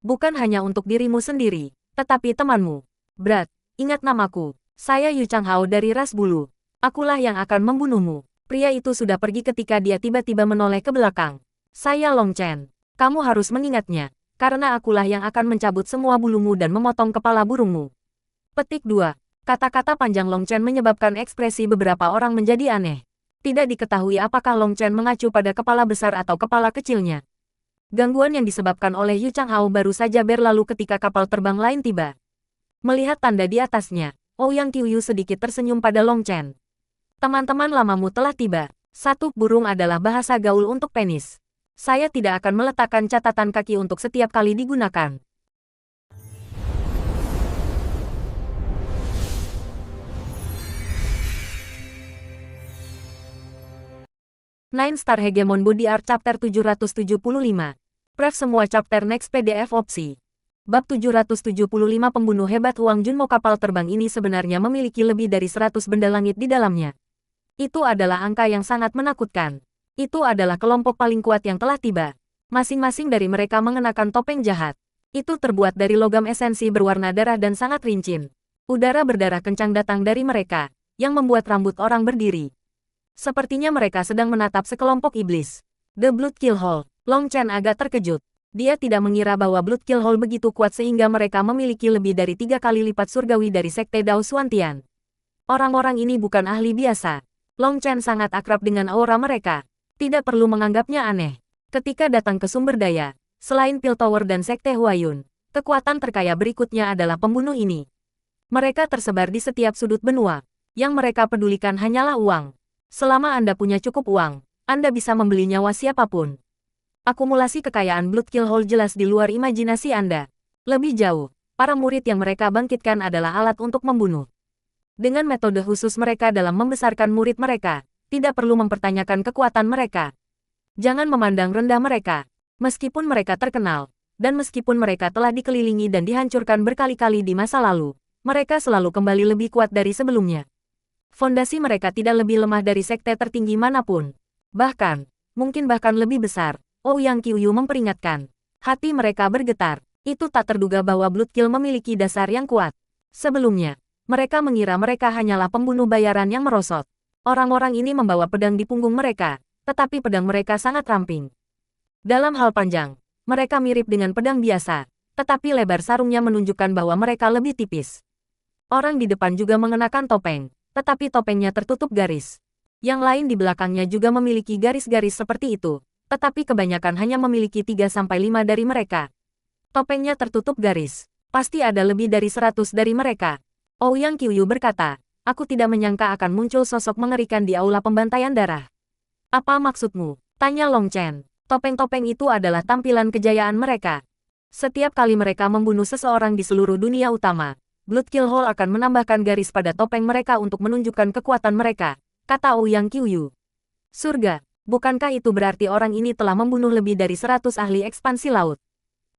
Bukan hanya untuk dirimu sendiri, tetapi temanmu. Brad, ingat namaku. Saya Yu Changhao dari ras bulu. Akulah yang akan membunuhmu. Pria itu sudah pergi ketika dia tiba-tiba menoleh ke belakang. Saya Long Chen. Kamu harus mengingatnya, karena akulah yang akan mencabut semua bulumu dan memotong kepala burungmu. Petik 2. Kata-kata panjang Long Chen menyebabkan ekspresi beberapa orang menjadi aneh. Tidak diketahui apakah Long Chen mengacu pada kepala besar atau kepala kecilnya. Gangguan yang disebabkan oleh Yu Changhao baru saja berlalu ketika kapal terbang lain tiba. Melihat tanda di atasnya, Ouyang Qiuyu sedikit tersenyum pada Long Chen. Teman-teman lamamu telah tiba. Satu burung adalah bahasa gaul untuk penis. Saya tidak akan meletakkan catatan kaki untuk setiap kali digunakan. Nine Star Hegemon Body Art Chapter 775. Pref semua chapter next PDF opsi. Bab 775 Pembunuh Hebat Huang Junmo. Kapal terbang ini sebenarnya memiliki lebih dari 100 benda langit di dalamnya. Itu adalah angka yang sangat menakutkan. Itu adalah kelompok paling kuat yang telah tiba. Masing-masing dari mereka mengenakan topeng jahat. Itu terbuat dari logam esensi berwarna darah dan sangat rincin. Udara berdarah kencang datang dari mereka, yang membuat rambut orang berdiri. Sepertinya mereka sedang menatap sekelompok iblis. The Blood Kill Hole. Long Chen agak terkejut. Dia tidak mengira bahwa Blood Kill Hole begitu kuat sehingga mereka memiliki lebih dari 3 kali lipat surgawi dari Sekte Dao Xuantian. Orang-orang ini bukan ahli biasa. Long Chen sangat akrab dengan aura mereka. Tidak perlu menganggapnya aneh. Ketika datang ke sumber daya, selain Piltover dan Sekte Huayun, kekuatan terkaya berikutnya adalah pembunuh ini. Mereka tersebar di setiap sudut benua. Yang mereka pedulikan hanyalah uang. Selama Anda punya cukup uang, Anda bisa membeli nyawa siapapun. Akumulasi kekayaan Blood Kill Hole jelas di luar imajinasi Anda. Lebih jauh, para murid yang mereka bangkitkan adalah alat untuk membunuh. Dengan metode khusus mereka dalam membesarkan murid mereka, tidak perlu mempertanyakan kekuatan mereka. Jangan memandang rendah mereka. Meskipun mereka terkenal, dan meskipun mereka telah dikelilingi dan dihancurkan berkali-kali di masa lalu, mereka selalu kembali lebih kuat dari sebelumnya. Fondasi mereka tidak lebih lemah dari sekte tertinggi manapun. Bahkan, mungkin bahkan lebih besar. Ouyang Qiuyu memperingatkan. Hati mereka bergetar. Itu tak terduga bahwa Bloodkill memiliki dasar yang kuat. Sebelumnya, mereka mengira mereka hanyalah pembunuh bayaran yang merosot. Orang-orang ini membawa pedang di punggung mereka, tetapi pedang mereka sangat ramping. Dalam hal panjang, mereka mirip dengan pedang biasa, tetapi lebar sarungnya menunjukkan bahwa mereka lebih tipis. Orang di depan juga mengenakan topeng, tetapi topengnya tertutup garis. Yang lain di belakangnya juga memiliki garis-garis seperti itu, tetapi kebanyakan hanya memiliki 3-5 dari mereka. Topengnya tertutup garis. Pasti ada lebih dari 100 dari mereka. Ouyang Qiuyu berkata, aku tidak menyangka akan muncul sosok mengerikan di aula pembantaian darah. Apa maksudmu? Tanya Long Chen. Topeng-topeng itu adalah tampilan kejayaan mereka. Setiap kali mereka membunuh seseorang di seluruh dunia utama, Blood Kill Hole akan menambahkan garis pada topeng mereka untuk menunjukkan kekuatan mereka, kata Ouyang Qiuyu. Surga, bukankah itu berarti orang ini telah membunuh lebih dari 100 ahli ekspansi laut?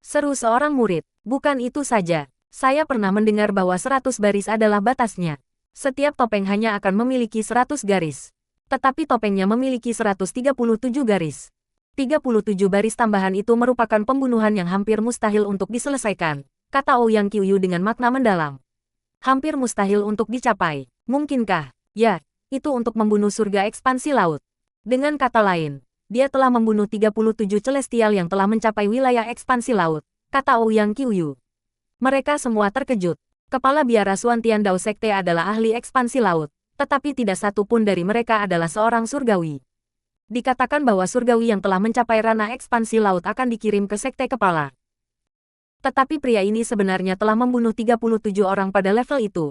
Seru seorang murid, bukan itu saja. Saya pernah mendengar bahwa 100 baris adalah batasnya. Setiap topeng hanya akan memiliki 100 garis. Tetapi topengnya memiliki 137 garis. 37 baris tambahan itu merupakan pembunuhan yang hampir mustahil untuk diselesaikan, kata Ouyang Qiuyu dengan makna mendalam. Hampir mustahil untuk dicapai. Mungkinkah? Ya, itu untuk membunuh surga ekspansi laut. Dengan kata lain, dia telah membunuh 37 celestial yang telah mencapai wilayah ekspansi laut, kata Ouyang Qiuyu. Mereka semua terkejut. Kepala biara Xuantian Dao Sekte adalah ahli ekspansi laut, tetapi tidak satu pun dari mereka adalah seorang surgawi. Dikatakan bahwa surgawi yang telah mencapai ranah ekspansi laut akan dikirim ke sekte kepala. Tetapi pria ini sebenarnya telah membunuh 37 orang pada level itu.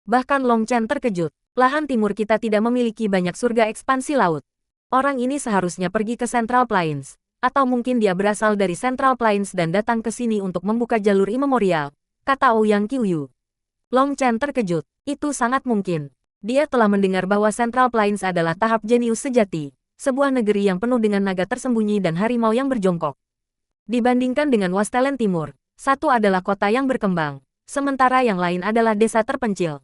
Bahkan Long Chen terkejut. Lahan timur kita tidak memiliki banyak surga ekspansi laut. Orang ini seharusnya pergi ke Central Plains. Atau mungkin dia berasal dari Central Plains dan datang ke sini untuk membuka jalur imemorial, kata Ouyang Qiuyu. Long Chen terkejut. Itu sangat mungkin. Dia telah mendengar bahwa Central Plains adalah tahap jenius sejati, sebuah negeri yang penuh dengan naga tersembunyi dan harimau yang berjongkok. Dibandingkan dengan Wastelen Timur, satu adalah kota yang berkembang, sementara yang lain adalah desa terpencil.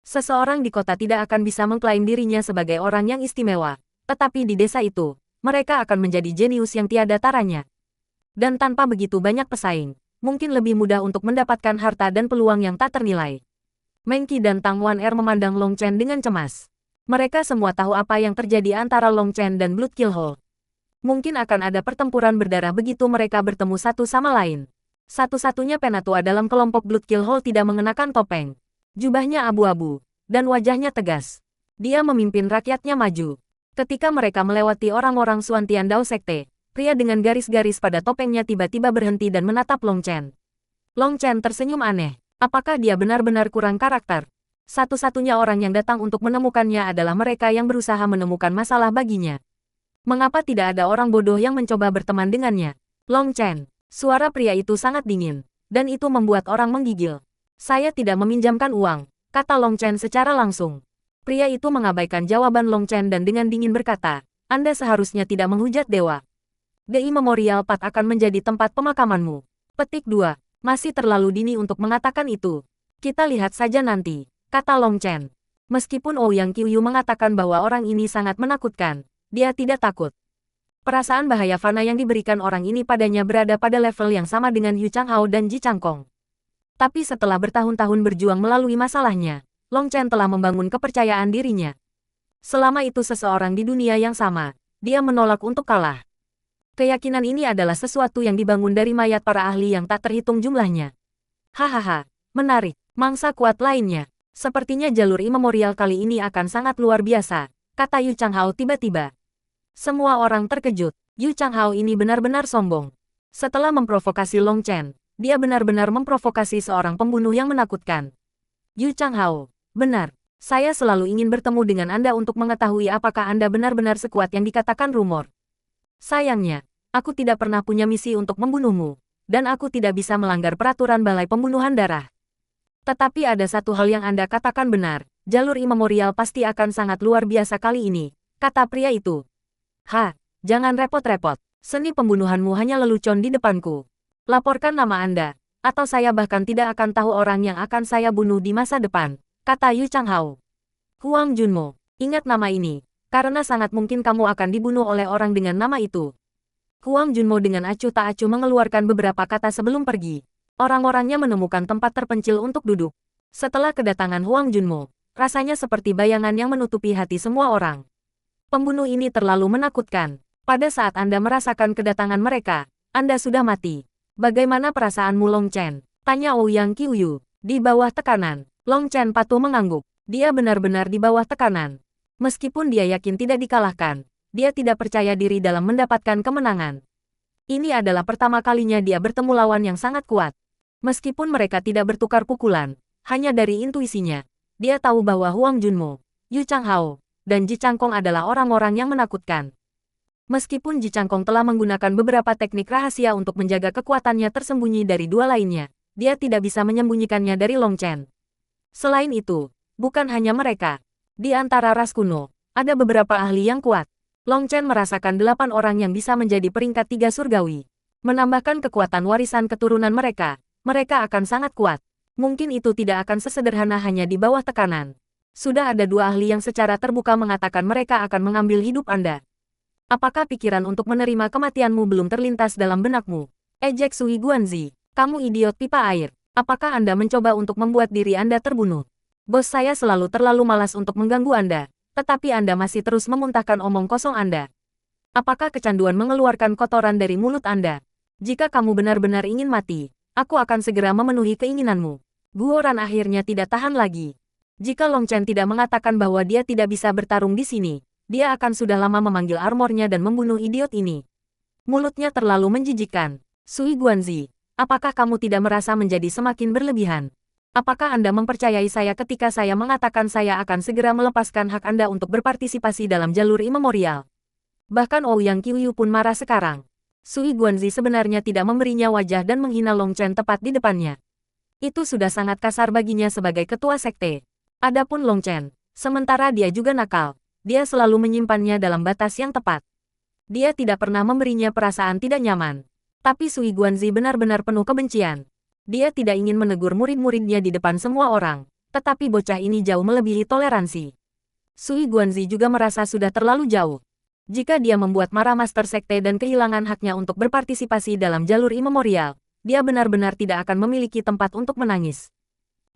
Seseorang di kota tidak akan bisa mengklaim dirinya sebagai orang yang istimewa, tetapi di desa itu, mereka akan menjadi jenius yang tiada taranya. Dan tanpa begitu banyak pesaing, mungkin lebih mudah untuk mendapatkan harta dan peluang yang tak ternilai. Meng Qi dan Tang Wan-er memandang Long Chen dengan cemas. Mereka semua tahu apa yang terjadi antara Long Chen dan Blood Kill Hole. Mungkin akan ada pertempuran berdarah begitu mereka bertemu satu sama lain. Satu-satunya penatua dalam kelompok Blood Kill Hole tidak mengenakan topeng. Jubahnya abu-abu, dan wajahnya tegas. Dia memimpin rakyatnya maju. Ketika mereka melewati orang-orang Suan Tian Dao Sekte, pria dengan garis-garis pada topengnya tiba-tiba berhenti dan menatap Long Chen. Long Chen tersenyum aneh. Apakah dia benar-benar kurang karakter? Satu-satunya orang yang datang untuk menemukannya adalah mereka yang berusaha menemukan masalah baginya. Mengapa tidak ada orang bodoh yang mencoba berteman dengannya? Long Chen, suara pria itu sangat dingin, dan itu membuat orang menggigil. Saya tidak meminjamkan uang, kata Long Chen secara langsung. Pria itu mengabaikan jawaban Long Chen dan dengan dingin berkata, Anda seharusnya tidak menghujat dewa. The Immemorial Path akan menjadi tempat pemakamanmu. Petik 2. Masih terlalu dini untuk mengatakan itu. Kita lihat saja nanti, kata Long Chen. Meskipun Ouyang Qiuyu mengatakan bahwa orang ini sangat menakutkan, dia tidak takut. Perasaan bahaya fana yang diberikan orang ini padanya berada pada level yang sama dengan Yu Changhao dan Ji Changkong. Tapi setelah bertahun-tahun berjuang melalui masalahnya, Long Chen telah membangun kepercayaan dirinya. Selama itu seseorang di dunia yang sama, dia menolak untuk kalah. Keyakinan ini adalah sesuatu yang dibangun dari mayat para ahli yang tak terhitung jumlahnya. Hahaha, menarik, mangsa kuat lainnya. Sepertinya jalur imemorial kali ini akan sangat luar biasa, kata Yu Changhao tiba-tiba. Semua orang terkejut, Yu Changhao ini benar-benar sombong. Setelah memprovokasi Long Chen, dia benar-benar memprovokasi seorang pembunuh yang menakutkan. Yu Changhao, benar, saya selalu ingin bertemu dengan Anda untuk mengetahui apakah Anda benar-benar sekuat yang dikatakan rumor. Sayangnya, aku tidak pernah punya misi untuk membunuhmu, dan aku tidak bisa melanggar peraturan Balai Pembunuhan Darah. Tetapi ada satu hal yang Anda katakan benar, jalur imemorial pasti akan sangat luar biasa kali ini, kata pria itu. Jangan repot-repot, seni pembunuhanmu hanya lelucon di depanku. Laporkan nama Anda, atau saya bahkan tidak akan tahu orang yang akan saya bunuh di masa depan, kata Yu Changhao. Huang Junmo, ingat nama ini, karena sangat mungkin kamu akan dibunuh oleh orang dengan nama itu. Huang Junmo dengan acuh tak acuh mengeluarkan beberapa kata sebelum pergi. Orang-orangnya menemukan tempat terpencil untuk duduk. Setelah kedatangan Huang Junmo, rasanya seperti bayangan yang menutupi hati semua orang. Pembunuh ini terlalu menakutkan. Pada saat Anda merasakan kedatangan mereka, Anda sudah mati. Bagaimana perasaanmu Long Chen? Tanya Ouyang Qiuyu. Di bawah tekanan, Long Chen patuh mengangguk. Dia benar-benar di bawah tekanan. Meskipun dia yakin tidak dikalahkan, dia tidak percaya diri dalam mendapatkan kemenangan. Ini adalah pertama kalinya dia bertemu lawan yang sangat kuat. Meskipun mereka tidak bertukar pukulan, hanya dari intuisinya, dia tahu bahwa Huang Junmo, Yu Changhao, dan Ji Changkong adalah orang-orang yang menakutkan. Meskipun Ji Changkong telah menggunakan beberapa teknik rahasia untuk menjaga kekuatannya tersembunyi dari dua lainnya, dia tidak bisa menyembunyikannya dari Long Chen. Selain itu, bukan hanya mereka. Di antara ras kuno, ada beberapa ahli yang kuat. Long Chen merasakan 8 orang yang bisa menjadi peringkat 3 surgawi. Menambahkan kekuatan warisan keturunan mereka, mereka akan sangat kuat. Mungkin itu tidak akan sesederhana hanya di bawah tekanan. Sudah ada 2 ahli yang secara terbuka mengatakan mereka akan mengambil hidup Anda. Apakah pikiran untuk menerima kematianmu belum terlintas dalam benakmu? Ejek Sui Guanzi, kamu idiot pipa air. Apakah Anda mencoba untuk membuat diri Anda terbunuh? Bos saya selalu terlalu malas untuk mengganggu Anda, tetapi Anda masih terus memuntahkan omong kosong Anda. Apakah kecanduan mengeluarkan kotoran dari mulut Anda? Jika kamu benar-benar ingin mati, aku akan segera memenuhi keinginanmu. Guoran akhirnya tidak tahan lagi. Jika Long Chen tidak mengatakan bahwa dia tidak bisa bertarung di sini, dia akan sudah lama memanggil armornya dan membunuh idiot ini. Mulutnya terlalu menjijikkan. Sui Guanzi, apakah kamu tidak merasa menjadi semakin berlebihan? Apakah Anda mempercayai saya ketika saya mengatakan saya akan segera melepaskan hak Anda untuk berpartisipasi dalam jalur imemorial? Bahkan Ouyang Qiuyu pun marah sekarang. Sui Guanzi sebenarnya tidak memberinya wajah dan menghina Long Chen tepat di depannya. Itu sudah sangat kasar baginya sebagai ketua sekte. Adapun Long Chen, sementara dia juga nakal, dia selalu menyimpannya dalam batas yang tepat. Dia tidak pernah memberinya perasaan tidak nyaman. Tapi Sui Guanzi benar-benar penuh kebencian. Dia tidak ingin menegur murid-muridnya di depan semua orang, tetapi bocah ini jauh melebihi toleransi. Sui Guanzi juga merasa sudah terlalu jauh. Jika dia membuat marah Master Sekte dan kehilangan haknya untuk berpartisipasi dalam jalur imemorial, dia benar-benar tidak akan memiliki tempat untuk menangis.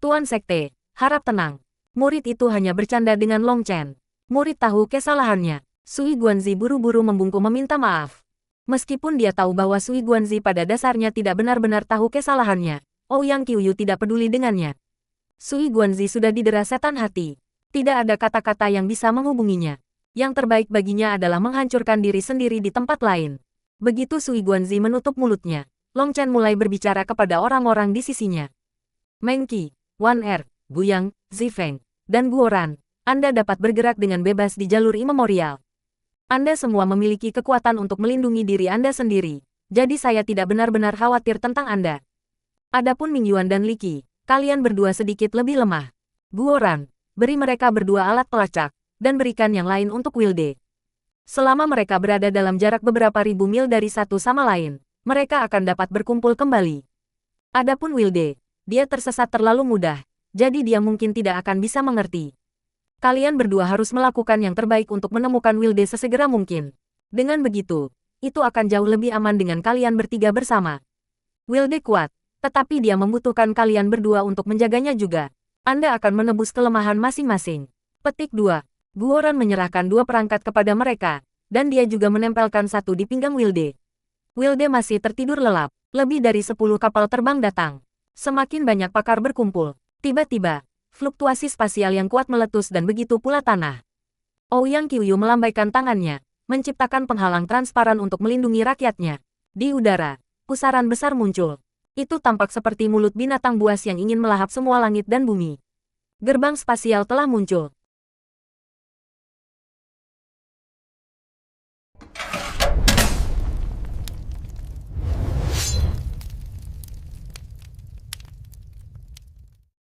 Tuan Sekte, harap tenang. Murid itu hanya bercanda dengan Long Chen. Murid tahu kesalahannya. Sui Guanzi buru-buru membungkuk meminta maaf. Meskipun dia tahu bahwa Sui Guanzi pada dasarnya tidak benar-benar tahu kesalahannya, Ouyang Qiuyu tidak peduli dengannya. Sui Guanzi sudah didera setan hati. Tidak ada kata-kata yang bisa menghubunginya. Yang terbaik baginya adalah menghancurkan diri sendiri di tempat lain. Begitu Sui Guanzi menutup mulutnya, Long Chen mulai berbicara kepada orang-orang di sisinya. Meng Qi, Wan Er, Guyang, Zifeng, dan Guoran, Anda dapat bergerak dengan bebas di jalur imemorial. Anda semua memiliki kekuatan untuk melindungi diri Anda sendiri, jadi saya tidak benar-benar khawatir tentang Anda. Adapun Ming Yuan dan Li Qi, kalian berdua sedikit lebih lemah. Guoran, beri mereka berdua alat pelacak, dan berikan yang lain untuk Wilde. Selama mereka berada dalam jarak beberapa ribu mil dari satu sama lain, mereka akan dapat berkumpul kembali. Adapun Wilde, dia tersesat terlalu mudah, jadi dia mungkin tidak akan bisa mengerti. Kalian berdua harus melakukan yang terbaik untuk menemukan Wilde sesegera mungkin. Dengan begitu, itu akan jauh lebih aman dengan kalian bertiga bersama. Wilde kuat, tetapi dia membutuhkan kalian berdua untuk menjaganya juga. Anda akan menebus kelemahan masing-masing. Petik 2. Guoran menyerahkan 2 perangkat kepada mereka, dan dia juga menempelkan satu di pinggang Wilde. Wilde masih tertidur lelap. Lebih dari 10 kapal terbang datang. Semakin banyak pakar berkumpul. Tiba-tiba, fluktuasi spasial yang kuat meletus dan begitu pula tanah. Ouyang Qiuyu melambaikan tangannya, menciptakan penghalang transparan untuk melindungi rakyatnya. Di udara, pusaran besar muncul. Itu tampak seperti mulut binatang buas yang ingin melahap semua langit dan bumi. Gerbang spasial telah muncul.